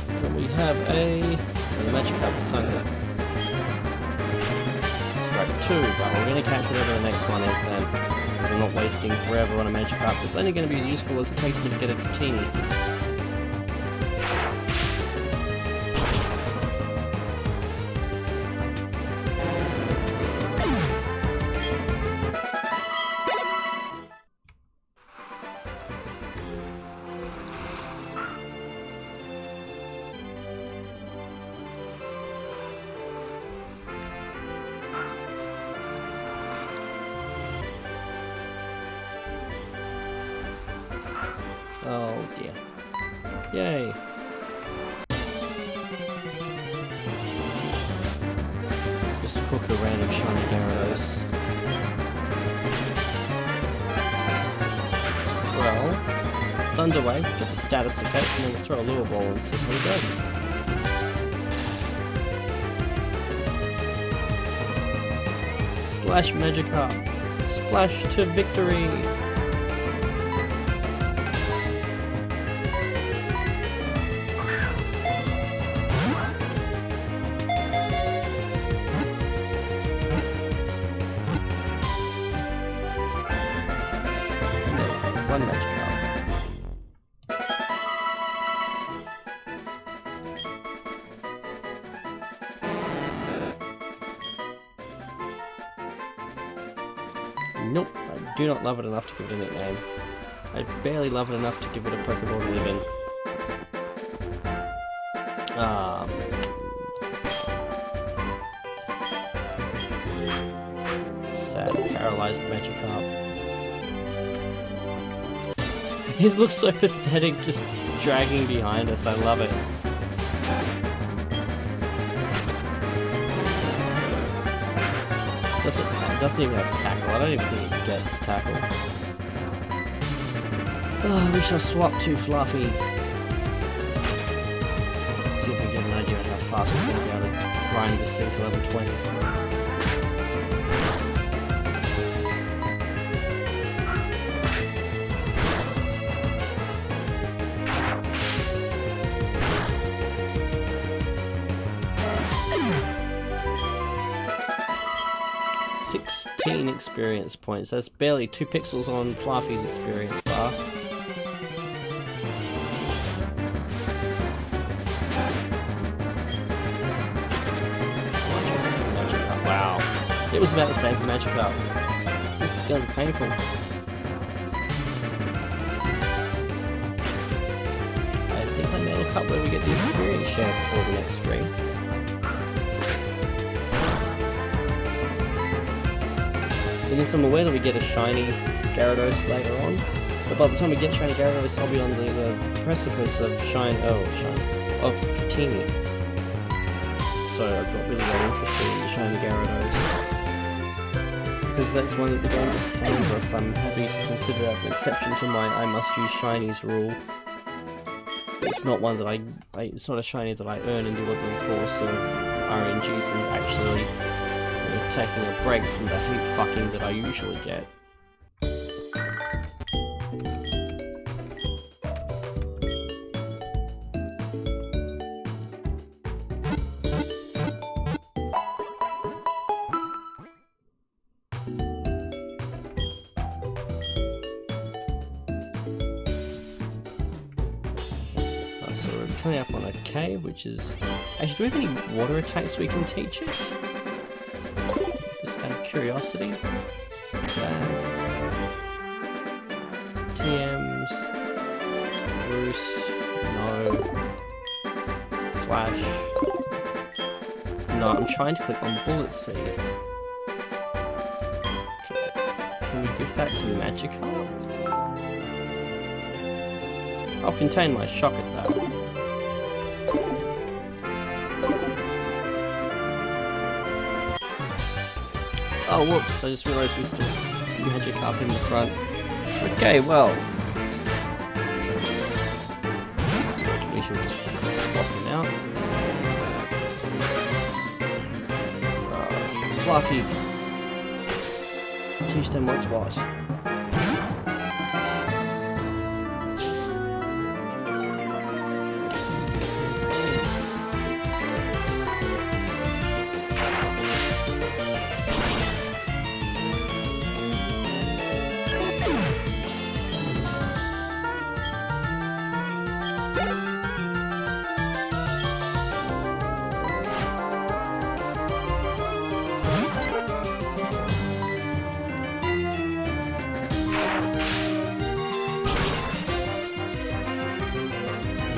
And we have a Magikarp Thunder. Strike 2, but we're going to catch whatever the next one is then. Because I'm not wasting forever on a Magikarp. It's only going to be as useful as it takes me to get a Dratini. Oh dear. Yay. Just cook a random shiny Gyarados. Well, Thunder Wave, get the status effects, and then we'll throw a lure ball and see how we go. Splash Magikarp! Splash to victory! One Magikarp. Nope, I do not love it enough to give it a nickname. I barely love it enough to give it a Pokeball to live in. Sad, paralyzed Magikarp. It looks so pathetic just dragging behind us, I love it. It doesn't even have tackle, I don't even think it gets tackle. Oh, we shall swap to Fluffy. See if we get an idea of how fast we're going to be able to grind this thing to level 20. 16 experience points. That's barely 2 pixels on Fluffy's experience bar. Wow. It was about the same for Magikarp. This is going to be painful. I think I may look up where we get the experience share before the next stream. Because I'm aware that we get a shiny Gyarados later on, but by the time we get shiny Gyarados, I'll be on the precipice of of Dratini. So I've got really no interest in the shiny Gyarados. Because that's one that the game just hands us. I'm happy to consider that an exception to my I must use shinies rule. It's not one that it's not a shiny that I earn in the ordinary course of RNGs. Is actually taking a break from the hate fucking that I usually get. So we're coming up on a cave, which is... Actually, do we have any water attacks we can teach it? Curiosity. TMs. Roost. No. Flash. No, I'm trying to click on Bullet Seed. Okay. Can we give that to Magikarp? I'll contain my shock at that. Oh, whoops, I just realised we still Magikarp in the front. Okay, well. We should just swap him out. Fluffy. Teach them what's what.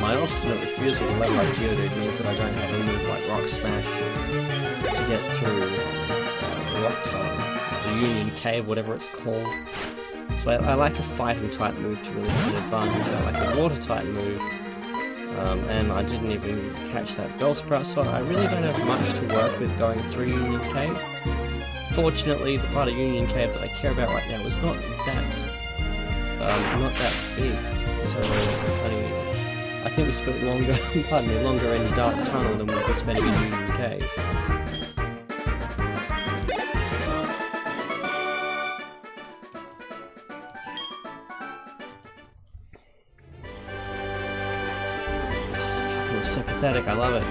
My obstinate refusal to level up Geodude means that I don't have a move like Rock Smash to get through Rock Time, the Union Cave, whatever it's called. So I like a fighting type move to really have an advantage. I like a water type move. And I didn't even catch that Bellsprout, so I really don't have much to work with going through Union Cave. Fortunately, the part of Union Cave that I care about right now is not that big. So I think we spent longer, longer in the Dark Tunnel than we've been spending in Union Cave. So pathetic, I love it.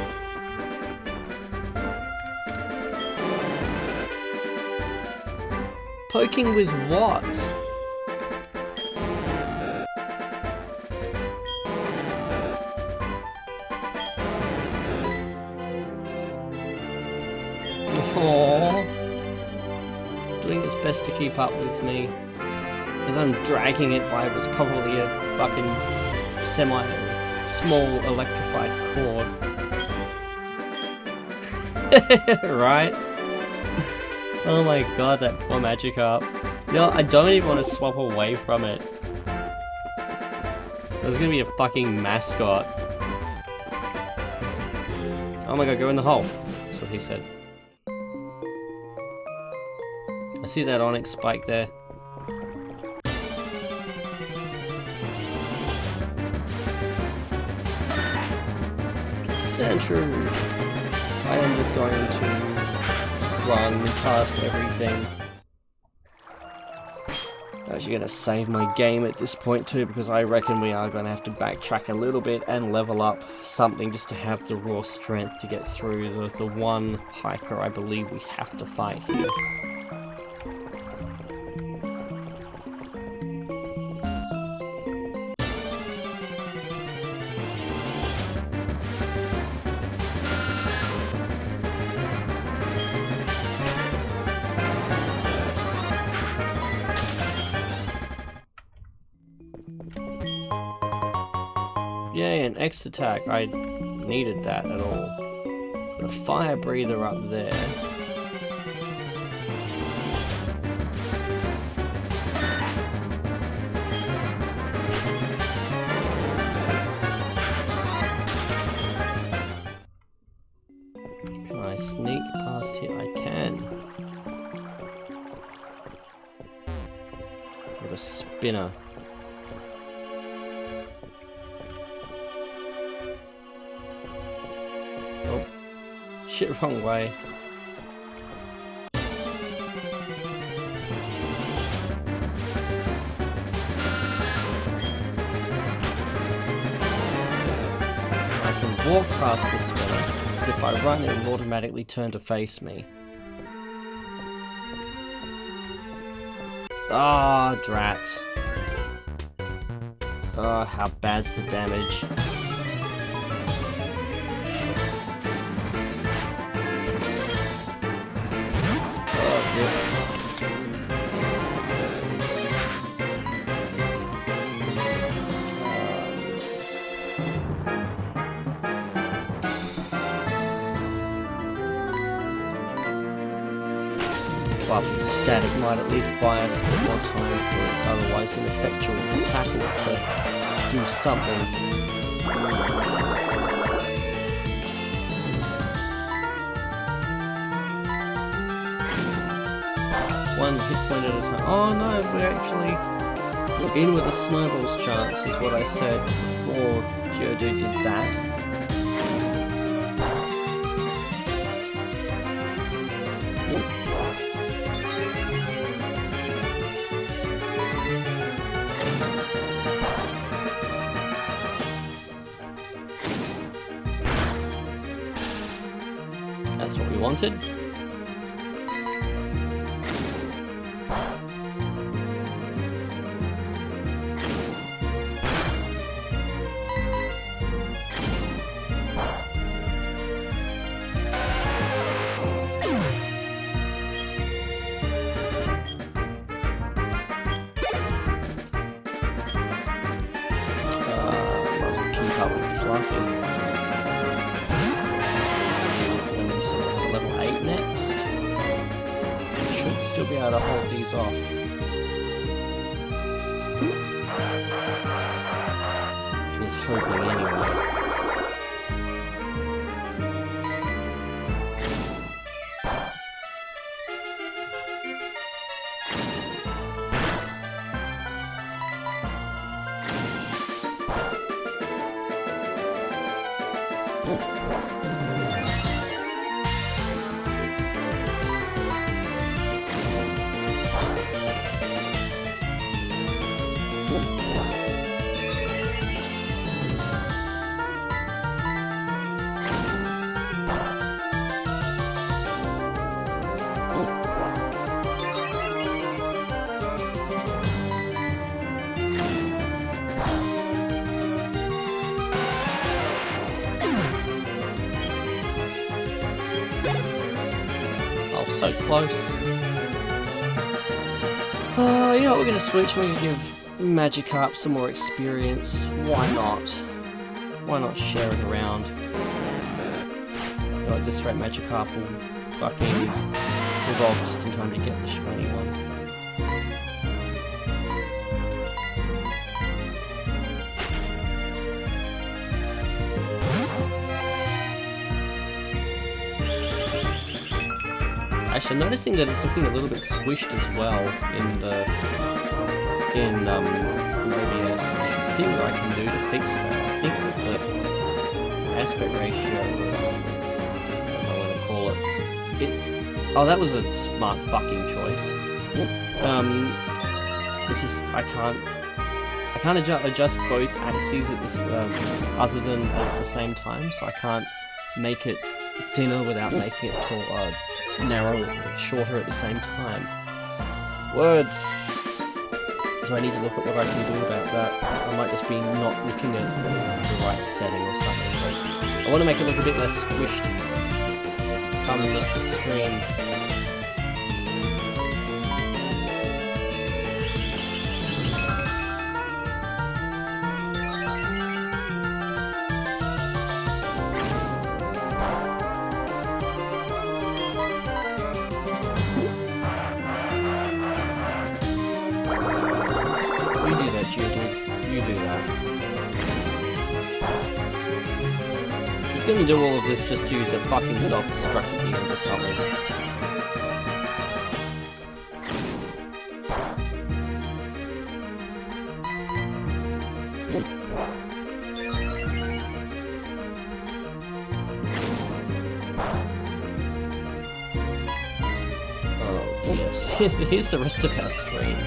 Poking with what? Aww. Doing its best to keep up with me. As I'm dragging it by what's probably a fucking small electrified cord. Right? Oh my god, that poor Magikarp. You know, I don't even want to swap away from it. There's gonna be a fucking mascot. Oh my god, go in the hole. That's what he said. I see that Onyx spike there. True. I am just going to run past everything. I'm actually going to save my game at this point too, because I reckon we are going to have to backtrack a little bit and level up something just to have the raw strength to get through the one hiker I believe we have to fight here. Yay, an X attack. I needed that at all. Got a fire breather up there. Can I sneak past here? I can. Got a spinner. Shit, wrong way. I can walk past the spinner, but if I run it will automatically turn to face me. Ah, oh, drat. Oh, how bad's the damage? Well, static might at least buy us a bit more time for its otherwise ineffectual tackle to do something. One hit point at a time. Oh no, we're actually in with a snowball's chance, is what I said before Geodude did that. That's what we wanted. Keep up with the fluffing. Level 8 next. Should still be able to hold these off. He's hoping anyway. So close. You know what, we're gonna switch. We're gonna give Magikarp some more experience. Why not? Why not share it around? Like this threat Magikarp will fucking evolve just in time to get the shiny one. Actually, I'm noticing that it's looking a little bit squished as well in OBS. I should see what I can do to fix that. I think the aspect ratio, I don't know what to call it. Oh, that was a smart fucking choice. This is I can't adjust both axes at this other than at the same time, so I can't make it thinner without making it narrow, shorter at the same time. Words! So I need to look at what I can do about that. I might just be not looking at the right setting or something, but I want to make it look a bit less squished come next stream. You do that. He's gonna do all of this just to use a fucking self-destruct at the end or something. Oh, yes. Here's the rest of our screen.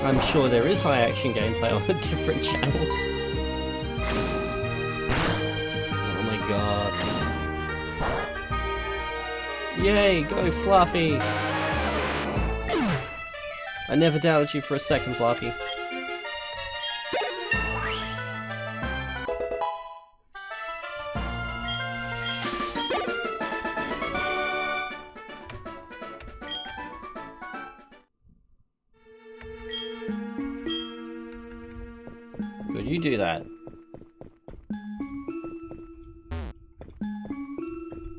I'm sure there is high action gameplay on a different channel. Oh my god. Yay, go Fluffy! I never doubted you for a second, Fluffy. Good, you do that.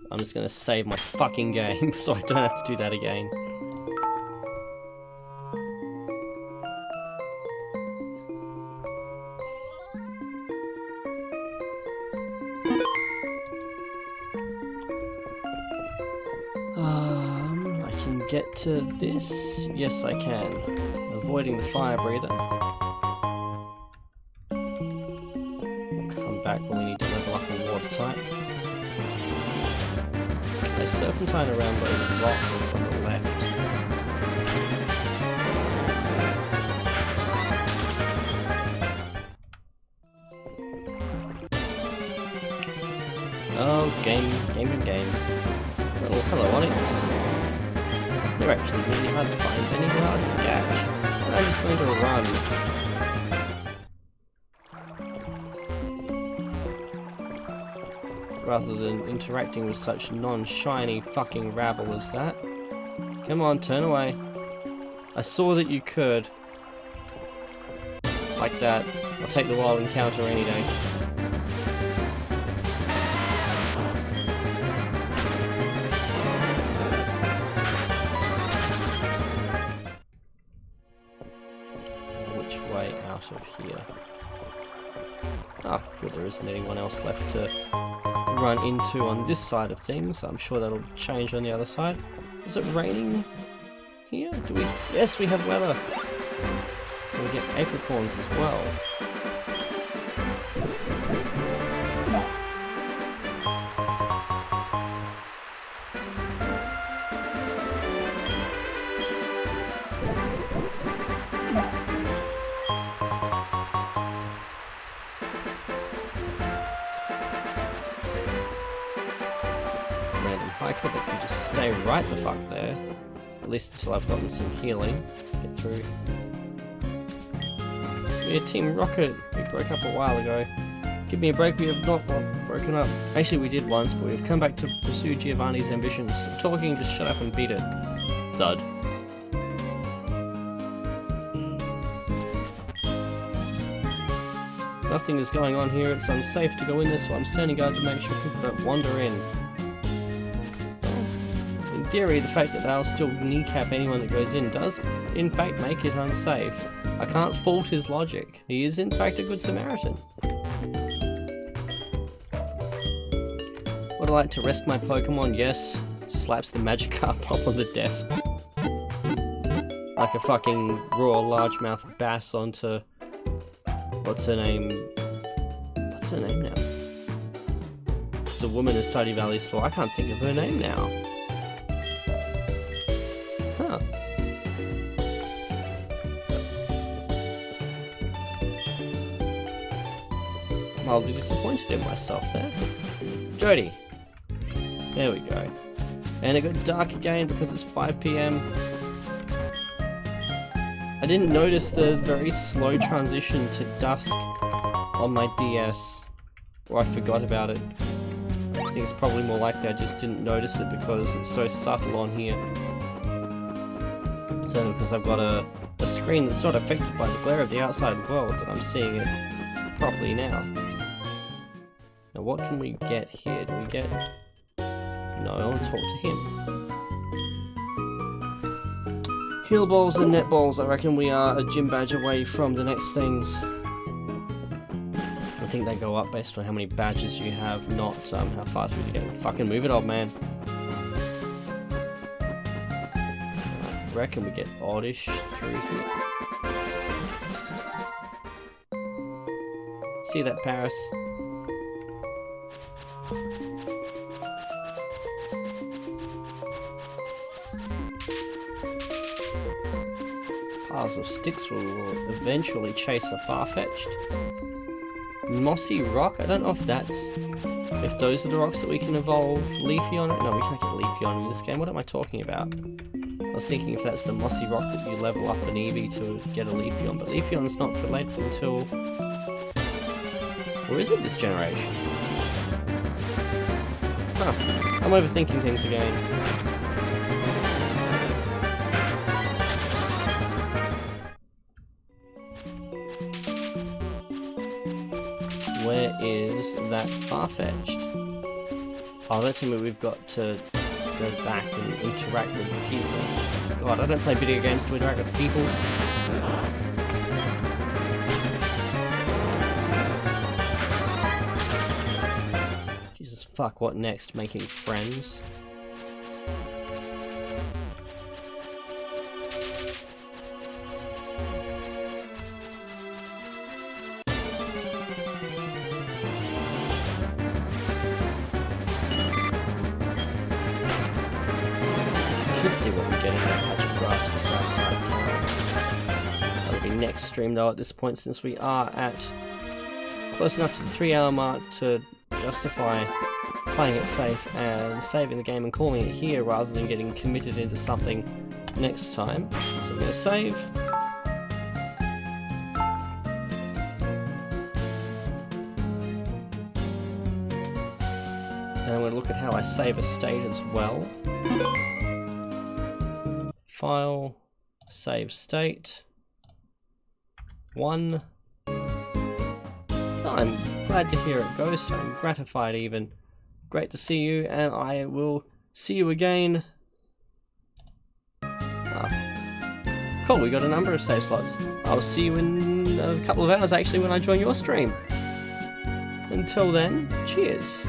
I'm just gonna save my fucking game so I don't have to do that again. I can get to this. Yes, I can. Avoiding the fire breather. Back when we need to level up a water type. Okay, serpentine around those rocks on the left. Oh, game. Little hello Onyx. They're actually really hard to find, they're really hard to catch. I'm just going to run. Rather than interacting with such non-shiny fucking rabble as that. Come on, turn away. I saw that you could. Like that. I'll take the wild encounter any day. Which way out of here? Ah, good, there isn't anyone else left to run into on this side of things. I'm sure that'll change on the other side. Is it raining here? Do we? Yes, we have weather. And we get apricorns as well. Hiker that can just stay right the fuck there. At least until I've gotten some healing. Get through. Yeah, Team Rocket. We broke up a while ago. Give me a break, we have not broken up. Actually, we did once, but we've come back to pursue Giovanni's ambitions. Stop talking, just shut up and beat it. Thud. Nothing is going on here, it's unsafe to go in there, so I'm standing guard to make sure people don't wander in. In theory, the fact that they'll still kneecap anyone that goes in does, in fact, make it unsafe. I can't fault his logic. He is, in fact, a good Samaritan. Would I like to rest my Pokemon? Yes. Slaps the Magikarp up on the desk. Like a fucking raw largemouth bass onto... What's her name? What's her name now? The woman in Stardew Valley's for. I can't think of her name now. Huh. Mildly disappointed in myself there. Jody. There we go. And it got dark again because it's 5 PM. I didn't notice the very slow transition to dusk on my DS, or I forgot about it. I think it's probably more likely I just didn't notice it because it's so subtle on here. So because I've got a screen that's not affected by the glare of the outside world that I'm seeing it properly now. Now what can we get here? Do we get... No, I want to talk to him. Heal balls and net balls, I reckon we are a gym badge away from the next things. I think they go up based on how many badges you have, not how far through the game. Fucking move it, old man. I reckon we get oddish through here. See that, Paris? Piles of sticks will eventually chase a Farfetch'd. Mossy rock? I don't know if those are the rocks that we can evolve Leafy on. No, we can't get Leafy on in this game. What am I talking about? I was thinking if that's the mossy rock that you level up an Eevee to get a Leafy on, but Leafy on is not for late until... Or is it this generation? Huh. I'm overthinking things again. Where is that Farfetch'd? Oh, that tells me we've got to go back and interact with people. God, I don't play video games to interact with people. Jesus fuck, what next? Making friends? Should see what we get in that patch of grass just outside town. That'll be next stream though at this point, since we are at close enough to the 3-hour mark to justify playing it safe and saving the game and calling it here rather than getting committed into something next time. So I'm going to save. And I'm going to look at how I save a state as well. File, save state. 1. Oh, I'm glad to hear it, Ghost. I'm gratified even. Great to see you, and I will see you again. Cool, we got a number of save slots. I'll see you in a couple of hours actually when I join your stream. Until then, cheers.